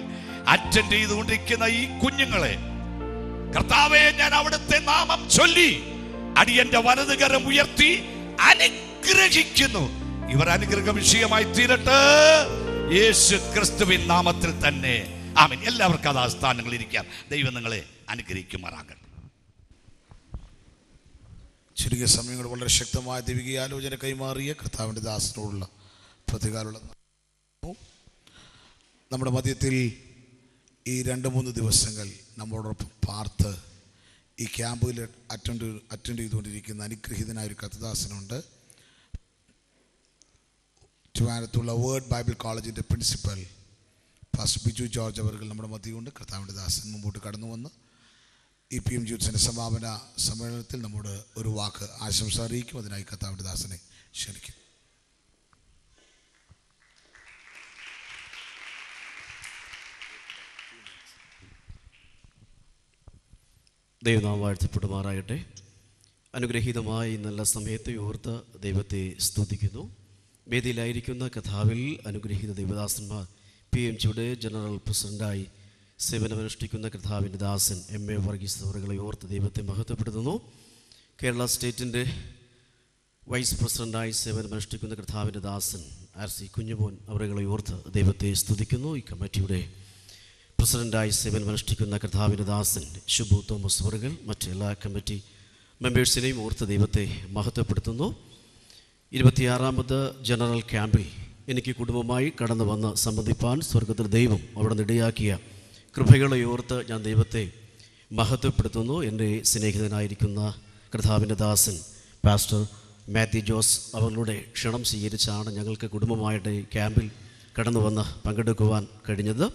അറ്റൻഡ് ചെയ്തുകൊണ്ടിരിക്കുന്ന ഈ കുഞ്ഞുങ്ങളെ, കർത്താവേ, ഞാൻ അവിടുത്തെ നാമം ചൊല്ലി അടിയന്റെ വലതുകരം ഉയർത്തി അനുഗ്രഹിക്കുന്നു. ഇവർ അനുഗ്രഹ വിഷയമായി തീരട്ടെ, യേശു ക്രിസ്തുവിൻ നാമത്തിൽ തന്നെ. ആമേൻ. എല്ലാവർക്കും അതാ സ്ഥാനങ്ങളിൽ ഇരിക്കാം. ദൈവം നിങ്ങളെ അനുഗ്രഹിക്കുമാറാകട്ടെ. ചുരുങ്ങിയ സമയങ്ങൾ വളരെ ശക്തമായ ദൈവിക ആലോചന കൈമാറിയ കർത്താവിൻ്റെ ദാസനോടുള്ള പ്രതികാരമുള്ള നമ്മുടെ മധ്യത്തിൽ ഈ 2-3 ദിവസങ്ങൾ നമ്മളോടൊപ്പം പാർത്ത് ഈ ക്യാമ്പിൽ അറ്റൻഡ് ചെയ്തുകൊണ്ടിരിക്കുന്ന അനുഗ്രഹീതനായ ഒരു കർത്തദാസനുണ്ട്. ട്രിവാൻഡ്രത്തുള്ള വേർഡ് ബൈബിൾ കോളേജിൻ്റെ പ്രിൻസിപ്പൽ പാസ്റ്റർ ബിജു ജോർജ് അവർ നമ്മുടെ മധ്യമുണ്ട്. കർത്താവിൻ്റെ ദാസൻ മുമ്പോട്ട് കടന്നു വന്ന് ഈ PM യൂത്ത്സിൻ്റെ സമാപന സമ്മേളനത്തിൽ നമ്മോട് ഒരു വാക്ക് ആശംസ അറിയിക്കും. അതിനായി കർത്താവിൻ്റെ ദാസനെ ക്ഷണിക്കും. ദൈവനാമം വാഴ്ത്തപ്പെടുമാറാകട്ടെ. അനുഗ്രഹീതമായി നല്ല സമയത്തെ ഓർത്ത് ദൈവത്തെ സ്തുതിക്കുന്നു. വേദിയിലായിരിക്കുന്ന കഥാവിൽ അനുഗ്രഹീത ദൈവദാസന്മാർ, PMGയുടെ ജനറൽ പ്രസിഡൻ്റായി സേവനമനുഷ്ഠിക്കുന്ന കർത്താവിൻ്റെ ദാസൻ MA വർഗീസ് അവരുകളെ ഓർത്ത് ദൈവത്തെ മഹത്വപ്പെടുത്തുന്നു. കേരള സ്റ്റേറ്റിൻ്റെ വൈസ് പ്രസിഡൻ്റായി സേവനമനുഷ്ഠിക്കുന്ന കർത്താവിൻ്റെ ദാസൻ RC കുഞ്ഞുമോൻ അവരുകളെ ഓർത്ത് ദൈവത്തെ സ്തുതിക്കുന്നു. ഈ കമ്മിറ്റിയുടെ പ്രസിഡൻ്റായി സേവനമനുഷ്ഠിക്കുന്ന കർത്താവിൻ്റെ ദാസൻ ഷുബു തോമസ് അവരുകൾ, മറ്റെല്ലാ കമ്മിറ്റി മെമ്പേഴ്സിനെയും ഓർത്ത് ദൈവത്തെ മഹത്വപ്പെടുത്തുന്നു. 26ാമത് ജനറൽ ക്യാമ്പിൽ എനിക്ക് കുടുംബമായി കടന്നു വന്ന് സംബന്ധിപ്പാൻ സ്വർഗത്തിൽ ദൈവം അവിടെ നിടയാക്കിയ കൃപകളെ ഓർത്ത് ഞാൻ ദൈവത്തെ മഹത്വപ്പെടുത്തുന്നു. എൻ്റെ സ്നേഹിതനായിരിക്കുന്ന കർത്താവിൻ്റെ ദാസൻ പാസ്റ്റർ മാത്യു ജോസ് അവരുടെ ക്ഷണം സ്വീകരിച്ചാണ് ഞങ്ങൾക്ക് കുടുംബമായിട്ട് ക്യാമ്പിൽ കടന്നു വന്ന് പങ്കെടുക്കുവാൻ കഴിഞ്ഞത്.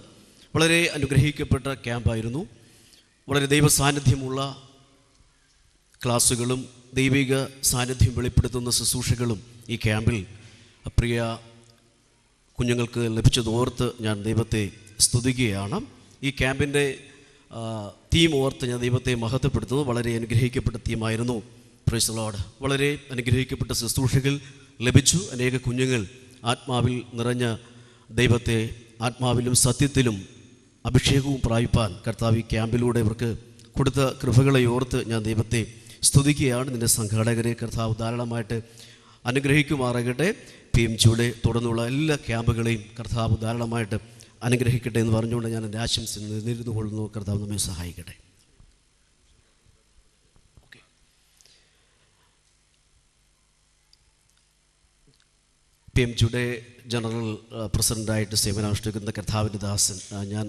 വളരെ അനുഗ്രഹിക്കപ്പെട്ട ക്യാമ്പായിരുന്നു. വളരെ ദൈവ സാന്നിധ്യമുള്ള ക്ലാസ്സുകളും ദൈവിക സാന്നിധ്യം വെളിപ്പെടുത്തുന്ന ശുശ്രൂഷകളും ഈ ക്യാമ്പിൽ പ്രിയ കുഞ്ഞുങ്ങൾക്ക് ലഭിച്ചതോർത്ത് ഞാൻ ദൈവത്തെ സ്തുതിക്കുകയാണ്. ഈ ക്യാമ്പിൻ്റെ തീം ഓർത്ത് ഞാൻ ദൈവത്തെ മഹത്വപ്പെടുത്തുന്നു. വളരെ അനുഗ്രഹിക്കപ്പെട്ട തീമായിരുന്നു. Price the Lord. വളരെ അനുഗ്രഹിക്കപ്പെട്ട ശുശ്രൂഷകൾ ലഭിച്ചു. അനേക കുഞ്ഞുങ്ങൾ ആത്മാവിൽ നിറഞ്ഞ ദൈവത്തെ ആത്മാവിലും സത്യത്തിലും അഭിഷേകവും പ്രാപിപ്പാൻ കർത്താവ് ഈ ക്യാമ്പിലൂടെ ഇവർക്ക് കൊടുത്ത കൃപകളെ ഓർത്ത് ഞാൻ ദൈവത്തെ സ്തുതിക്കുകയാണ്. നിൻ്റെ സംഘാടകരെ കർത്താവ് ധാരാളമായിട്ട് അനുഗ്രഹിക്കുമാറാകട്ടെ. PMGയുടെ തുടർന്നുള്ള എല്ലാ ക്യാമ്പുകളെയും കർത്താവ് ധാരാളമായിട്ട് അനുഗ്രഹിക്കട്ടെ എന്ന് പറഞ്ഞുകൊണ്ട് ഞാൻ എൻ്റെ ആശംസ നേരിടുന്നു കൊള്ളുന്നു. കർത്താവ് നമ്മെ സഹായിക്കട്ടെ. PMGയുടെ ജനറൽ പ്രസിഡൻ്റായിട്ട് സേവനമനുഷ്ഠിക്കുന്ന കർത്താവിൻ്റെ ദാസൻ, ഞാൻ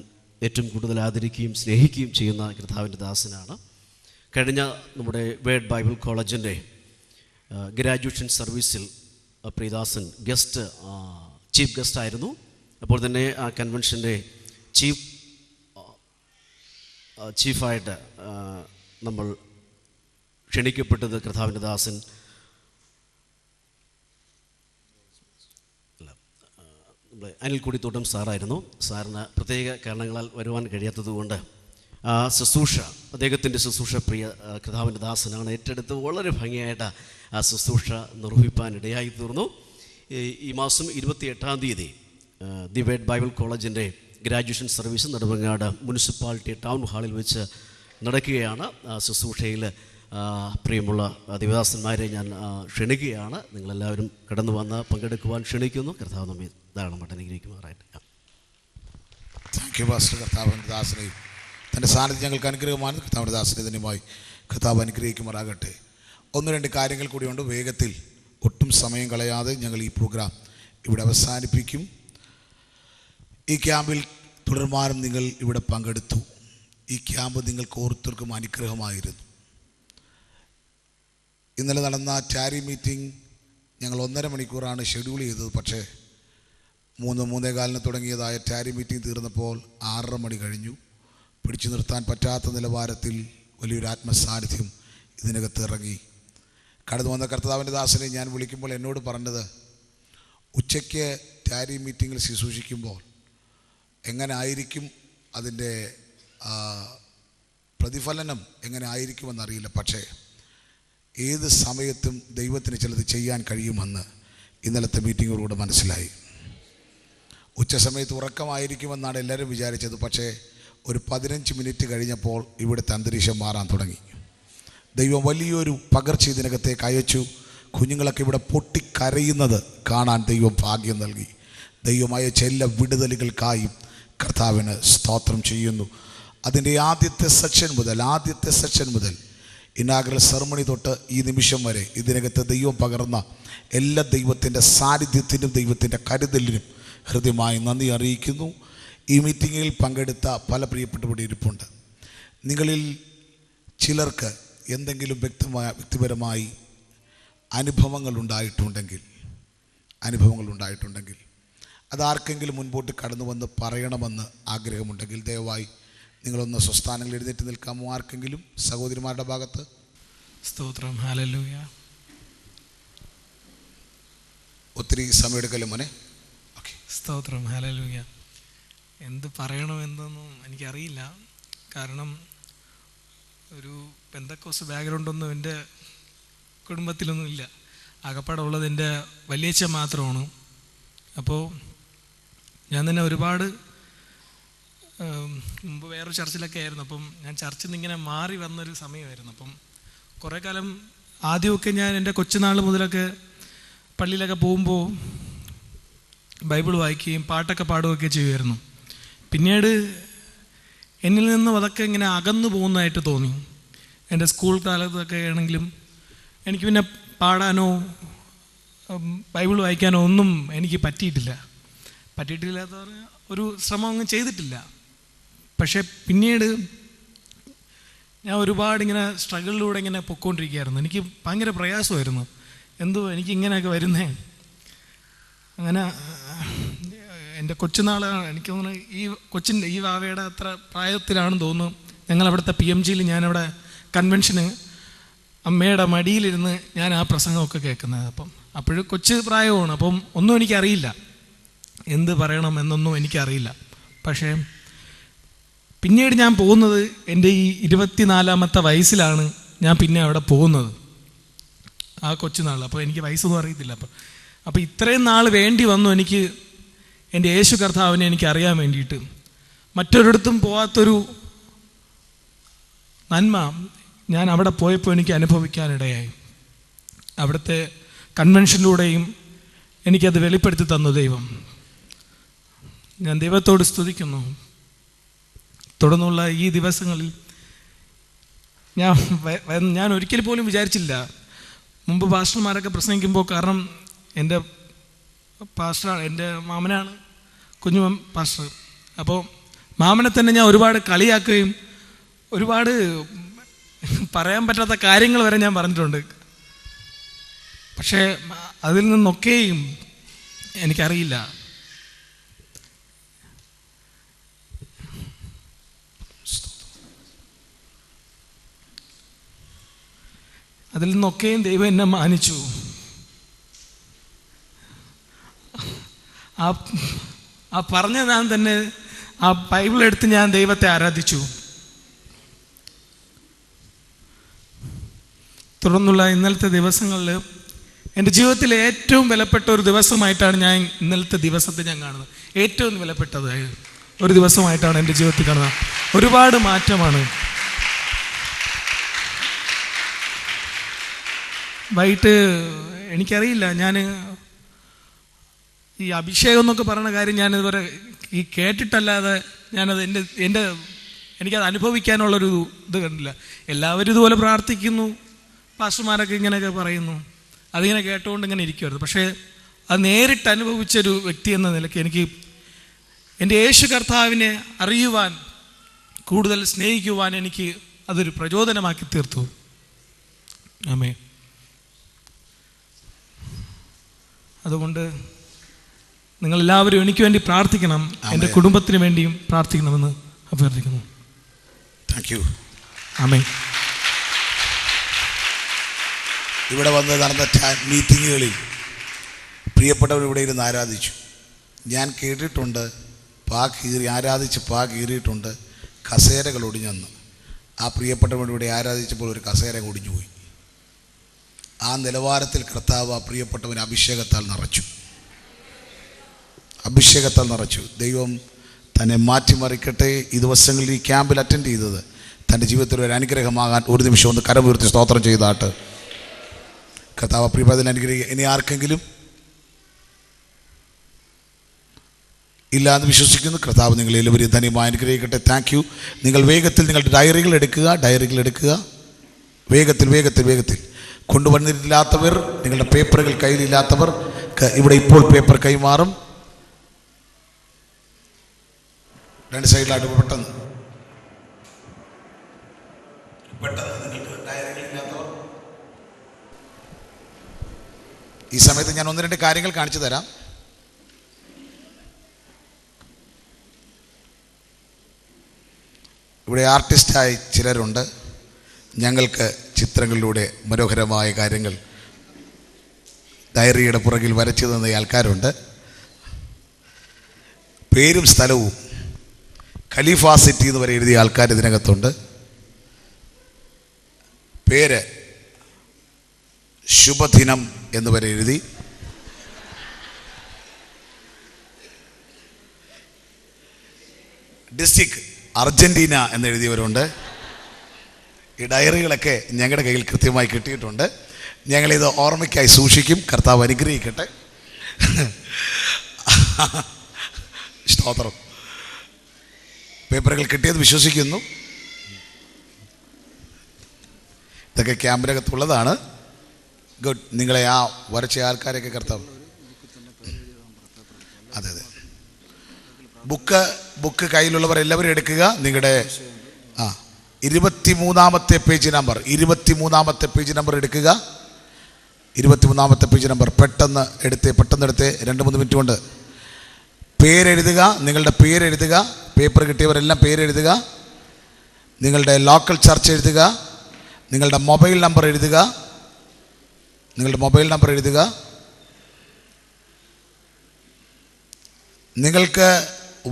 ഏറ്റവും കൂടുതൽ ആദരിക്കുകയും സ്നേഹിക്കുകയും ചെയ്യുന്ന കർത്താവിൻ്റെ ദാസനാണ്. കഴിഞ്ഞ നമ്മുടെ വേഡ് ബൈബിൾ കോളേജിൻ്റെ ഗ്രാജുവേഷൻ സർവീസിൽ പ്രിയദാസൻ ചീഫ് ഗസ്റ്റായിരുന്നു. അപ്പോൾ തന്നെ ആ കൺവെൻഷൻ്റെ ചീഫായിട്ട് നമ്മൾ ക്ഷണിക്കപ്പെട്ടത് കർത്താവിൻ്റെ ദാസൻ അനിൽക്കുടിത്തോട്ടം സാറായിരുന്നു. സാറിന് പ്രത്യേക കാരണങ്ങളാൽ വരുവാൻ കഴിയാത്തതുകൊണ്ട് ആ ശുശ്രൂഷ, അദ്ദേഹത്തിൻ്റെ ശുശ്രൂഷ പ്രിയ കർത്താവിൻ്റെ ദാസനാണ് ഏറ്റെടുത്ത് വളരെ ഭംഗിയായിട്ട് ആ ശുശ്രൂഷ നിർവഹിപ്പാൻ ഇടയായി തീർന്നു. ഈ മാസം 28-ാം തീയതി ദി വേഡ് ബൈബിൾ കോളേജിൻ്റെ graduation service Nedumangad municipality town ഹാളിൽ വെച്ച് നടക്കുകയാണ്. ആ ശുശ്രൂഷയിൽ പ്രിയമുള്ള ദേവദാസന്മാരെ ഞാൻ ക്ഷണിക്കുകയാണ്. നിങ്ങളെല്ലാവരും കടന്നു വന്ന് പങ്കെടുക്കുവാൻ ക്ഷണിക്കുന്നു. കർത്താവ് നമ്മെ ധാരാളമായിട്ട് അനുഗ്രഹിക്കുമാറായിട്ട്. Thank you pastor. കർത്താവിൻ്റെ ദാസനെയും തൻ്റെ സാന്നിധ്യം ഞങ്ങൾക്ക് അനുഗ്രഹമാണ്. കർത്താവിൻ്റെ ദാസനെ ധന്യമായി കർത്താവ് അനുഗ്രഹിക്കുമാറാകട്ടെ. 1-2 കാര്യങ്ങൾ കൂടിയുണ്ട്. വേഗത്തിൽ ഒട്ടും സമയം കളയാതെ ഞങ്ങൾ ഈ പ്രോഗ്രാം ഇവിടെ അവസാനിപ്പിക്കും. ഈ ക്യാമ്പിൽ തുടർമാനം നിങ്ങൾ ഇവിടെ പങ്കെടുത്തു. ഈ ക്യാമ്പ് നിങ്ങൾക്ക് ഓരോരുത്തർക്കും അനുഗ്രഹമായിരുന്നു. ഇന്നലെ നടന്ന ടാരി മീറ്റിംഗ് ഞങ്ങൾ 1.5 മണിക്കൂറാണ് ഷെഡ്യൂൾ ചെയ്തത്. പക്ഷേ 3-3:15 തുടങ്ങിയതായ ടാരി മീറ്റിംഗ് തീർന്നപ്പോൾ 6:30 മണി കഴിഞ്ഞു. പിടിച്ചു നിർത്താൻ പറ്റാത്ത നിലവാരത്തിൽ വലിയൊരു ആത്മസാന്നിധ്യം ഇതിനകത്ത് ഇറങ്ങി. കടന്നു വന്ന കർത്താവിൻ്റെ ദാസനെ ഞാൻ വിളിക്കുമ്പോൾ എന്നോട് പറഞ്ഞത്, ഉച്ചയ്ക്ക് ടാരി മീറ്റിങ്ങിൽ ശുശ്രൂഷിക്കുമ്പോൾ എങ്ങനെ ആയിരിക്കും അതിൻ്റെ പ്രതിഫലനം എങ്ങനെ ആയിരിക്കുമെന്നറിയില്ല. പക്ഷേ ഏത് സമയത്തും ദൈവത്തിന് ചിലത് ചെയ്യാൻ കഴിയുമെന്ന് ഇന്നലത്തെ മീറ്റിങ്ങിലൂടെ മനസ്സിലായി. ഉച്ച സമയത്ത് ഉറക്കമായിരിക്കുമെന്നാണ് എല്ലാവരും വിചാരിച്ചത്. പക്ഷേ ഒരു 15 മിനിറ്റ് കഴിഞ്ഞപ്പോൾ ഇവിടുത്തെ അന്തരീക്ഷം മാറാൻ തുടങ്ങി. ദൈവം വലിയൊരു പകർച്ച ഇതിനകത്തേക്ക് അയച്ചു. കുഞ്ഞുങ്ങളൊക്കെ ഇവിടെ പൊട്ടിക്കരയുന്നത് കാണാൻ ദൈവം ഭാഗ്യം നൽകി. ദൈവം അയച്ച എല്ലാ വിടുതലുകൾക്കായും കർത്താവിന് സ്തോത്രം ചെയ്യുന്നു. അതിൻ്റെ ആദ്യത്തെ സെക്ഷൻ മുതൽ ഇനാഗ്രൽ സെറമണി തൊട്ട് ഈ നിമിഷം വരെ ഇതിനകത്ത് ദൈവം പകർന്ന എല്ലാ ദൈവത്തിൻ്റെ സാന്നിധ്യത്തിനും ദൈവത്തിൻ്റെ കരുതലിനും ഹൃദ്യമായി നന്ദി അറിയിക്കുന്നു. ഈ മീറ്റിങ്ങിൽ പങ്കെടുത്ത പല പ്രിയപ്പെട്ടവരുടെ ഇരിപ്പുണ്ട്. നിങ്ങളിൽ ചിലർക്ക് എന്തെങ്കിലും വ്യക്തിപരമായി അനുഭവങ്ങൾ ഉണ്ടായിട്ടുണ്ടെങ്കിൽ അതാർക്കെങ്കിലും മുൻപോട്ട് കടന്നു വന്ന് പറയണമെന്ന് ആഗ്രഹമുണ്ടെങ്കിൽ ദയവായി നിങ്ങളൊന്ന് സ്വസ്ഥാനങ്ങൾ എഴുന്നേറ്റ് നിൽക്കാമോ? ആർക്കെങ്കിലും സഹോദരിമാരുടെ ഭാഗത്ത്? സ്തോത്രം. ഹല്ലേലൂയ. ഒത്തിരി സമയം എടുക്കല്ലേ മോനെ? ഓക്കെ. സ്തോത്രം. ഹല്ലേലൂയ. എന്ത് പറയണമെന്നൊന്നും എനിക്കറിയില്ല. കാരണം ഒരു പെന്തക്കോസ് ബാക്ക്ഗ്രൗണ്ടൊന്നും എൻ്റെ കുടുംബത്തിലൊന്നും ഇല്ല. ആകപ്പാടുള്ളത് എൻ്റെ വലിയച്ഛൻ മാത്രമാണ്. അപ്പോൾ ഞാൻ തന്നെ ഒരുപാട് മുമ്പ് വേറൊരു ചർച്ചിലൊക്കെ ആയിരുന്നു. അപ്പം ഞാൻ ചർച്ചിൽ നിന്ന് ഇങ്ങനെ മാറി വന്നൊരു സമയമായിരുന്നു. അപ്പം കുറേ കാലം ആദ്യമൊക്കെ ഞാൻ എൻ്റെ കൊച്ചുനാൾ മുതലൊക്കെ പള്ളിയിലൊക്കെ പോകുമ്പോൾ ബൈബിൾ വായിക്കുകയും പാട്ടൊക്കെ പാടുകയൊക്കെ ചെയ്യുമായിരുന്നു. പിന്നീട് എന്നിൽ നിന്നും അതൊക്കെ ഇങ്ങനെ അകന്നു പോകുന്നതായിട്ട് തോന്നി. എൻ്റെ സ്കൂൾ കാലത്തൊക്കെ ആണെങ്കിലും എനിക്ക് പിന്നെ പാടാനോ ബൈബിൾ വായിക്കാനോ ഒന്നും എനിക്ക് പറ്റിയിട്ടില്ലാത്ത ഒരു ശ്രമം അങ്ങ് ചെയ്തിട്ടില്ല. പക്ഷേ പിന്നീട് ഞാൻ ഒരുപാട് ഇങ്ങനെ സ്ട്രഗിളിലൂടെ ഇങ്ങനെ പൊയ്ക്കൊണ്ടിരിക്കുകയായിരുന്നു. എനിക്ക് ഭയങ്കര പ്രയാസമായിരുന്നു. എന്തോ എനിക്ക് ഇങ്ങനെയൊക്കെ വരുന്നേ. അങ്ങനെ എൻ്റെ കൊച്ചുനാളാണ് എനിക്ക് തോന്നുന്നു. ഈ വാവയുടെ അത്ര പ്രായത്തിലാണെന്ന് തോന്നുന്നു. ഞങ്ങളവിടുത്തെ PMGയിൽ ഞാനവിടെ കൺവെൻഷന് അമ്മയുടെ മടിയിലിരുന്ന് ഞാൻ ആ പ്രസംഗമൊക്കെ കേൾക്കുന്നത്. അപ്പം അപ്പോഴും കൊച്ചു പ്രായമാണ്, അപ്പം ഒന്നും എനിക്കറിയില്ല, എന്ത് പറയണം എന്നൊന്നും എനിക്കറിയില്ല. പക്ഷേ പിന്നീട് ഞാൻ പോകുന്നത് എൻ്റെ ഈ 24-ാമത്തെ വയസ്സിലാണ് ഞാൻ പിന്നെ അവിടെ പോകുന്നത്, ആ കൊച്ചുനാൾ. അപ്പോൾ എനിക്ക് വയസ്സൊന്നും അറിയത്തില്ല. അപ്പോൾ ഇത്രയും നാൾ വേണ്ടി വന്നു എനിക്ക് എൻ്റെ യേശു കർത്താവിനെ എനിക്ക് അറിയാൻ വേണ്ടിയിട്ട്. മറ്റൊരിടത്തും പോകാത്തൊരു നന്മ ഞാൻ അവിടെ പോയപ്പോൾ എനിക്ക് അനുഭവിക്കാനിടയായി. അവിടുത്തെ കൺവെൻഷനിലൂടെയും എനിക്കത് വെളിപ്പെടുത്തി തന്നു ദൈവം. ഞാൻ ദൈവത്തോട് സ്തുതിക്കുന്നു. തുടർന്നുള്ള ഈ ദിവസങ്ങളിൽ ഞാൻ ഒരിക്കൽ പോലും വിചാരിച്ചില്ല. മുമ്പ് പാസ്റ്റർമാരൊക്കെ പ്രസംഗിക്കുമ്പോൾ, കാരണം എൻ്റെ പാസ്റ്റർ എൻ്റെ മാമനാണ് കുഞ്ഞു പാസ്റ്റർ, അപ്പോൾ മാമനെ തന്നെ ഞാൻ ഒരുപാട് കളിയാക്കുകയും ഒരുപാട് പറയാൻ പറ്റാത്ത കാര്യങ്ങൾ വരെ ഞാൻ പറഞ്ഞിട്ടുണ്ട്. പക്ഷേ അതിൽ നിന്നൊക്കെയും എനിക്കറിയില്ല, അതിൽ നിന്നൊക്കെയും ദൈവം എന്നെ മാനിച്ചു. ആ പറഞ്ഞ ഞാൻ തന്നെ ആ ബൈബിൾ എടുത്ത് ഞാൻ ദൈവത്തെ ആരാധിച്ചു. തുടർന്നുള്ള ഇന്നലത്തെ ദിവസങ്ങളിൽ എൻ്റെ ജീവിതത്തിലെ ഏറ്റവും വിലപ്പെട്ട ഒരു ദിവസമായിട്ടാണ് ഞാൻ ഇന്നലത്തെ ദിവസത്തെ ഞാൻ കാണുന്നത്. ഏറ്റവും വിലപ്പെട്ടത് ഒരു ദിവസമായിട്ടാണ് എൻ്റെ ജീവിതത്തിൽ കാണുന്നത്. ഒരുപാട് മാറ്റമാണ്. വൈകിട്ട് എനിക്കറിയില്ല, ഞാൻ ഈ അഭിഷേകം എന്നൊക്കെ പറയുന്ന കാര്യം ഞാനിതുവരെ ഈ കേട്ടിട്ടല്ലാതെ ഞാനത് എനിക്കത് അനുഭവിക്കാനുള്ളൊരു ഇത് കണ്ടില്ല. എല്ലാവരും ഇതുപോലെ പ്രാർത്ഥിക്കുന്നു, പാസ്റ്റർമാരൊക്കെ ഇങ്ങനെയൊക്കെ പറയുന്നു, അതിങ്ങനെ കേട്ടുകൊണ്ട് ഇങ്ങനെ ഇരിക്കുമായിരുന്നു. പക്ഷേ അത് നേരിട്ട് അനുഭവിച്ചൊരു വ്യക്തി എന്ന നിലയ്ക്ക് എനിക്ക് എൻ്റെ യേശു കർത്താവിനെ അറിയുവാൻ, കൂടുതൽ സ്നേഹിക്കുവാൻ എനിക്ക് അതൊരു പ്രചോദനമാക്കി തീർത്തു. ആമേൻ. അതുകൊണ്ട് നിങ്ങളെല്ലാവരും എനിക്ക് വേണ്ടി പ്രാർത്ഥിക്കണം, എൻ്റെ കുടുംബത്തിന് വേണ്ടിയും പ്രാർത്ഥിക്കണമെന്ന് അഭ്യർത്ഥിക്കുന്നു. Thank you. ആമേൻ. ഇവിടെ വന്ന് നടന്ന മീറ്റിങ്ങുകളിൽ പ്രിയപ്പെട്ടവർ ഇവിടെ ഇരുന്ന് ആരാധിച്ചു. ഞാൻ കേട്ടിട്ടുണ്ട്, ആരാധിച്ച് കീറിയിട്ടുണ്ട്, കസേരകൾ ഒടിഞ്ഞെന്ന്. ആ പ്രിയപ്പെട്ടവർ ഇവിടെ ആരാധിച്ചപ്പോൾ ഒരു കസേര ഒടിഞ്ഞുപോയി. ആ നിലവാരത്തിൽ കർത്താവ് ആ പ്രിയപ്പെട്ടവന് അഭിഷേകത്താൽ നിറച്ചു. ദൈവം തന്നെ മാറ്റിമറിക്കട്ടെ. ഈ ദിവസങ്ങളിൽ ഈ ക്യാമ്പിൽ അറ്റൻഡ് ചെയ്തത് തൻ്റെ ജീവിതത്തിൽ ഒരു അനുഗ്രഹമാകാൻ ഒരു നിമിഷം ഒന്ന് കരമുയർത്തി സ്തോത്രം ചെയ്താട്ട് കർത്താവ് പ്രിയപ്പെട്ടതിന് അനുഗ്രഹിക്കുക. ഇനി ആർക്കെങ്കിലും ഇല്ലാന്ന് വിശ്വസിക്കുന്നു. കർത്താവ് നിങ്ങളെല്ലാവരും ധന്യമായി അനുഗ്രഹിക്കട്ടെ. Thank you. നിങ്ങൾ വേഗത്തിൽ നിങ്ങളുടെ ഡയറികൾ എടുക്കുക. വേഗത്തിൽ കൊണ്ടുവന്നിട്ടില്ലാത്തവർ, നിങ്ങളുടെ പേപ്പറുകൾ കയ്യിലില്ലാത്തവർ ഇവിടെ ഇപ്പോൾ പേപ്പർ കൈമാറും. രണ്ട് സൈഡിലായിട്ട് പെട്ടെന്ന് നിങ്ങൾക്ക് ഡയറികൾ ഇല്ലാത്തവർ ഈ സമയത്ത് ഞാൻ 1-2 കാര്യങ്ങൾ കാണിച്ചു തരാം. ഇവിടെ ആർട്ടിസ്റ്റായി ചിലരുണ്ട്. ഞങ്ങൾക്ക് ചിത്രങ്ങളിലൂടെ മനോഹരമായ കാര്യങ്ങൾ ഡയറിയുടെ പുറകിൽ വരച്ചു തന്ന ആൾക്കാരുണ്ട്. പേരും സ്ഥലവും ഖലീഫ സിറ്റി എന്ന് വരെ എഴുതിയ ആൾക്കാർ ഇതിനകത്തുണ്ട്. പേര് ശുഭദിനം എന്ന് വരെ എഴുതി. ഡിസ്ട്രിക്ട് അർജന്റീന എന്നെഴുതിയവരുണ്ട്. ഈ ഡയറികളൊക്കെ ഞങ്ങളുടെ കയ്യിൽ കൃത്യമായി കിട്ടിയിട്ടുണ്ട്. ഞങ്ങളിത് ഓർമ്മയ്ക്കായി സൂക്ഷിക്കും. കർത്താവ് അനുഗ്രഹിക്കട്ടെ. സ്തോത്രം. പേപ്പറുകൾ കിട്ടിയത് വിശ്വസിക്കുന്നു. ഇതൊക്കെ ക്യാമ്പിനകത്തുള്ളതാണ്. ഗുഡ്. നിങ്ങളെ ആ വരച്ച ആൾക്കാരെയൊക്കെ കർത്താവ് അതെ. ബുക്ക് കയ്യിലുള്ളവർ എല്ലാവരും എടുക്കുക. നിങ്ങളുടെ 23-ാമത്തെ പേജ് നമ്പർ 23-ാമത്തെ പേജ് നമ്പർ എടുക്കുക. 23-ാമത്തെ പേജ് നമ്പർ പെട്ടെന്ന് എടുത്തേ 2-3 മിനിറ്റ് കൊണ്ട് പേരെഴുതുക. നിങ്ങളുടെ പേരെഴുതുക. പേപ്പർ കിട്ടിയവരെല്ലാം പേരെഴുതുക. നിങ്ങളുടെ ലോക്കൽ ചർച്ച് എഴുതുക. നിങ്ങളുടെ മൊബൈൽ നമ്പർ എഴുതുക. നിങ്ങൾക്ക്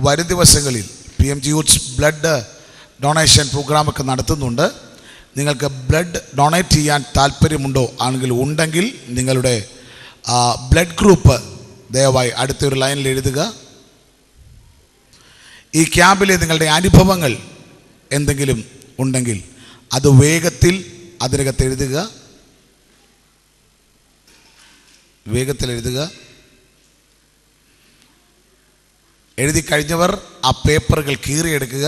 വരും ദിവസങ്ങളിൽ PMG യൂത്ത്സ് ബ്ലഡ് ഡൊണേഷൻ പ്രോഗ്രാമൊക്കെ നടത്തുന്നുണ്ട്. നിങ്ങൾക്ക് ബ്ലഡ് ഡൊണേറ്റ് ചെയ്യാൻ താല്പര്യമുണ്ടോ ഉണ്ടെങ്കിൽ നിങ്ങളുടെ ബ്ലഡ് ഗ്രൂപ്പ് ദയവായി അടുത്തൊരു ലൈനിൽ എഴുതുക. ഈ ക്യാമ്പിലെ നിങ്ങളുടെ അനുഭവങ്ങൾ എന്തെങ്കിലും ഉണ്ടെങ്കിൽ അത് വേഗത്തിൽ അതിനകത്ത് എഴുതുക. എഴുതി കഴിഞ്ഞവർ ആ പേപ്പറുകൾ കീറിയെടുക്കുക.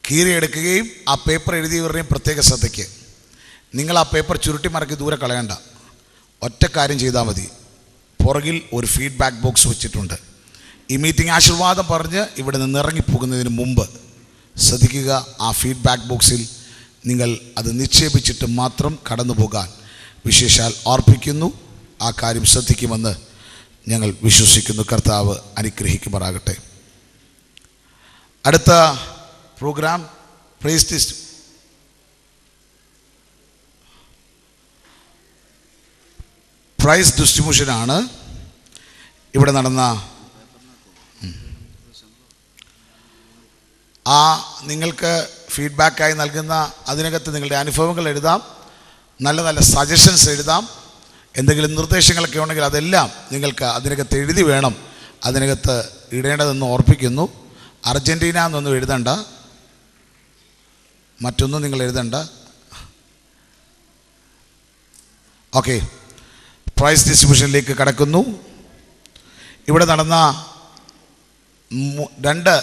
കീറിയെടുക്കുകയും ആ പേപ്പർ എഴുതിയവരുടെയും പ്രത്യേക ശ്രദ്ധയ്ക്ക്, നിങ്ങൾ ആ പേപ്പർ ചുരുട്ടി മറക്കി ദൂരെ കളയണ്ട. ഒറ്റ കാര്യം ചെയ്താൽ മതി. പുറകിൽ ഒരു ഫീഡ്ബാക്ക് ബോക്സ് വെച്ചിട്ടുണ്ട്. ഈ മീറ്റിംഗ് ആശീർവാദം പറഞ്ഞ് ഇവിടെ നിന്ന് ഇറങ്ങിപ്പോകുന്നതിന് മുമ്പ് ശ്രദ്ധിക്കുക, ആ ഫീഡ്ബാക്ക് ബോക്സിൽ നിങ്ങൾ അത് നിക്ഷേപിച്ചിട്ട് മാത്രം കടന്നു പോകാൻ വിശേഷാൽ ഓർപ്പിക്കുന്നു. ആ കാര്യം ശ്രദ്ധിക്കുമെന്ന് ഞങ്ങൾ വിശ്വസിക്കുന്നു. കർത്താവ് അനുഗ്രഹിക്കുമാറാകട്ടെ. അടുത്ത പ്രോഗ്രാം പ്രൈസ് ഡിസ്ട്രിബ്യൂഷനാണ്. ഇവിടെ നടന്ന നിങ്ങൾക്ക് ഫീഡ്ബാക്കായി നൽകുന്ന അതിനകത്ത് നിങ്ങളുടെ അനുഭവങ്ങൾ എഴുതാം, നല്ല നല്ല സജഷൻസ് എഴുതാം. എന്തെങ്കിലും നിർദ്ദേശങ്ങളൊക്കെ ഉണ്ടെങ്കിൽ അതെല്ലാം നിങ്ങൾക്ക് അതിനകത്ത് എഴുതി വേണം അതിനകത്ത് ഇടേണ്ടതെന്ന് ഓർപ്പിക്കുന്നു. അർജൻറ്റീന എന്നൊന്നും എഴുതണ്ട, മറ്റൊന്നും നിങ്ങൾ എഴുതണ്ട. ഓക്കെ, പ്രൈസ് ഡിസ്ട്രിബ്യൂഷനിലേക്ക് കടക്കുന്നു. ഇവിടെ നടന്ന 2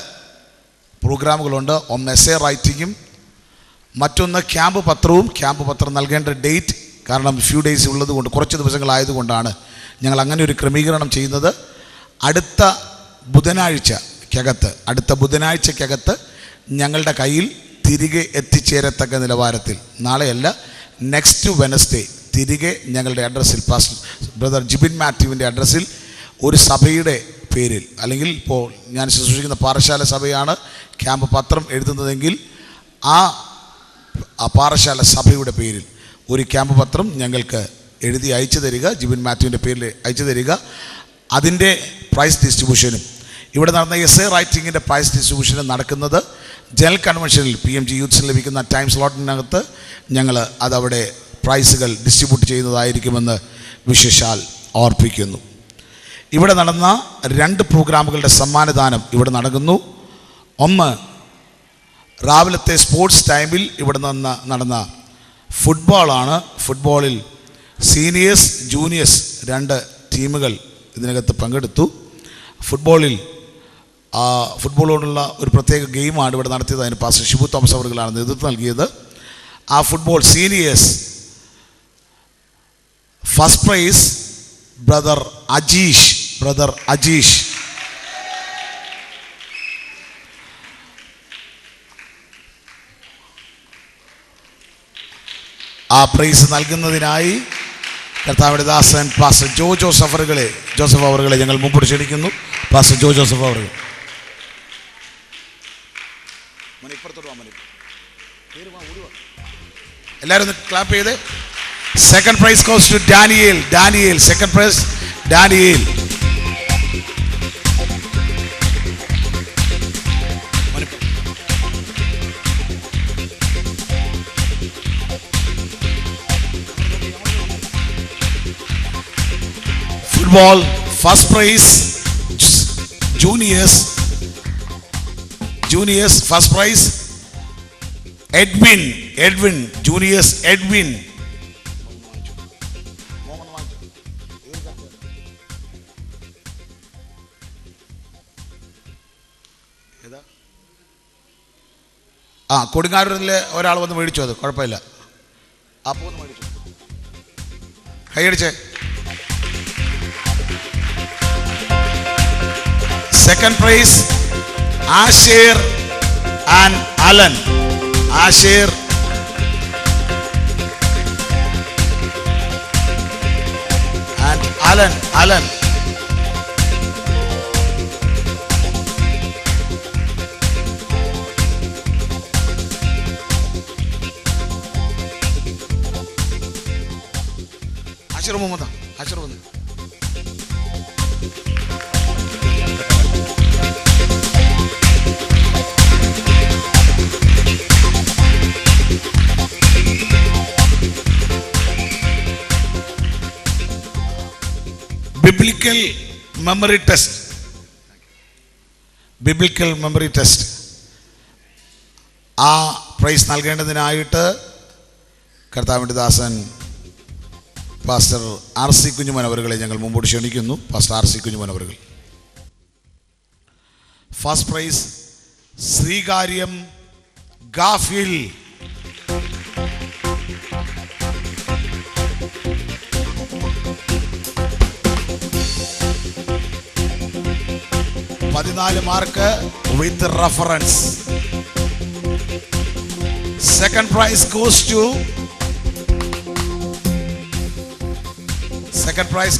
പ്രോഗ്രാമുകളുണ്ട്. ഒന്ന് എസ്സേ റൈറ്റിങ്ങും മറ്റൊന്ന് ക്യാമ്പ് പത്രവും. ക്യാമ്പ് പത്രം നൽകേണ്ട ഡേറ്റ് കാരണം ഫ്യൂ ഡേയ്സ് ഉള്ളതുകൊണ്ട്, കുറച്ച് ദിവസങ്ങളായതുകൊണ്ടാണ് ഞങ്ങൾ അങ്ങനെ ഒരു ക്രമീകരണം ചെയ്യുന്നത്. അടുത്ത ബുധനാഴ്ചക്കകത്ത് ഞങ്ങളുടെ കയ്യിൽ തിരികെ എത്തിച്ചേരത്തക്ക നിലവാരത്തിൽ, നാളെയല്ല നെക്സ്റ്റ് വെനസ്ഡേ തിരികെ ഞങ്ങളുടെ അഡ്രസ്സിൽ, പാസ്റ്റർ ബ്രദർ ജിബിൻ മാത്യുവിൻ്റെ അഡ്രസ്സിൽ ഒരു സഭയുടെ പേരിൽ, അല്ലെങ്കിൽ ഇപ്പോൾ ഞാൻ ശുശ്രൂഷിക്കുന്ന പാറശാല സഭയാണ് ക്യാമ്പ് പത്രം എഴുതുന്നതെങ്കിൽ ആ പാറശാല സഭയുടെ പേരിൽ ഒരു ക്യാമ്പ് പത്രം ഞങ്ങൾക്ക് എഴുതി അയച്ചു തരിക. ജിബിൻ മാത്യുവിൻ്റെ പേരിൽ അയച്ചു തരിക. അതിൻ്റെ പ്രൈസ് ഡിസ്ട്രിബ്യൂഷനും ഇവിടെ നടന്ന എസ്സേ റൈറ്റിങ്ങിൻ്റെ പ്രൈസ് ഡിസ്ട്രിബ്യൂഷനും നടക്കുന്നത് ജനറൽ കൺവെൻഷനിൽ PMG യൂത്ത്സിന് ലഭിക്കുന്ന ടൈം സ്ലോട്ടിനകത്ത് ഞങ്ങൾ അതവിടെ പ്രൈസുകൾ ഡിസ്ട്രിബ്യൂട്ട് ചെയ്യുന്നതായിരിക്കുമെന്ന് വിശേഷാൽ ഓർപ്പിക്കുന്നു. ഇവിടെ നടന്ന 2 പ്രോഗ്രാമുകളുടെ സമ്മാനദാനം ഇവിടെ നടക്കുന്നു. ഒന്ന് രാവിലത്തെ സ്പോർട്സ് ടൈമിൽ ഇവിടെ നടന്ന ഫുട്ബോളാണ്. ഫുട്ബോളിൽ സീനിയേഴ്സ് ജൂനിയേഴ്സ് 2 ടീമുകൾ ഇതിനകത്ത് പങ്കെടുത്തു. ഫുട്ബോളോടുള്ള ഒരു പ്രത്യേക ഗെയിമാണ് ഇവിടെ നടത്തിയത്. അതിന് പാസ്റ്റർ ഷിബു തോമസ് അവറുകളാണ് നേതൃത്വം നൽകിയത്. ആ football seniors first prize brother Ajeesh. ആ പ്രൈസ് നൽകുന്നതിനായി കർത്താവിന്റെ ദാസൻ പാസ്റ്റർ ജോസഫ് അവറുകളെ ഞങ്ങൾ മുമ്പോട്ട് ക്ഷണിക്കുന്നു. പാസ്റ്റർ ജോസഫ് അവറുകൾ. എല്ലാവരും ക്ലാപ്പ് ചെയ്ത്. Second prize goes to Daniel. Second prize Daniel. Football first prize juniors first prize Edwin juniors Edwin. കൊടുങ്ങാരൂരിലെ ഒരാൾ വന്ന് മേടിച്ചു, അത് കുഴപ്പമില്ല. അപ്പോൾ ഒന്ന് മേടിച്ചു, കൈയടിച്ചേ. Second prize Asher and Alan. Alan Alan Ashir Muhammad Ashir വന്നു. Biblical memory test, biblical memory test ആ പ്രൈസ് നൽകേണ്ടതിനായിട്ട് കർത്താവിൻ്റെ ദാസൻ പാസ്റ്റർ ആർ സി കുഞ്ഞുമോൻ അവരുകളെ ഞങ്ങൾ മുമ്പോട്ട് ക്ഷണിക്കുന്നു. പാസ്റ്റർ ആർ സി കുഞ്ഞുമോൻ അവരുകൾ. First prize Sreekaryam ഗാഫിൽ. Mark with reference. Second prize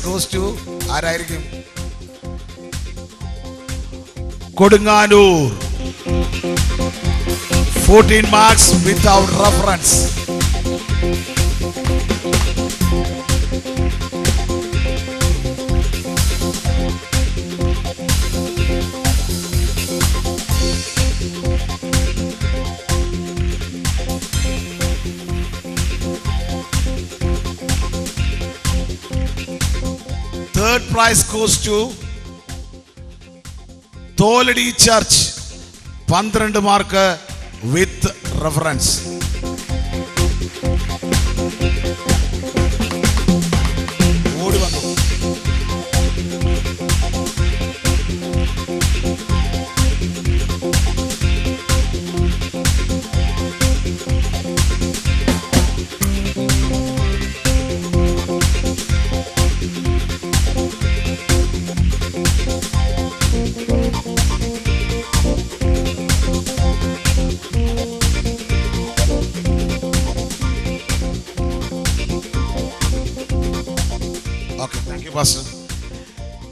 goes to ആരായിരിക്കും? Kodunganoor. 14 marks without reference. Third prize goes to Tholady church. 12 mark with reference. ഓടി വന്നു.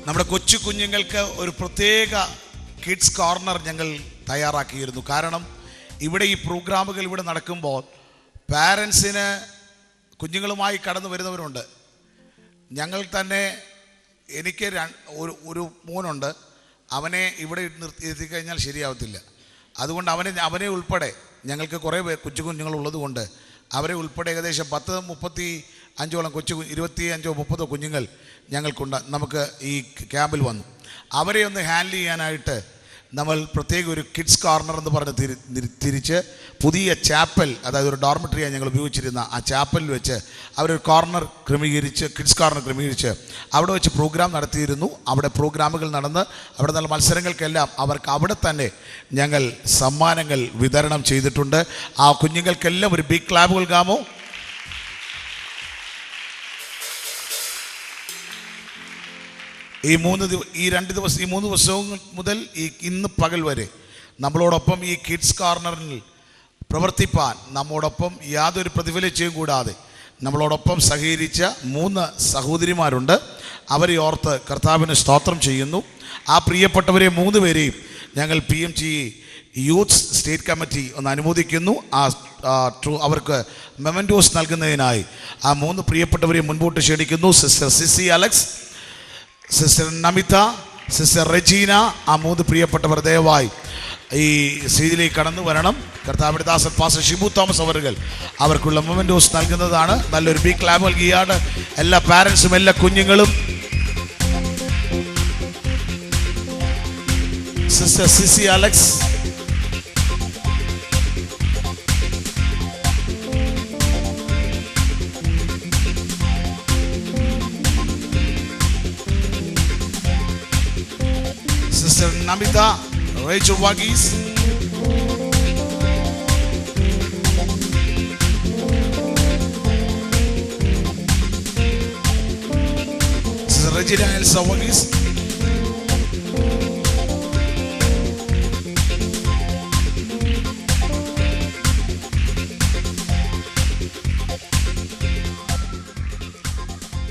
നമ്മുടെ കൊച്ചു കുഞ്ഞുങ്ങൾക്ക് ഒരു പ്രത്യേക കിഡ്സ് കോർണർ ഞങ്ങൾ തയ്യാറാക്കിയിരുന്നു. കാരണം ഇവിടെ ഈ പ്രോഗ്രാമുകൾ ഇവിടെ നടക്കുമ്പോൾ പാരൻസിന് കുഞ്ഞുങ്ങളുമായി കടന്നു വരുന്നവരുണ്ട്. ഞങ്ങൾ തന്നെ, എനിക്ക് ഒരു മോനുണ്ട്. അവനെ ഇവിടെ എത്തിക്കഴിഞ്ഞാൽ ശരിയാവത്തില്ല. അതുകൊണ്ട് അവനെ ഉൾപ്പെടെ ഞങ്ങൾക്ക് കുറേ കൊച്ചു കുഞ്ഞുങ്ങളുള്ളത് കൊണ്ട് അവരെ ഉൾപ്പെടെ ഏകദേശം 35 കൊച്ചു 25-30 കുഞ്ഞുങ്ങൾ നമുക്ക് ഈ ക്യാമ്പിൽ വന്നു. അവരെ ഒന്ന് ഹാൻഡിൽ ചെയ്യാനായിട്ട് നമ്മൾ പ്രത്യേക ഒരു കിഡ്സ് കോർണർ എന്ന് പറഞ്ഞ് തിരിച്ച് പുതിയ ചാപ്പൽ, അതായത് ഒരു ഡോർമെട്രിയാണ് ഞങ്ങൾ ഉപയോഗിച്ചിരുന്ന ആ ചാപ്പലിൽ വെച്ച് അവരൊരു കോർണർ ക്രമീകരിച്ച്, കിഡ്സ് കോർണർ ക്രമീകരിച്ച് അവിടെ വെച്ച് പ്രോഗ്രാം നടത്തിയിരുന്നു. അവിടെ പ്രോഗ്രാമുകൾ നടന്ന് അവിടെ നല്ല മത്സരങ്ങൾക്കെല്ലാം അവർക്ക് അവിടെ തന്നെ ഞങ്ങൾ സമ്മാനങ്ങൾ വിതരണം ചെയ്തിട്ടുണ്ട്. ആ കുഞ്ഞുങ്ങൾക്കെല്ലാം ഒരു ബിഗ് ക്ലാപ്പ് നൽകാമോ? ഈ 3 ദിവസവും മുതൽ ഇന്ന് പകൽ വരെ നമ്മളോടൊപ്പം ഈ കിഡ്സ് കോർണറിൽ പ്രവർത്തിപ്പാൻ നമ്മോടൊപ്പം യാതൊരു പ്രതിഫലവും കൂടാതെ നമ്മളോടൊപ്പം സഹകരിച്ച 3 സഹോദരിമാരുണ്ട്. അവരെ ഓർത്ത് കർത്താവിന് സ്തോത്രം ചെയ്യുന്നു. ആ പ്രിയപ്പെട്ടവരെ 3 പേരെയും ഞങ്ങൾ PMG യൂത്ത് സ്റ്റേറ്റ് കമ്മിറ്റി ഒന്ന് അനുമോദിക്കുന്നു. അവർക്ക് മെമൻറ്റോസ് നൽകുന്നതിനായി ആ 3 പ്രിയപ്പെട്ടവരെ മുൻപോട്ട് ക്ഷണിക്കുന്നു. Sister Cissy Alex, sister Namitha, sister Regina. ആ 3 പ്രിയപ്പെട്ടവർ ദയവായി ഈ സ്റ്റേജിലേക്ക് കടന്നു വരണം. കർത്താവിന്റെ ദാസൻ പാസ്റ്റർ ഷിബു തോമസ് അവர்கள் അവർക്കുള്ള മൊമെന്റോസ് നൽകുന്നതാണ്. നല്ലൊരു ബിഗ് ക്ലാപ്പ് നൽകിയാണ് എല്ലാ പാരൻസും എല്ലാ കുഞ്ഞുങ്ങളും. Sister Cissy Alex, sister Namitha, Rachel Varghese, sister Regina Elsa Varghese,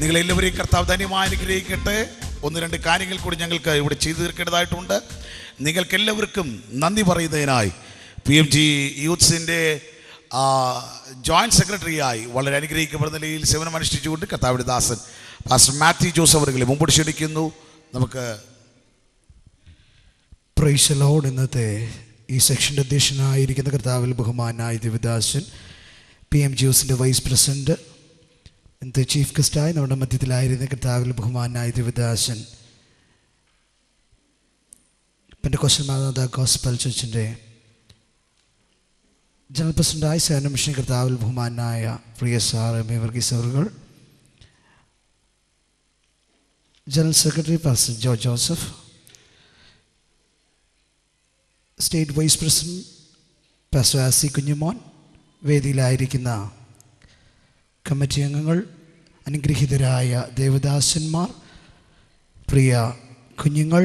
നിങ്ങളെല്ലാവരെയും കർത്താവ് ധന്യമായി അനുഗ്രഹിക്കട്ടെ. ഒന്ന് രണ്ട് കാര്യങ്ങൾ കൂടി ഞങ്ങൾക്ക് ഇവിടെ ചെയ്തു തീർക്കേണ്ടതായിട്ടുണ്ട്. നിങ്ങൾക്കെല്ലാവർക്കും നന്ദി പറയുന്നതിനായി PMG യൂത്ത്സിൻ്റെ ജോയിൻറ്റ് സെക്രട്ടറിയായി വളരെ അനുഗ്രഹിക്കപ്പെടുന്ന നിലയിൽ സേവനമനുഷ്ഠിച്ചുകൊണ്ട് കർത്താവിൻ്റെ ദാസൻ പാസ്റ്റർ മാത്യു ജോസ് അവരെ മുമ്പോട്ട് ക്ഷണിക്കുന്നു. നമുക്ക് പ്രൈസ് ദി ലോർഡ്. ഇന്നത്തെ ഈ സെക്ഷൻ്റെ അധ്യക്ഷനായിരിക്കുന്ന കർത്താവിൽ ബഹുമാനായ ദേവദാസൻ PMG യൂത്ത്സിൻ്റെ വൈസ് പ്രസിഡന്റ്, ഇന്നത്തെ ചീഫ് ഗസ്റ്റായി നമ്മുടെ മധ്യത്തിലായിരുന്ന കർത്താവിൽ ബഹുമാനായ ദേവദാസൻ പെന്തക്കോസ്റ്റൽ മാതാ ഗോസ്പൽ ചർച്ചിൻ്റെ ജനറൽ പ്രസിഡന്റായി സേവന മിഷൻ കർത്താവിൽ ബഹുമാനായ പ്രിയ സാർ M.A. വർഗീസ് അവറുകൾ, general secretary pastor George Joseph, state vice president pastor R C Kunjumon, വേദിയിലായിരിക്കുന്ന കമ്മിറ്റി അംഗങ്ങൾ, അനുഗ്രഹീതരായ ദേവദാസന്മാർ, പ്രിയ കുഞ്ഞുങ്ങൾ,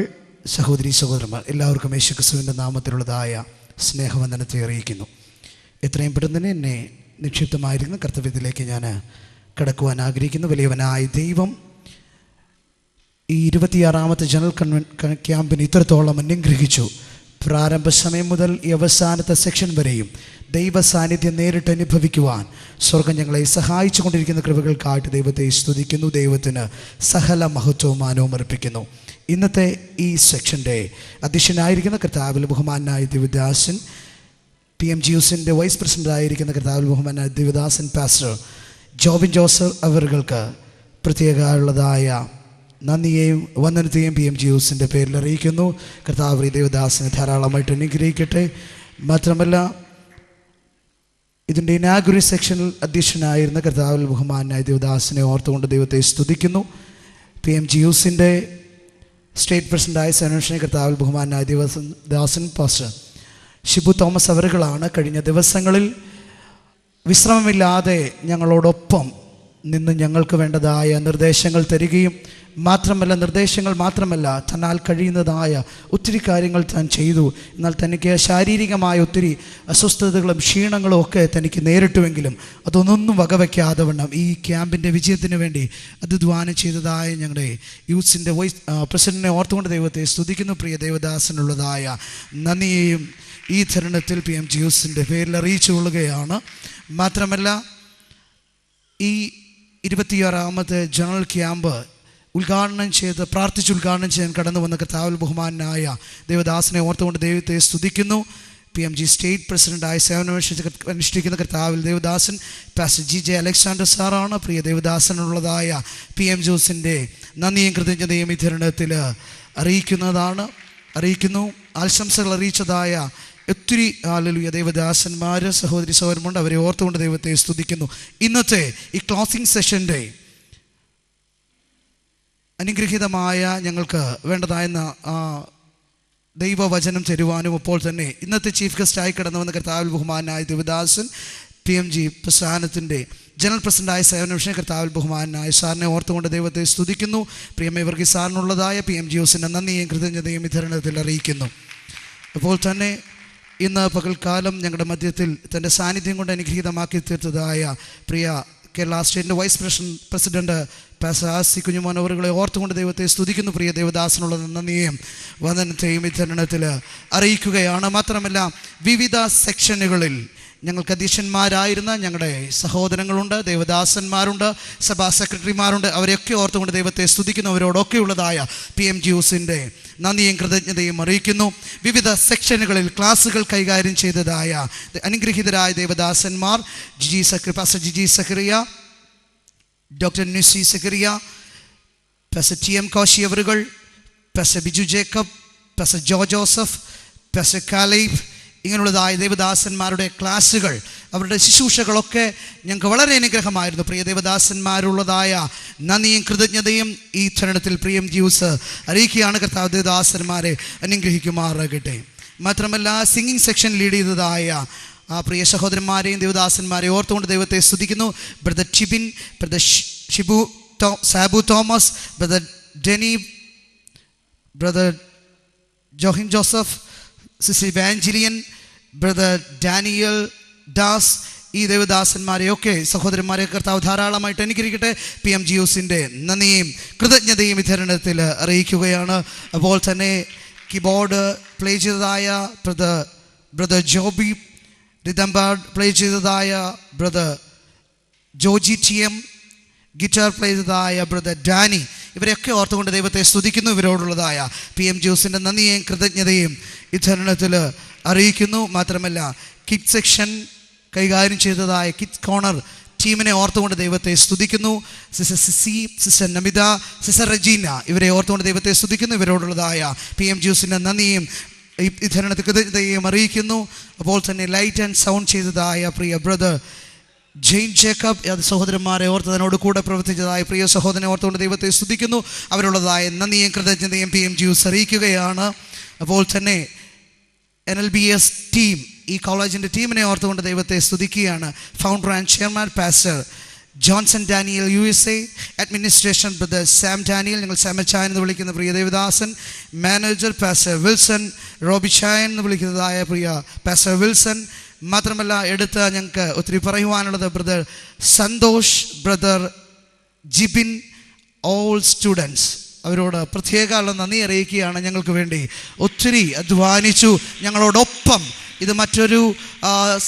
സഹോദരി സഹോദരന്മാർ, എല്ലാവർക്കും യേശു ക്രിസ്തുവിൻ്റെ നാമത്തിലുള്ളതായ സ്നേഹവന്ദനത്തെ അറിയിക്കുന്നു. എത്രയും പെട്ടെന്ന് തന്നെ എന്നെ നിക്ഷിപ്തമായിരിക്കുന്ന കർത്തവ്യത്തിലേക്ക് ഞാൻ കടക്കുവാൻ ആഗ്രഹിക്കുന്നു. വലിയവനായ ദൈവം ഈ 26ാമത്തെ ജനറൽ ക്യാമ്പിന് ഇത്രത്തോളം അനുഗ്രഹിച്ചു. പ്രാരംഭ സമയം മുതൽ ഈ അവസാനത്തെ സെക്ഷൻ വരെയും ദൈവ സാന്നിധ്യം നേരിട്ട് അനുഭവിക്കുവാൻ സ്വർഗം ഞങ്ങളെ സഹായിച്ചു കൊണ്ടിരിക്കുന്ന കൃപകൾക്കായിട്ട് ദൈവത്തെ സ്തുതിക്കുന്നു. ദൈവത്തിന് സകല മഹത്വവും മാനവും അർപ്പിക്കുന്നു. ഇന്നത്തെ ഈ സെക്ഷൻ്റെ അധ്യക്ഷനായിരിക്കുന്ന കർത്താവിൽ ബഹുമാനായ ദേവദാസൻ, PMG യൂത്ത്സിൻ്റെ വൈസ് പ്രസിഡൻ്റായിരിക്കുന്ന കർത്താവിൽ ബഹുമാനായ ദേവദാസൻ പാസ്റ്റർ ജോബിൻ ജോസഫ് അവർക്ക് പ്രത്യേകമുള്ളതായ നന്ദിയെയും വന്ദനത്തെയും PMG യൂത്ത്സിൻ്റെ പേരിൽ അറിയിക്കുന്നു. കർത്താവ് ദേവദാസനെ ധാരാളമായിട്ട് അനുഗ്രഹിക്കട്ടെ. മാത്രമല്ല, ഇതിൻ്റെ ഇനാഗുറൽ സെക്ഷനിൽ അധ്യക്ഷനായിരുന്ന കർത്താവിൽ ബഹുമാനായ ദേവദാസനെ ഓർത്തുകൊണ്ട് ദൈവത്തെ സ്തുതിക്കുന്നു. PMG യൂത്ത്സിൻ്റെ സ്റ്റേറ്റ് പ്രസിഡൻ്റായ സേവന കർത്താവിൽ ബഹുമാനായ ദേവദാസൻ പാസ്റ്റർ ഷിബു തോമസ് അവറുകളാണ് കഴിഞ്ഞ ദിവസങ്ങളിൽ വിശ്രമമില്ലാതെ ഞങ്ങളോടൊപ്പം നിന്ന് ഞങ്ങൾക്ക് വേണ്ടതായ നിർദ്ദേശങ്ങൾ തരികയും നിർദ്ദേശങ്ങൾ മാത്രമല്ല തന്നാൽ കഴിയുന്നതായ ഒത്തിരി കാര്യങ്ങൾ താൻ ചെയ്തു. എന്നാൽ തനിക്ക് ശാരീരികമായ ഒത്തിരി അസ്വസ്ഥതകളും ക്ഷീണങ്ങളും ഒക്കെ തനിക്ക് നേരിട്ടുവെങ്കിലും അതൊന്നും വകവയ്ക്കാതെ വണ്ണം ഈ ക്യാമ്പിൻ്റെ വിജയത്തിന് വേണ്ടി അധ്വാനം ചെയ്തതായ ഞങ്ങളുടെ യൂത്ത്സിൻ്റെ വൈസ് പ്രസിഡന്റിനെ ഓർത്തുകൊണ്ട് ദൈവത്തെ സ്തുതിക്കുന്നു. പ്രിയ ദേവദാസനുള്ളതായ നന്ദിയെയും ഈ തരുണത്തിൽ PMG യൂത്ത്സിൻ്റെ പേരിൽ അറിയിച്ചു കൊള്ളുകയാണ്. മാത്രമല്ല, ഈ 26ാമത്തെ ജനറൽ ക്യാമ്പ് പ്രാർത്ഥിച്ച് ഉദ്ഘാടനം ചെയ്യാൻ കടന്നു വന്ന കർത്താവിൽ ബഹുമാനായ ദേവദാസനെ ഓർത്തുകൊണ്ട് ദൈവത്തെ സ്തുതിക്കുന്നു. PMG സ്റ്റേറ്റ് പ്രസിഡൻ്റായ സേവനമനുഷ്ഠിക്കുന്ന കർത്താവിൽ ദേവദാസൻ പാസ്റ്റർ GJ അലക്സാണ്ടർ സാറാണ്. പ്രിയ ദേവദാസനുള്ളതായ PMG യൂത്ത്സിൻ്റെ നന്ദിയും കൃതജ്ഞതയും ഈ തരുണത്തിൽ അറിയിക്കുന്നു. ആശംസകൾ അറിയിച്ചതായ ഒത്തിരി ഹല്ലേലൂയ ദേവദാസന്മാർ, സഹോദരി സഹോദരന്മാരുണ്ട്. അവരെ ഓർത്തുകൊണ്ട് ദൈവത്തെ സ്തുതിക്കുന്നു. ഇന്നത്തെ ഈ ക്ലോസിംഗ് സെഷൻ്റെ അനുഗ്രഹീതമായ ഞങ്ങൾക്ക് വേണ്ടതായ ദൈവവചനം തരുവാനും അപ്പോൾ തന്നെ ഇന്നത്തെ ചീഫ് ഗസ്റ്റായി കടന്നു വന്ന കർത്താവിൽ ബഹുമാനായ ദേവദാസൻ PMG പ്രസ്ഥാനത്തിൻ്റെ ജനറൽ പ്രസിഡൻ്റായ സേവന മിഷൻ കർത്താവിൽ ബഹുമാനായ സാറിനെ ഓർത്തുകൊണ്ട് ദൈവത്തെ സ്തുതിക്കുന്നു. പ്രിയമേ വർഗീസ് സാറിനുള്ളതായ PMG യൂത്ത്സിൻ്റെ നന്ദിയും കൃതജ്ഞതയും വിതരണത്തിൽ അറിയിക്കുന്നു. അപ്പോൾ തന്നെ ഇന്ന് പകൽക്കാലം ഞങ്ങളുടെ മധ്യത്തിൽ തൻ്റെ സാന്നിധ്യം കൊണ്ട് അനുഗ്രഹീതമാക്കി തീർത്തതായ പ്രിയ കേരള സ്റ്റേറ്റിൻ്റെ vice president pastor R C Kunjumon അവരുകളെ ഓർത്തുകൊണ്ട് ദൈവത്തെ സ്തുതിക്കുന്നു. പ്രിയ ദേവദാസനുള്ള നന്ദിയെയും വന്ദനത്തെയും ഈ തരുണത്തിൽ അറിയിക്കുകയാണ്. മാത്രമല്ല, വിവിധ സെക്ഷനുകളിൽ ഞങ്ങൾക്ക് അധ്യക്ഷന്മാരായിരുന്ന ഞങ്ങളുടെ സഹോദരങ്ങളുണ്ട്, ദേവദാസന്മാരുണ്ട്, സഭാ സെക്രട്ടറിമാരുണ്ട്. അവരെയൊക്കെ ഓർത്തുകൊണ്ട് ദൈവത്തെ സ്തുതിക്കുന്നവരോടൊക്കെയുള്ളതായ PMG യൂത്ത്സിൻ്റെ നന്ദിയും കൃതജ്ഞതയും അറിയിക്കുന്നു. വിവിധ സെക്ഷനുകളിൽ ക്ലാസ്സുകൾ കൈകാര്യം ചെയ്തതായ അനുഗ്രഹീതരായ ദേവദാസന്മാർ pastor Giji Zachariah, doctor Nusi Zachariah, pastor TM Koshy അവറുകൾ, pastor Biju Jacob, pastor Jo Joseph, pastor Caleb, ഇങ്ങനെയുള്ളതായ ദേവദാസന്മാരുടെ ക്ലാസ്സുകൾ, അവരുടെ ശുശ്രൂഷകളൊക്കെ ഞങ്ങൾക്ക് വളരെ അനുഗ്രഹമായിരുന്നു. പ്രിയ ദേവദാസന്മാരുള്ളതായ നന്ദിയും കൃതജ്ഞതയും ഈ തരുണത്തിൽ PMG യൂത്ത്സ് അറിയിക്കുകയാണ്. കർത്താവ് ദേവദാസന്മാരെ അനുഗ്രഹിക്കുമാറാകട്ടെ. മാത്രമല്ല, സിംഗിങ് സെക്ഷൻ ലീഡ് ചെയ്തതായ പ്രിയ സഹോദരന്മാരെയും ദേവദാസന്മാരെയും ഓർത്തുകൊണ്ട് ദൈവത്തെ സ്തുതിക്കുന്നു. Brother Tibin, brother Sabu Thomas, brother Deni, brother Johin Joseph, sister Evangelian, brother Daniel Das, ഈ ദേവദാസന്മാരെയൊക്കെ സഹോദരന്മാരെ കർത്താവ് ധാരാളമായിട്ട് അനുഗ്രഹിക്കട്ടെ. PMGUസിൻ്റെ നന്ദിയും കൃതജ്ഞതയും വിതരണത്തിൽ അറിയിക്കുകയാണ്. അപ്പോൾ തന്നെ കീബോർഡ് പ്ലേ ചെയ്തതായ brother Joby, rhythm pad play ചെയ്തതായ brother Joji TM, guitar play ചെയ്തതായ ബ്രദർ ഡാനി, ഇവരെയൊക്കെ ഓർത്തുകൊണ്ട് ദൈവത്തെ സ്തുതിക്കുന്നു. ഇവരോടുള്ളതായ PMGUസിൻ്റെ നന്ദിയും കൃതജ്ഞതയും വിതരണത്തിൽ അറിയിക്കുന്നു. മാത്രമല്ല കിഡ് സെക്ഷൻ കൈകാര്യം ചെയ്തതായ കിഡ്സ് കോർണർ ടീമിനെ ഓർത്തുകൊണ്ട് ദൈവത്തെ സ്തുതിക്കുന്നു. Sister Cissy, sister Namitha, sister Regina, ഇവരെ ഓർത്തുകൊണ്ട് ദൈവത്തെ സ്തുതിക്കുന്നു. ഇവരോടുള്ളതായ PMGUസിൻ്റെ നന്ദിയും വിതരണത്തിൽ കൃതജ്ഞതയും അറിയിക്കുന്നു. അപ്പോൾ തന്നെ ലൈറ്റ് ആൻഡ് സൗണ്ട് ചെയ്തതായ പ്രിയ ബ്രദർ ജെയിൻ ജേക്കബ്, സഹോദരന്മാരെ ഓർത്ത് അതിനോട് കൂടെ പ്രവർത്തിച്ചതായ പ്രിയ സഹോദരനെ ഓർത്തുകൊണ്ട് ദൈവത്തെ സ്തുതിക്കുന്നു. അവരുള്ളതായ നന്ദിയും കൃതജ്ഞതയും PMGUസ് അറിയിക്കുകയാണ്. അപ്പോൾ തന്നെ NLBS ടീം, ഈ കോളേജിൻ്റെ ടീമിനെ ഓർത്തുകൊണ്ട് ദൈവത്തെ സ്തുതിക്കുകയാണ്. Founder and chairman pastor Johnson Daniel USA, administration brother Sam Daniel, ഞങ്ങൾ സാമച്ചായൻ എന്ന് വിളിക്കുന്ന പ്രിയ ദേവദാസൻ, മാനേജർ പാസ്റ്റർ വിൽസൺ, റോബിച്ചായൻ എന്ന് വിളിക്കുന്നതായ പ്രിയ പാസ്റ്റർ വിൽസൺ. മാത്രമല്ല എടുത്ത് ഞങ്ങൾക്ക് ഒത്തിരി പറയുവാനുള്ളത് brother Santhosh, brother Jibin, all students, അവരോട് പ്രത്യേകമുള്ള നന്ദി അറിയിക്കുകയാണ്. ഞങ്ങൾക്ക് വേണ്ടി ഒത്തിരി അധ്വാനിച്ചു. ഞങ്ങളോടൊപ്പം ഇത് മറ്റൊരു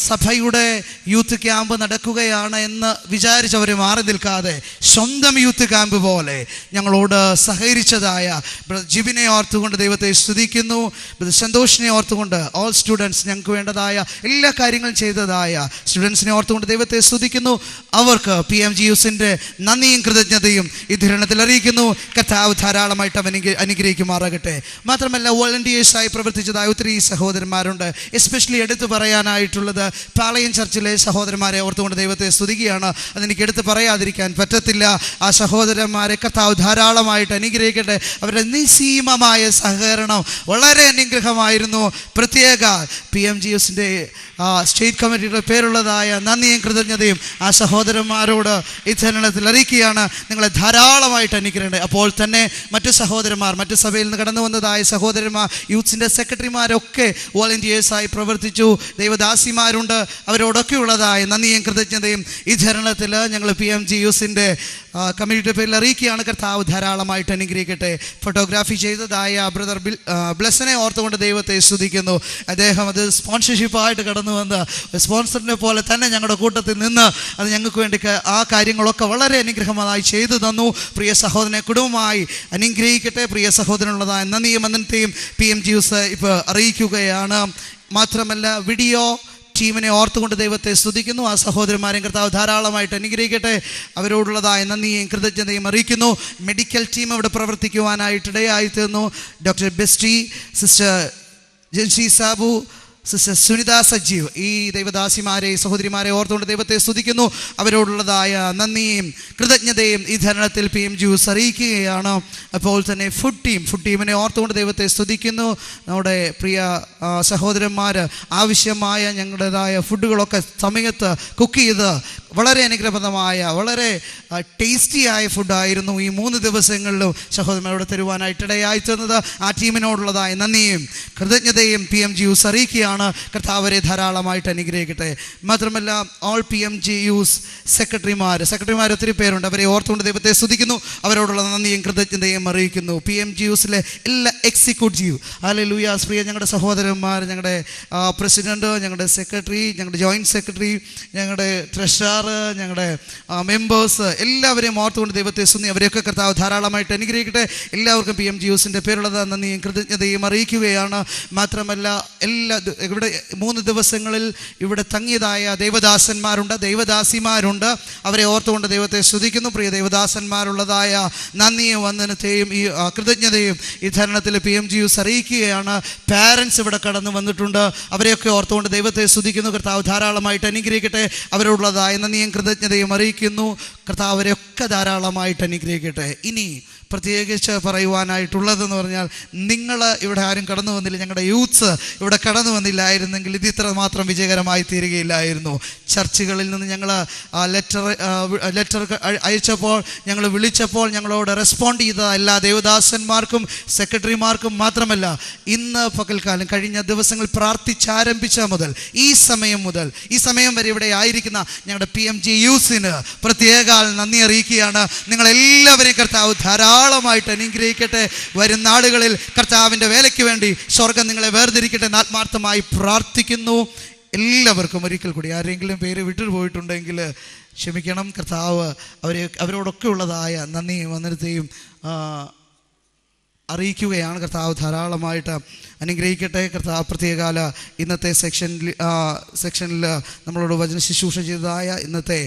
സഭയുടെ യൂത്ത് ക്യാമ്പ് നടക്കുകയാണ് എന്ന് വിചാരിച്ചവർ മാറി നിൽക്കാതെ സ്വന്തം യൂത്ത് ക്യാമ്പ് പോലെ ഞങ്ങളോട് സഹകരിച്ചതായ ബ്രദർ ജിബിനെ ഓർത്തുകൊണ്ട് ദൈവത്തെ സ്തുതിക്കുന്നു. ബ്രദർ സന്തോഷിനെ ഓർത്തുകൊണ്ട് ഓൾ സ്റ്റുഡൻസ്, ഞങ്ങൾക്ക് വേണ്ടതായ എല്ലാ കാര്യങ്ങളും ചെയ്തതായ സ്റ്റുഡൻസിനെ ഓർത്തുകൊണ്ട് ദൈവത്തെ സ്തുതിക്കുന്നു. അവർക്ക് PMGUസിൻ്റെ നന്ദിയും കൃതജ്ഞതയും ഈ ധരണത്തിൽ അറിയിക്കുന്നു. കർത്താവ് ധാരാളമായിട്ട് അനുഗ്രഹിക്കുമാറാകട്ടെ. മാത്രമല്ല വോളണ്ടിയേഴ്സായി പ്രവർത്തിച്ചതായ ഒത്തിരി സഹോദരന്മാരുണ്ട്. എസ്പെഷ്യലി എടുത്തു പറയാനായിട്ടുള്ളത് പാളയം ചർച്ചിലെ സഹോദരന്മാരെ ഓർത്തുകൊണ്ട് ദൈവത്തെ സ്തുതിക്കുകയാണ്. അതെനിക്ക് എടുത്ത് പറയാതിരിക്കാൻ പറ്റത്തില്ല. ആ സഹോദരന്മാരെ കർത്താവ് ധാരാളമായിട്ട് അനുഗ്രഹിക്കട്ടെ. അവരുടെ നിസ്സീമമായ സഹകരണം വളരെ അനുഗ്രഹമായിരുന്നു. പ്രത്യേക PMGUസിൻ്റെ സ്റ്റേറ്റ് കമ്മിറ്റിയുടെ പേരുള്ളതായ നന്ദിയും കൃതജ്ഞതയും ആ സഹോദരന്മാരോട് ഈ ചരണത്തിൽ അറിയിക്കുകയാണ്. നിങ്ങളെ ധാരാളമായിട്ട് അനുഗ്രഹിക്കട്ടെ. അപ്പോൾ തന്നെ മറ്റു സഹോദരന്മാർ, മറ്റു സഭയിൽ നിന്ന് കടന്നു വന്നതായ സഹോദരന്മാർ, യൂത്ത്സിൻ്റെ സെക്രട്ടറിമാരൊക്കെ വോളണ്ടിയേഴ്സായി പ്രവർത്തിച്ചു. ദൈവദാസിമാരുണ്ട്. അവരോടൊക്കെ ഉള്ളതായ നന്ദിയും കൃതജ്ഞതയും ഈ ചരണത്തിൽ ഞങ്ങൾ PMGUസിൻ്റെ കമ്മിറ്റിയുടെ പേരിൽ അറിയിക്കുകയാണ്. കർത്താവ് ധാരാളമായിട്ട് അനുഗ്രഹിക്കട്ടെ. ഫോട്ടോഗ്രാഫി ചെയ്തതായ ബ്രദർ ബ്ലെസ്സിനെ ഓർത്തുകൊണ്ട് ദൈവത്തെ സ്തുതിക്കുന്നു. അദ്ദേഹം അത് സ്പോൺസർഷിപ്പായിട്ട് കടന്നു വന്ന് സ്പോൺസറിനെ പോലെ തന്നെ ഞങ്ങളുടെ കൂട്ടത്തിൽ നിന്ന് അത് ഞങ്ങൾക്ക് വേണ്ടി ആ കാര്യങ്ങളൊക്കെ വളരെ അനുഗ്രഹമായി ചെയ്തു തന്നു. പ്രിയ സഹോദരനെ കുടുംബമായി അനുഗ്രഹിക്കട്ടെ. പ്രിയ സഹോദരനുള്ളതായ നന്ദിയും വന്ദനത്തെയും PMGUസ് ഇപ്പോൾ അറിയിക്കുകയാണ്. മാത്രമല്ല വീഡിയോ ടീമിനെ ഓർത്തുകൊണ്ട് ദൈവത്തെ സ്തുതിക്കുന്നു. ആ സഹോദരന്മാരെയും കർത്താവ് ധാരാളമായിട്ട് അനുഗ്രഹിക്കട്ടെ. അവരോടുള്ളതായ നന്ദിയും കൃതജ്ഞതയും അറിയിക്കുന്നു. മെഡിക്കൽ ടീം അവിടെ പ്രവർത്തിക്കുവാനായിട്ടിടയായി തീർന്നു. Doctor Besty, sister Jancy Sabu, sister Sunitha Sajeev, ഈ ദൈവദാസിമാരെ സഹോദരിമാരെ ഓർത്തുകൊണ്ട് ദൈവത്തെ സ്തുതിക്കുന്നു. അവരോടുള്ളതായ നന്ദിയും കൃതജ്ഞതയും ഈ ധരണത്തിൽ PMGUസ് അറിയിക്കുകയാണ്. അപ്പോൾ തന്നെ ഫുഡ് ടീമിനെ ഓർത്തുകൊണ്ട് ദൈവത്തെ സ്തുതിക്കുന്നു. നമ്മുടെ പ്രിയ സഹോദരന്മാർ ആവശ്യമായ ഞങ്ങളുടേതായ ഫുഡുകളൊക്കെ സമയത്ത് കുക്ക് ചെയ്ത് വളരെ അനുഗ്രഹപ്രദമായ വളരെ ടേസ്റ്റിയായ ഫുഡായിരുന്നു ഈ 3 ദിവസങ്ങളിലും സഹോദരന്മാരോട് തരുവാനായിട്ടിടയായി തീർന്നത്. ആ ടീമിനോടുള്ളതായ നന്ദിയും കൃതജ്ഞതയും PMGUസ് അറിയിക്കുകയാണ്. കർത്താവരെ ധാരാളമായിട്ട് അനുഗ്രഹിക്കട്ടെ. മാത്രമല്ല ഓൾ PMGUസ് സെക്രട്ടറിമാർ ഒത്തിരി പേരുണ്ട്. അവരെ ഓർത്തുകൊണ്ട് ദൈവത്തെ സ്തുതിക്കുന്നു. അവരോടുള്ള നന്ദിയും കൃതജ്ഞതയും അറിയിക്കുന്നു. PMGUസിലെ എല്ലാ എക്സിക്യൂട്ടീവ് ഹല്ലേലൂയ പ്രിയ ഞങ്ങളുടെ സഹോദരന്മാർ, ഞങ്ങളുടെ പ്രസിഡന്റ്, ഞങ്ങളുടെ സെക്രട്ടറി, ഞങ്ങളുടെ ജോയിൻറ്റ് സെക്രട്ടറി, ഞങ്ങളുടെ ട്രഷറർ, ഞങ്ങളുടെ മെമ്പേഴ്സ് എല്ലാവരെയും ഓർത്തുകൊണ്ട് ദൈവത്തെ സ്തുതി. അവരെയൊക്കെ കർത്താവ് ധാരാളമായിട്ട് അനുഗ്രഹിക്കട്ടെ. എല്ലാവർക്കും PMGUസിൻ്റെ പേരുള്ളത് നന്ദിയും കൃതജ്ഞതയും അറിയിക്കുകയാണ്. മാത്രമല്ല ഇവിടെ 3 ദിവസങ്ങളിൽ ഇവിടെ തങ്ങിയതായ ദൈവദാസന്മാരുണ്ട്, ദൈവദാസിമാരുണ്ട്. അവരെ ഓർത്തുകൊണ്ട് ദൈവത്തെ സ്തുതിക്കുന്നു. പ്രിയ ദൈവദാസന്മാരുള്ളതായ നന്ദിയും വന്ദനത്തെയും ഈ കൃതജ്ഞതയും ഈ ധരണത്തിൽ PMGUസ് അറിയിക്കുകയാണ്. പാരൻസ് ഇവിടെ കടന്നു വന്നിട്ടുണ്ട്. അവരെയൊക്കെ ഓർത്തുകൊണ്ട് ദൈവത്തെ സ്തുതിക്കുന്നു. കർത്താവ് ധാരാളമായിട്ട് അനുഗ്രഹിക്കട്ടെ. അവരുള്ളതായ നന്ദിയും കൃതജ്ഞതയും അറിയിക്കുന്നു. കർത്താവ് അവരെയൊക്കെ ധാരാളമായിട്ട് അനുഗ്രഹിക്കട്ടെ. ഇനി പ്രത്യേകിച്ച് പറയുവാനായിട്ടുള്ളതെന്ന് പറഞ്ഞാൽ, നിങ്ങൾ ഇവിടെ ആരും കടന്നു വന്നില്ല, ഞങ്ങളുടെ യൂത്ത്സ് ഇവിടെ കടന്നു വന്നില്ലായിരുന്നെങ്കിൽ ഇത് ഇത്ര മാത്രം വിജയകരമായി തീരുകയില്ലായിരുന്നു. ചർച്ചുകളിൽ നിന്ന് ഞങ്ങൾ ലെറ്റർ അയച്ചപ്പോൾ, ഞങ്ങൾ വിളിച്ചപ്പോൾ ഞങ്ങളോട് റെസ്പോണ്ട് ചെയ്ത എല്ലാ ദേവദാസന്മാർക്കും സെക്രട്ടറിമാർക്കും മാത്രമല്ല, ഇന്ന് പകൽക്കാലം കഴിഞ്ഞ ദിവസങ്ങൾ പ്രാർത്ഥിച്ചാരംഭിച്ച മുതൽ ഈ സമയം വരെ ഇവിടെ ആയിരിക്കുന്ന ഞങ്ങളുടെ PMG യൂസിന് പ്രത്യേക നന്ദി അറിയിക്കുകയാണ്. നിങ്ങളെല്ലാവരെയും കർത്താവ് ധാരാളമായിട്ട് അനുഗ്രഹിക്കട്ടെ. വരും നാളുകളിൽ കർത്താവിൻ്റെ വേലയ്ക്ക് വേണ്ടി സ്വർഗം നിങ്ങളെ വേർതിരിക്കട്ടെ എന്ന് ആത്മാർത്ഥമായി പ്രാർത്ഥിക്കുന്നു. എല്ലാവർക്കും ഒരിക്കൽ കൂടി, ആരെങ്കിലും പേര് വിട്ടുപോയിട്ടുണ്ടെങ്കിൽ ക്ഷമിക്കണം. കർത്താവ് അവരോടൊക്കെ ഉള്ളതായ നന്ദിയും വന്ദനത്തെയും അറിയിക്കുകയാണ്. കർത്താവ് ധാരാളമായിട്ട് അനുഗ്രഹിക്കട്ടെ. കർത്താവ് പ്രത്യേകാല ഇന്നത്തെ സെക്ഷനിൽ നമ്മളോട് വചന ശുശ്രൂഷ ചെയ്തതായ, ഇന്നത്തെ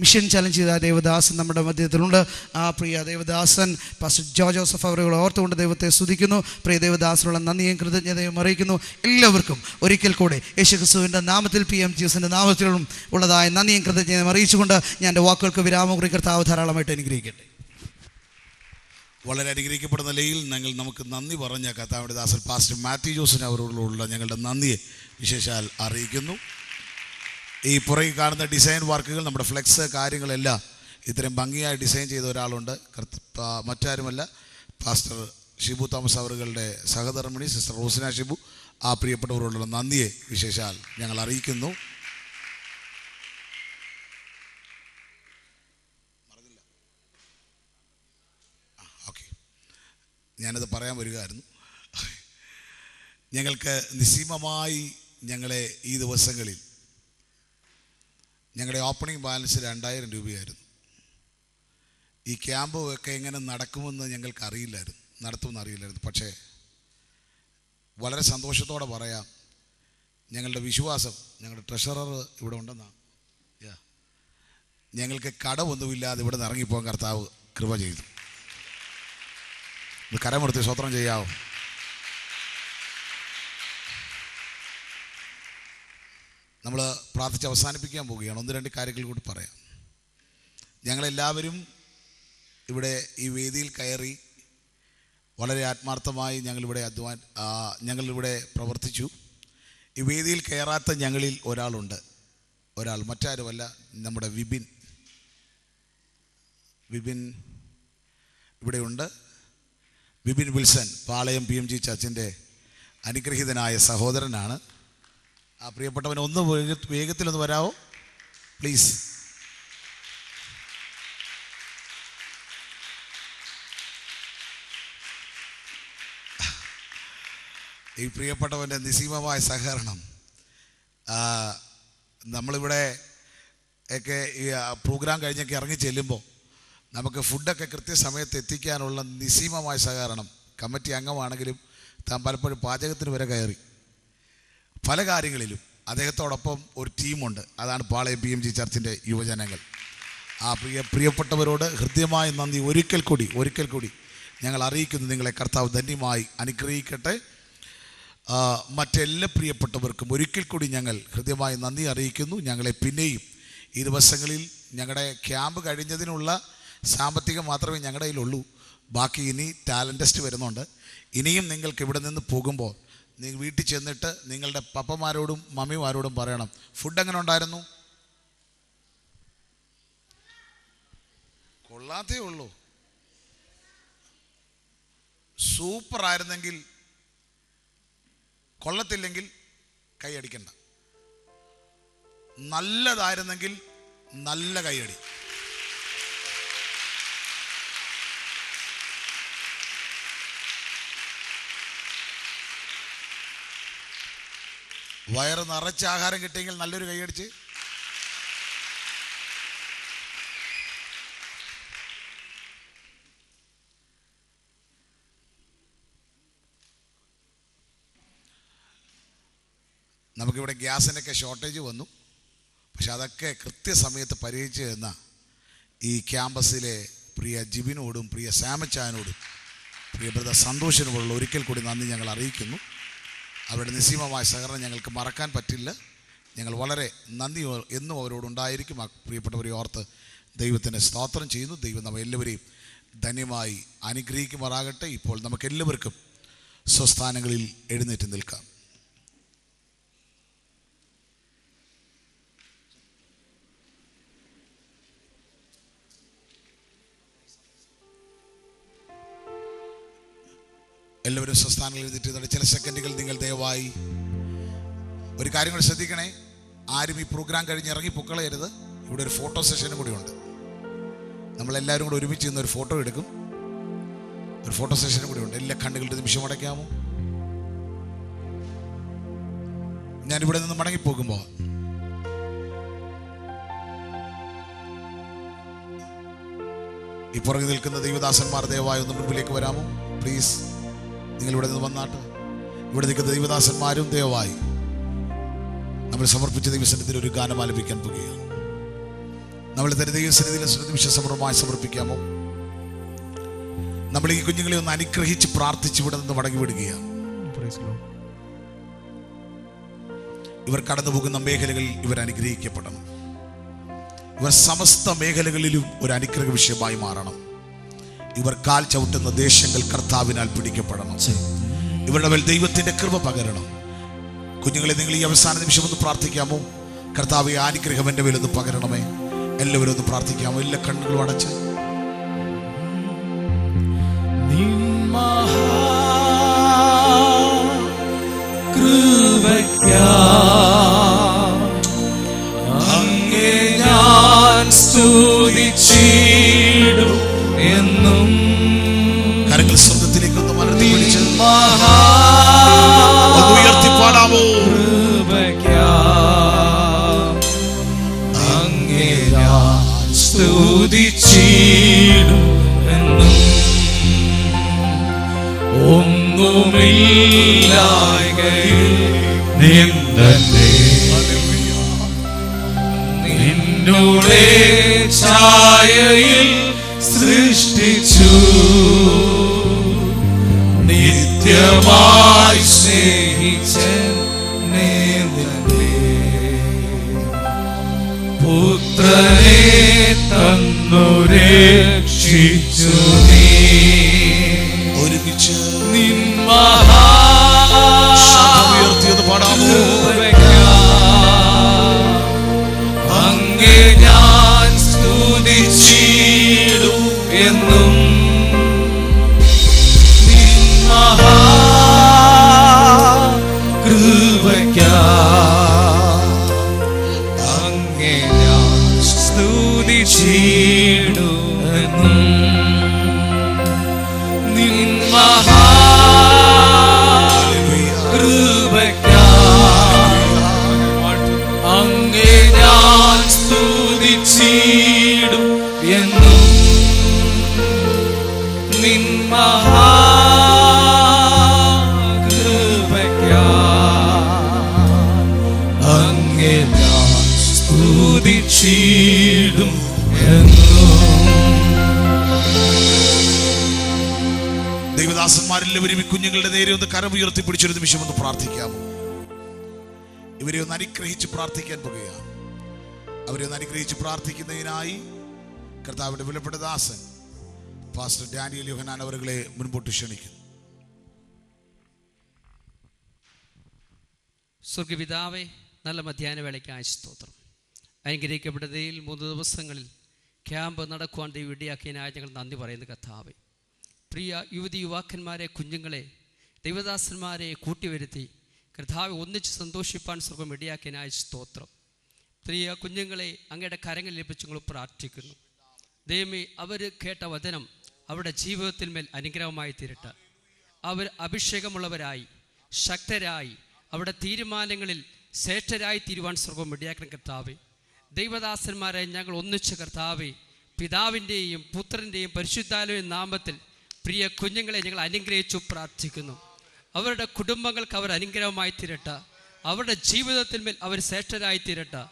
മിഷൻ ചലഞ്ച് ചെയ്ത ദേവദാസൻ നമ്മുടെ മധ്യത്തിലുണ്ട്. ആ പ്രിയ ദേവദാസൻ പാസ്റ്റർ ജോസഫ് അവരെ ഓർത്തുകൊണ്ട് ദൈവത്തെ സ്തുതിക്കുന്നു. പ്രിയ ദേവദാസനുള്ള നന്ദിയും കൃതജ്ഞതയും അറിയിക്കുന്നു. എല്ലാവർക്കും ഒരിക്കൽ കൂടെ യേശുക്രിസ്തുവിൻ്റെ നാമത്തിൽ PMGസിൻ്റെ നാമത്തിലും ഉള്ളതായ നന്ദിയും കൃതജ്ഞതയും അറിയിച്ചുകൊണ്ട് ഞാൻ എൻ്റെ വാക്കുകൾക്ക് വിരാമം കുറി. കർത്താവ് ധാരാളമായിട്ട് അനുഗ്രഹിക്കട്ടെ. വളരെ അനുഗ്രഹിക്കപ്പെടുന്ന നിലയിൽ നമുക്ക് നന്ദി പറഞ്ഞ കർത്താവിൻ്റെ ദാസൻ പാസ്റ്റർ മാത്യു ജോസിന് അവരോടുള്ള ഞങ്ങളുടെ നന്ദിയെ വിശേഷാൽ അറിയിക്കുന്നു. ഈ പുറകിൽ കാണുന്ന ഡിസൈൻ വർക്കുകൾ, നമ്മുടെ ഫ്ലെക്സ് കാര്യങ്ങളെല്ലാം ഇത്രയും ഭംഗിയായി ഡിസൈൻ ചെയ്ത ഒരാളുണ്ട്. മറ്റാരുമല്ല, പാസ്റ്റർ ഷിബു തോമസ് അവറുകളുടെ സഹധർമ്മിണി സിസ്റ്റർ റോസിന ഷിബു. ആ പ്രിയപ്പെട്ടവരോടുള്ള നന്ദിയെ വിശേഷാൽ ഞങ്ങൾ അറിയിക്കുന്നു. ഞാനത് പറയാൻ വരികയായിരുന്നു. ഞങ്ങൾക്ക് നിസ്സീമമായി ഞങ്ങളെ ഈ ദിവസങ്ങളിൽ ഞങ്ങളുടെ ഓപ്പണിംഗ് ബാലൻസ് 2000 രൂപയായിരുന്നു. ഈ ക്യാമ്പ് ഒക്കെ എങ്ങനെ നടത്തുമെന്ന് അറിയില്ലായിരുന്നു. പക്ഷേ വളരെ സന്തോഷത്തോടെ പറയാം, ഞങ്ങളുടെ വിശ്വാസം, ഞങ്ങളുടെ ട്രഷറർ ഇവിടെ ഉണ്ടെന്നാണ്. ഞങ്ങൾക്ക് കടമൊന്നുമില്ലാതെ ഇവിടെ നിന്ന് ഇറങ്ങിപ്പോകാൻ കർത്താവ് കൃപ ചെയ്തു. കരമെടുത്ത് സ്വത്രം ചെയ്യാവോ? നമ്മൾ പ്രാർത്ഥിച്ച് അവസാനിപ്പിക്കാൻ പോവുകയാണ്. 1-2 കാര്യങ്ങൾ കൂടി പറയാം. ഞങ്ങളെല്ലാവരും ഇവിടെ ഈ വേദിയിൽ കയറി വളരെ ആത്മാർത്ഥമായി ഞങ്ങളിവിടെ പ്രവർത്തിച്ചു. ഈ വേദിയിൽ കയറാത്ത ഞങ്ങളിൽ ഒരാളുണ്ട്. മറ്റാരുമല്ല, നമ്മുടെ വിപിൻ ഇവിടെയുണ്ട്. വിപിൻ വിൽസൺ, പാളയം PMG ചർച്ചിൻ്റെ അനുഗ്രഹീതനായ സഹോദരനാണ്. ആ പ്രിയപ്പെട്ടവൻ ഒന്ന് വേഗത്തിലൊന്ന് വരാവോ പ്ലീസ്? ഈ പ്രിയപ്പെട്ടവൻ്റെ നിസ്സീമമായ സഹകരണം. നമ്മളിവിടെ ഒക്കെ ഈ പ്രോഗ്രാം കഴിഞ്ഞൊക്കെ ഇറങ്ങി ചെല്ലുമ്പോൾ നമുക്ക് ഫുഡൊക്കെ കൃത്യസമയത്ത് എത്തിക്കാനുള്ള നിസ്സീമമായ സഹകരണം. കമ്മിറ്റി അംഗമാണെങ്കിലും താൻ പലപ്പോഴും പാചകത്തിന് വരെ കയറി. പല കാര്യങ്ങളിലും അദ്ദേഹത്തോടൊപ്പം ഒരു ടീമുണ്ട്. അതാണ് പാളയം PMG ചർച്ചിൻ്റെ യുവജനങ്ങൾ. ആ പ്രിയപ്പെട്ടവരോട് ഹൃദ്യമായ നന്ദി ഒരിക്കൽ കൂടി ഞങ്ങൾ അറിയിക്കുന്നു. നിങ്ങളെ കർത്താവ് ധന്യമായി അനുഗ്രഹിക്കട്ടെ. മറ്റെല്ലാ പ്രിയപ്പെട്ടവർക്കും ഒരിക്കൽ കൂടി ഞങ്ങൾ ഹൃദ്യമായി നന്ദി അറിയിക്കുന്നു. ഞങ്ങളെ പിന്നെയും ഈ ദിവസങ്ങളിൽ ഞങ്ങളുടെ ക്യാമ്പ് കഴിഞ്ഞതിനുള്ള സാമ്പത്തികം മാത്രമേ ഞങ്ങളുടെ കയ്യിലുള്ളൂ. ബാക്കി ഇനി ടാലൻറ്റ് ടെസ്റ്റ് വരുന്നുണ്ട്. ഇനിയും നിങ്ങൾക്ക് ഇവിടെ നിന്ന് പോകുമ്പോൾ നിങ്ങൾ വീട്ടിൽ ചെന്നിട്ട് നിങ്ങളുടെ പപ്പമാരോടും മമ്മിമാരോടും പറയണം, ഫുഡ് എങ്ങനെ ഉണ്ടായിരുന്നു? കൊള്ളാത്തേ ഉള്ളൂ. സൂപ്പറായിരുന്നെങ്കിൽ, കൊള്ളത്തില്ലെങ്കിൽ കൈയടിക്കണ്ട. നല്ലതായിരുന്നെങ്കിൽ നല്ല കൈയടി. വയറ് നിറച്ച ആഹാരം കിട്ടിയെങ്കിൽ നല്ലൊരു കൈയടിച്ച്. നമുക്കിവിടെ ഗ്യാസിനൊക്കെ ഷോർട്ടേജ് വന്നു. പക്ഷെ അതൊക്കെ കൃത്യസമയത്ത് പരിഹരിച്ച് തന്ന ഈ ക്യാമ്പസിലെ പ്രിയ ജിബിനോടും പ്രിയ സാമച്ചാനോടും പ്രിയ ബ്രദർ സന്തോഷിനോടുള്ള ഒരിക്കൽ കൂടി നന്ദി ഞങ്ങൾ അറിയിക്കുന്നു. അവരുടെ നിസ്സീമമായ സഹകരണം ഞങ്ങൾക്ക് മറക്കാൻ പറ്റില്ല. ഞങ്ങൾ വളരെ നന്ദി എന്നും അവരോടുണ്ടായിരിക്കും. ആ പ്രിയപ്പെട്ടവരെ ഓർത്ത് ദൈവത്തിന് സ്തോത്രം ചെയ്യുന്നു. ദൈവം നമ്മ എല്ലാവരെയും ധന്യമായി അനുഗ്രഹിക്കുമാറാകട്ടെ. ഇപ്പോൾ നമുക്കെല്ലാവർക്കും സ്വസ്ഥാനങ്ങളിൽ എഴുന്നേറ്റ് നിൽക്കാം. എല്ലാവരും സ്വസ്ഥാനങ്ങളിൽ എഴുന്നേറ്റ് ചില സെക്കൻഡുകൾ നിങ്ങൾ ദയവായി ഒരു കാര്യം കൂടി ശ്രദ്ധിക്കണേ. ആരും ഈ പ്രോഗ്രാം കഴിഞ്ഞ് ഇറങ്ങി പൊക്കളയരുത്. ഇവിടെ ഒരു ഫോട്ടോ സെഷനും കൂടി ഉണ്ട്. നമ്മളെല്ലാവരും കൂടെ ഒരുമിച്ച് നിന്ന് ഒരു ഫോട്ടോ എടുക്കും. ഒരു ഫോട്ടോ സെഷനും കൂടി ഉണ്ട്. എല്ലാ കണ്ണുകളുടെ നിമിഷം അടയ്ക്കാമോ? ഞാനിവിടെ നിന്ന് മടങ്ങിപ്പോകുമ്പോൾ ഈ പുറകെ നിൽക്കുന്ന ദൈവദാസന്മാർ ദയവായി ഒന്ന് മുൻപിലേക്ക് വരാമോ? പ്ലീസ്, നിങ്ങൾ ഇവിടെ നിന്ന് വന്നാട്ട്. ഇവിടെ നിൽക്കുന്ന ദൈവദാസന്മാരും ദയവായി നമ്മൾ സമർപ്പിച്ച ദൈവസന്നിധിയിൽ ഒരു ഗാനം ആലപിക്കാൻ പോകുകയാണ്. നമ്മൾ തന്നെ ദൈവസന്നിധിയിൽ വിശ്വസമൃദ്ധമായി സമർപ്പിക്കാമോ? നമ്മൾ ഈ കുഞ്ഞുങ്ങളെ ഒന്ന് അനുഗ്രഹിച്ച് പ്രാർത്ഥിച്ച് ഇവിടെ നിന്ന് മടങ്ങി വിടുകയാണ്. ഇവർ കടന്നു പോകുന്ന മേഖലകളിൽ ഇവർ അനുഗ്രഹിക്കപ്പെടണം. ഇവർ സമസ്ത മേഖലകളിലും ഒരു അനുഗ്രഹ വിഷയമായി മാറണം. ഇവർ കാൽ ചവിട്ടുന്ന ദേശങ്ങൾ കർത്താവിനാൽ പിടിക്കപ്പെടണം. ഇവരുടെ മേൽ ദൈവത്തിന്റെ കൃപ പകരണം. കുഞ്ഞുങ്ങളെ, നിങ്ങൾ ഈ അവസാന നിമിഷം ഒന്ന് പ്രാർത്ഥിക്കാമോ? കർത്താവെ, അനുഗ്രഹം എൻ്റെ മേലൊന്ന് പകരണമേ. എല്ലാവരും ഒന്ന് പ്രാർത്ഥിക്കാമോ? എല്ലാ കണ്ണുകളും അടച്ച് എന്നും കരങ്ങൾ സ്വന്തത്തിലേക്ക് ഒന്ന് മലർത്തി പിടിച്ച് ഉയർത്തി പാടാമോ? അങ്ങേ ഞാൻ സ്തുതിച്ചിടും എന്നും ഒന്നുമില്ലായ്കയിൽ നിന്നെ നിന്നോടെ ഛായയിൽ സൃഷ്ടിച്ചു നിത്യമായി സ്നേഹിച്ച പുത്രനെ തന്നു രക്ഷിച്ചു നീ ഒരുമിച്ച് നിന്മഹാർത്തിയത് പാടാമോ? അങ്ങേ ഞാൻ സ്തുതിച്ചിടും എന്നും അങ്ങേ ഞാൻ സ്തുതിച്ചിടും എന്നും അങ്ങേ ഞാൻ സ്തുതിച്ചിടും എന്നും അങ്ങേ ഞാൻ സ്തുതിച്ചിടും ദൈവദാസന്മാരെല്ലാവരും ഈ കുഞ്ഞുങ്ങളുടെ നേരെ ഒന്ന് കരമുയർത്തി പിടിച്ചൊരു നിമിഷം ഒന്ന് പ്രാർത്ഥിക്കാമോ? ഇവരെ ഒന്ന് അനുഗ്രഹിച്ച് പ്രാർത്ഥിക്കാൻ പോകുകയാണ്. അവരെ ഒന്ന് അനുഗ്രഹിച്ച് പ്രാർത്ഥിക്കുന്നതിനായി കർത്താവിന്റെ വിലപ്പെട്ട ദാസൻ പാസ്റ്റർ ഡാനിയൽ യോഹന്നാൻ അവരെ മുൻപോട്ട് ക്ഷണിക്കുന്നു. സ്വർഗപിതാവേ, നല്ല മധ്യാഹ്ന വേളയ്ക്കായി സ്തോത്രം. അനുഗ്രഹിക്കപ്പെട്ടതിൽ 3 ദിവസങ്ങളിൽ ക്യാമ്പ് നടക്കുവാൻ ദൈവം ഇടയാക്കിയതിനായി ഞങ്ങൾ നന്ദി പറയുന്നു കർത്താവേ. പ്രിയ യുവതി യുവാക്കന്മാരെ, കുഞ്ഞുങ്ങളെ, ദൈവദാസന്മാരെ കൂട്ടിവരുത്തി കർത്താവെ ഒന്നിച്ച് സന്തോഷിപ്പാൻ സ്വർഗം ഇടയാക്കിയതിനായി സ്തോത്രം. പ്രിയ കുഞ്ഞുങ്ങളെ അങ്ങയുടെ കരങ്ങളിൽ ലഭിച്ച് ഞങ്ങൾ പ്രാർത്ഥിക്കുന്നു. ദൈവമേ, അവർ കേട്ട വചനം അവരുടെ ജീവിതത്തിൽ മേൽ അനുഗ്രഹമായി തീരട്ടെ. അവർ അഭിഷേകമുള്ളവരായി ശക്തരായി അവരുടെ തീരുമാനങ്ങളിൽ ശ്രേഷ്ഠരായി തീരുവാൻ സ്വർഗം ഇടയാക്കണം കർത്താവേ. ദൈവദാസന്മാരെ ഞങ്ങൾ ഒന്നിച്ച് കർത്താവേ, പിതാവിൻ്റെയും പുത്രൻ്റെയും പരിശുദ്ധാത്മാവിൻ്റെയും നാമത്തിൽ പ്രിയ കുഞ്ഞുങ്ങളെ ഞങ്ങൾ അനുഗ്രഹിച്ചു പ്രാർത്ഥിക്കുന്നു. അവരുടെ കുടുംബങ്ങൾക്ക് അവർ അനുഗ്രഹമായി തീരട്ടെ. അവരുടെ ജീവിതത്തിൽ മേൽ അവർ ശ്രേഷ്ഠരായി തീരട്ടെ.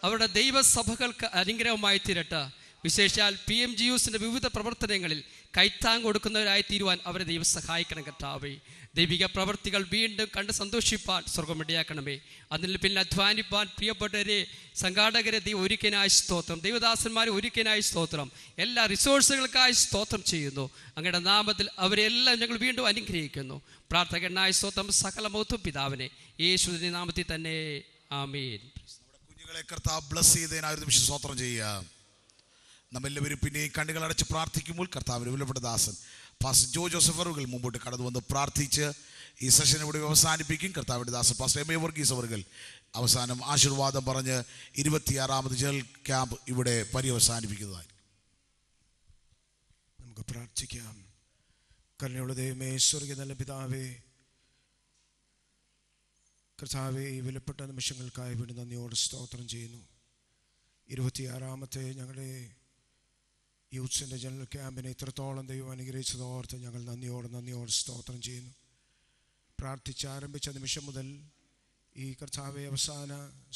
അവരുടെ ദൈവസഭകൾക്ക് അനുഗ്രഹമായി തീരട്ടെ. വിശേഷാൽ PMGUസിൻ്റെ വിവിധ പ്രവർത്തനങ്ങളിൽ കൈത്താങ് കൊടുക്കുന്നവരായി തീരുവാൻ അവരെ ദൈവം സഹായിക്കണം കർത്താവേ. ദൈവിക പ്രവർത്തികൾ വീണ്ടും കണ്ട് സന്തോഷിപ്പാൻ സ്വർഗമിടയാക്കണമേ. അതിന് പിന്നിൽ അധ്വാനിപ്പാൻ പ്രിയപ്പെട്ടവരെ, സംഘാടകരെ ദൈവം ഒരുക്കനായി സ്തോത്രം, ദൈവദാസന്മാരെ ഒരുക്കനായി സ്തോത്രം, എല്ലാ റിസോഴ്സുകൾക്കായി സ്തോത്രം ചെയ്യുന്നു. അങ്ങയുടെ നാമത്തിൽ അവരെല്ലാം ഞങ്ങൾ വീണ്ടും അനുഗ്രഹിക്കുന്നു. പ്രാർത്ഥകനായ സ്തോത്രം, സകല മഹത്വം പിതാവിനെ യേശുവിന്റെ നാമത്തിൽ തന്നെ, ആമേൻ. കുഞ്ഞുങ്ങളെ കർത്താവ് ബ്ലസ് ചെയ്തതിനായിരുന്നു സ്തോത്രം ചെയ്യുക. നമ്മെല്ലാവരും പിന്നെയും കണ്ണുകളടച്ച് പ്രാർത്ഥിക്കുമ്പോൾ കർത്താവിന് വിലപ്പെട്ട ദാസൻ പാസ്റ്റർ ജോ ജോസഫ് അവറുകൾ മുമ്പോട്ട് കടന്നു വന്ന് പ്രാർത്ഥിച്ച് ഈ സെഷൻ ഇവിടെ അവസാനിപ്പിക്കും. കർത്താവിൻ്റെ ദാസൻ പാസ്റ്റർ M.A. വർഗീസ് അവറുകൾ അവസാനം ആശീർവാദം പറഞ്ഞ് 26ാമത് ജനറൽ ക്യാമ്പ് ഇവിടെ പര്യവസാനിപ്പിക്കുന്നതായി. നമുക്ക് പ്രാർത്ഥിക്കാം. കരുണയുള്ള ദൈവമേ, സ്വർഗ്ഗ നല്ല പിതാവേ, കർത്താവേ, ഈ വിലപ്പെട്ട നിമിഷങ്ങൾക്കായി വേണ്ടി നന്ദിയോട് സ്തോത്രം ചെയ്യുന്നു. 26ാമത്തെ ഞങ്ങളുടെ യൂത്ത്സിൻ്റെ ജനറൽ ക്യാമ്പിനെ ഇത്രത്തോളം ദൈവം അനുഗ്രഹിച്ചതോർത്ത് ഞങ്ങൾ നന്ദിയോട് സ്തോത്രം ചെയ്യുന്നു. പ്രാർത്ഥിച്ചാരംഭിച്ച നിമിഷം മുതൽ ഈ കർത്താവെ അവസാന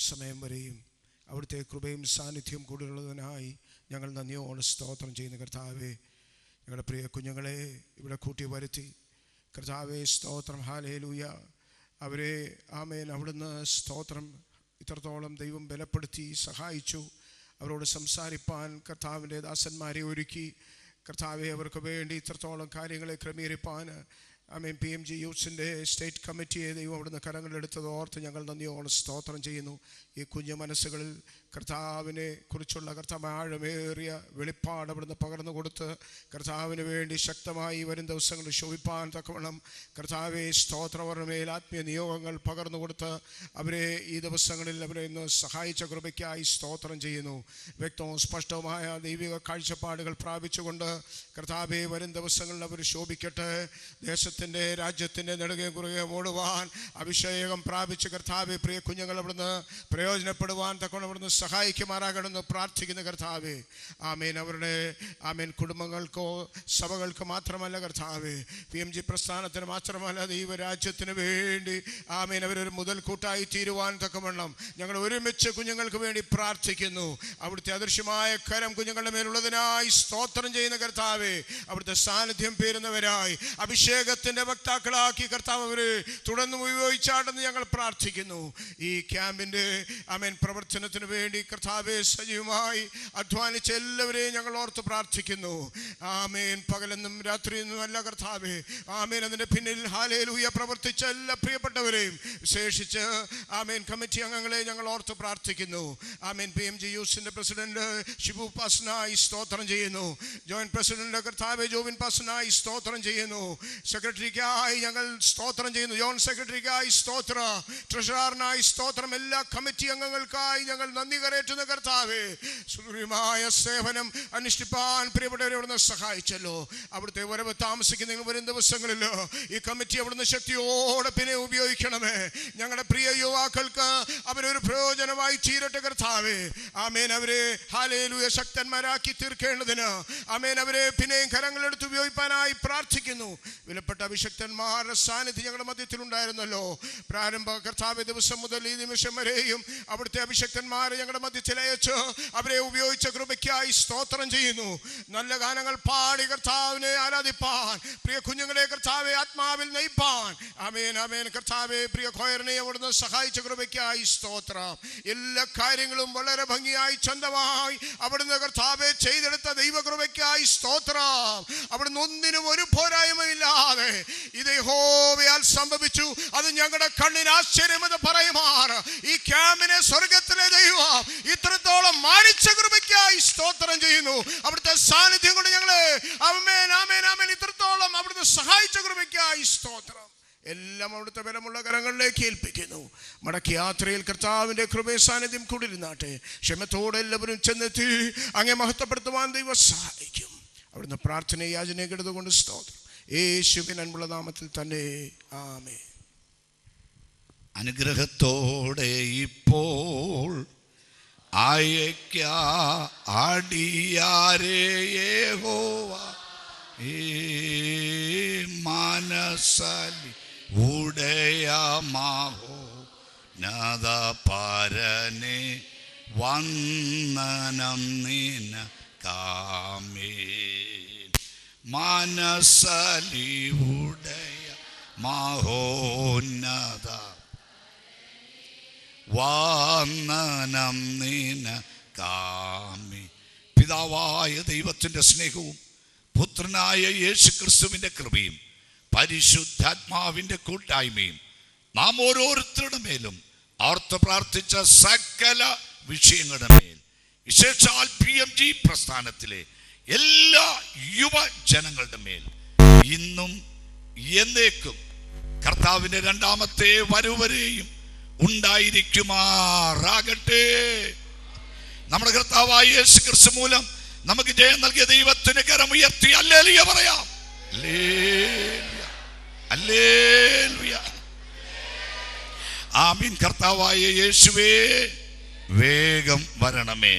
സമയം വരെയും അവിടുത്തെ കൃപയും സാന്നിധ്യവും കൂടുതലുള്ളതിനായി ഞങ്ങൾ നന്ദിയോട് സ്തോത്രം ചെയ്യുന്നു. കർത്താവെ, ഞങ്ങളുടെ പ്രിയ കുഞ്ഞുങ്ങളെ ഇവിടെ കൂട്ടി വരുത്തി കർത്താവെ സ്തോത്രം, ഹല്ലേലൂയ. അവരെ ആമേൻ അവിടുന്ന് സ്തോത്രം ഇത്രത്തോളം ദൈവം ബലപ്പെടുത്തി സഹായിച്ചു. അവരോട് സംസാരിപ്പാൻ കർത്താവിൻ്റെ ദാസന്മാരെ ഒരുക്കി. കർത്താവെ, അവർക്ക് വേണ്ടി ഇത്രത്തോളം കാര്യങ്ങളെ ക്രമീകരിപ്പാൻ ആമേൻ PMG യൂത്ത്സിൻ്റെ സ്റ്റേറ്റ് കമ്മിറ്റിയെ ദൈവം അവിടുന്ന് കരങ്ങളെടുത്തത് ഓർത്ത് ഞങ്ങൾ നന്ദിയോടെ സ്തോത്രം ചെയ്യുന്നു. ഈ കുഞ്ഞു മനസ്സുകളിൽ കർത്താവിനെ കുറിച്ചുള്ള കർത്താവ് ആഴമേറിയ വെളിപ്പാട് അവിടുന്ന് പകർന്നു കൊടുത്ത് കർത്താവിന് വേണ്ടി ശക്തമായി വരും ദിവസങ്ങളിൽ ശോഭിപ്പാൻ തക്കവണ്ണം കർത്താവെ സ്തോത്രം അവരുടെ മേൽ ആത്മീയ നിയോഗങ്ങൾ പകർന്നു കൊടുത്ത് അവരെ ഈ ദിവസങ്ങളിൽ അവരെ ഇന്ന് സഹായിച്ച കൃപയ്ക്കായി സ്തോത്രം ചെയ്യുന്നു. വ്യക്തവും സ്പഷ്ടവുമായ ദൈവിക കാഴ്ചപ്പാടുകൾ പ്രാപിച്ചുകൊണ്ട് കർത്താവെ വരും ദിവസങ്ങളിൽ അവർ ശോഭിക്കട്ടെ. ദേശത്തിൻ്റെ രാജ്യത്തിൻ്റെ നെടുകെ കുറുകെ ഓടുവാൻ അഭിഷേകം പ്രാപിച്ച് കർത്താവെ പ്രിയ കുഞ്ഞുങ്ങൾ അവിടുന്ന് പ്രയോജനപ്പെടുവാൻ തക്കവണ്ണം അവിടുന്ന് സഹായിക്കുമാറാകണമെന്ന് പ്രാർത്ഥിക്കുന്ന കർത്താവേ. ആമേൻ. അവരുടെ ആമേൻ കുടുംബങ്ങൾക്കോ സഭകൾക്ക് മാത്രമല്ല കർത്താവേ, PMG പ്രസ്ഥാനത്തിന് മാത്രമല്ല ദൈവരാജ്യത്തിന് വേണ്ടി ആമേൻ അവരൊരു മുതൽക്കൂട്ടായി തീരുവാൻ തക്കവണ്ണം ഞങ്ങൾ ഒരുമിച്ച് കുഞ്ഞുങ്ങൾക്ക് വേണ്ടി പ്രാർത്ഥിക്കുന്നു. അവിടുത്തെ അദൃശ്യമായ കരം കുഞ്ഞുങ്ങളുടെ മേലുള്ളതിനായി സ്തോത്രം ചെയ്യുന്ന കർത്താവേ, അവിടുത്തെ സാന്നിധ്യം പേരുന്നവരായി അഭിഷേകത്തിൻ്റെ വക്താക്കളാക്കി കർത്താവ് അവരെ തുടർന്ന് ഉപയോഗിച്ചാട്ടെന്ന് ഞങ്ങൾ പ്രാർത്ഥിക്കുന്നു. ഈ ക്യാമ്പിൻ്റെ ആമേൻ പ്രവർത്തനത്തിന് വേണ്ടി കർത്താവേ സജീവമായി അധ്വാനിച്ച എല്ലാവരെയും ഞങ്ങൾ ഓർത്ത് പ്രാർത്ഥിക്കുന്നു. ആമേൻ. പകലെന്നും രാത്രിയെന്നും അല്ല കർത്താവേ, ആമേൻ അതിൻ്റെ പിന്നിൽ ഹല്ലേലൂയ പ്രവർത്തിച്ച എല്ലാ പ്രിയപ്പെട്ടവരെയും വിശേഷിച്ച് ആമേൻ കമ്മിറ്റി അംഗങ്ങളെ ഞങ്ങൾ ഓർത്ത് പ്രാർത്ഥിക്കുന്നു. ആമേൻ. PMG യൂത്ത്സിൻ്റെ പ്രസിഡന്റ് ഷിബു പാസ്റ്ററിനായി സ്തോത്രം ചെയ്യുന്നു. ജോയിന്റ് പ്രസിഡന്റ് കർത്താവേ ജോബിൻ പാസ്റ്ററിനായി സ്തോത്രം ചെയ്യുന്നു. സെക്രട്ടറിക്കായി ഞങ്ങൾ സ്തോത്രം ചെയ്യുന്നു. ജോയിന്റ് സെക്രട്ടറിക്കായി സ്തോത്രം, ട്രഷററിനായി സ്തോത്രം, എല്ലാ കമ്മിറ്റി അംഗങ്ങൾക്കായി ഞങ്ങൾ നന്ദി കരേറ്റുന്ന കർത്താവേ. സുദൂരമായ സേവനം അനുഷ്ഠിപ്പാൻ പ്രിയപ്പെട്ടവരെ അവിടുന്ന് സഹായിച്ചല്ലോ. അവിടുത്തെ വരവ് താമസിക്കുന്ന വരും ദിവസങ്ങളിൽ ഈ കമ്മിറ്റി അവിടുന്ന് ശക്തിയോടെ പിന്നെ ഉപയോഗിക്കണമേ. ഞങ്ങളുടെ പ്രിയ യുവാക്കൾക്ക് അവരൊരു പ്രയോജനമായി തീരട്ടെ കർത്താവേ. ആമേൻ. അവരെ ഹല്ലേലൂയ ശക്തന്മാരാക്കി തീർക്കേണ്ടതിന് ആമേൻ അവരെ പിന്നെയും കരങ്ങളെടുത്ത് ഉപയോഗിക്കാനായി പ്രാർത്ഥിക്കുന്നു. വിലപ്പെട്ട അഭിഷക്തന്മാരുടെ സാന്നിധ്യം ഞങ്ങളുടെ മധ്യത്തിലുണ്ടായിരുന്നല്ലോ. പ്രാരംഭ കർത്താവ് ദിവസം മുതൽ ഈ നിമിഷം വരെയും അവിടുത്തെ അഭിഷക്തന്മാരെ ഞങ്ങളുടെ മധ്യത്തിൽ അയച്ച് അവരെ ഉപയോഗിച്ച കൃപയ്ക്കായി സ്തോത്രം ചെയ്യുന്നു. നല്ല ഗാനങ്ങൾ പാടി കർത്താവിനെ ആരാധിപ്പാൻ, പ്രിയ കുഞ്ഞുങ്ങളെ കർത്താവെ ആത്മാവിൽ നയിപ്പാൻ ആമേൻ ആമേൻ കർത്താവെ പ്രിയ ഖോയറിനെ അവിടുന്ന് സഹായിച്ച കൃപയ്ക്കായി സ്തോത്രം. എല്ലാ കാര്യങ്ങളും വളരെ ഭംഗിയായി ചന്തമായി അവിടുന്ന് കർത്താവെ ചെയ്തെടുത്ത ദൈവകൃപയ്ക്കായി സ്തോത്രം. അവിടുന്ന് ഒന്നിനും ഒരു പോരായ്മയില്ലാതെ ഇത് യഹോവയാൽ സംഭവിച്ചു. അത് ഞങ്ങളുടെ കണ്ണിന് ആശ്ചര്യമെന്ന് പറയുമാറ് ഈ ക്യാമ്പിനെ സ്വർഗത്തിലെ ദൈവം ഇത്രത്തോളം മാനിച്ച കൃപയ്ക്കായി സ്തോത്രം ചെയ്യുന്നു. അവിടുത്തെ സാന്നിധ്യം കൊണ്ട് ഞങ്ങളെ ആമേൻ ആമേൻ ആമേൻ ഇത്രത്തോളം അവിടുന്ന് സഹായിച്ച കൃപയ്ക്കായി സ്തോത്രം. എല്ലാം അവിടുത്തെ ബലമുള്ള കരങ്ങളിലേക്ക് ഏൽപ്പിക്കുന്നു. മടക്കി യാത്രയിൽ കർത്താവിൻ്റെ കൃപ സാന്നിധ്യം കൂടിരുന്നാട്ടെ. ക്ഷമത്തോടെ എല്ലാവരും ചെന്നെത്തി അങ്ങേ മഹത്വപ്പെടുത്തുവാൻ ദൈവം സഹായിക്കും. അവിടുന്ന് പ്രാർത്ഥന യാചന കേട്ടതുകൊണ്ട് സ്തോത്രം. യേശുവിൻ അൻപുള്ള നാമത്തിൽ തന്നെ ആമേൻ. അനുഗ്രഹത്തോടെ ഇപ്പോൾ അടിയാരേ യഹോവ മനസ്സലി ഉടയമാഹോ നദപരനെ വന്ദനം നിന മനസ്സലിവുടയ മഹോന്നത വന്ദനം നിനക്കാമേ. പിതാവായ ദൈവത്തിൻ്റെ സ്നേഹവും പുത്രനായ യേശു ക്രിസ്തുവിൻ്റെ കൃപയും പരിശുദ്ധാത്മാവിൻ്റെ കൂട്ടായ്മയും നാം ഓരോരുത്തരുടെ മേലും ഓർത്ത് പ്രാർത്ഥിച്ച സകല വിഷയങ്ങളുടെ മേൽ, വിശേഷാൽ PMG പ്രസ്ഥാനത്തിലെ എല്ലാ യുവജനങ്ങളുടെ മേൽ ഇന്നും എന്നേക്കും കർത്താവിൻ്റെ രണ്ടാമത്തെ വരവരെയും ഉണ്ടായിരിക്കുമാറാകട്ടെ. നമ്മുടെ കർത്താവായ യേശു ക്രിസ്തു മൂലം നമുക്ക് ജയം നൽകിയ ദൈവത്തിന് കരമുയർത്തി ഹല്ലേലൂയ പറയാം. ഹല്ലേലൂയ, ഹല്ലേലൂയ, ആമീൻ. കർത്താവായ യേശുവേ വേഗം വരണമേ.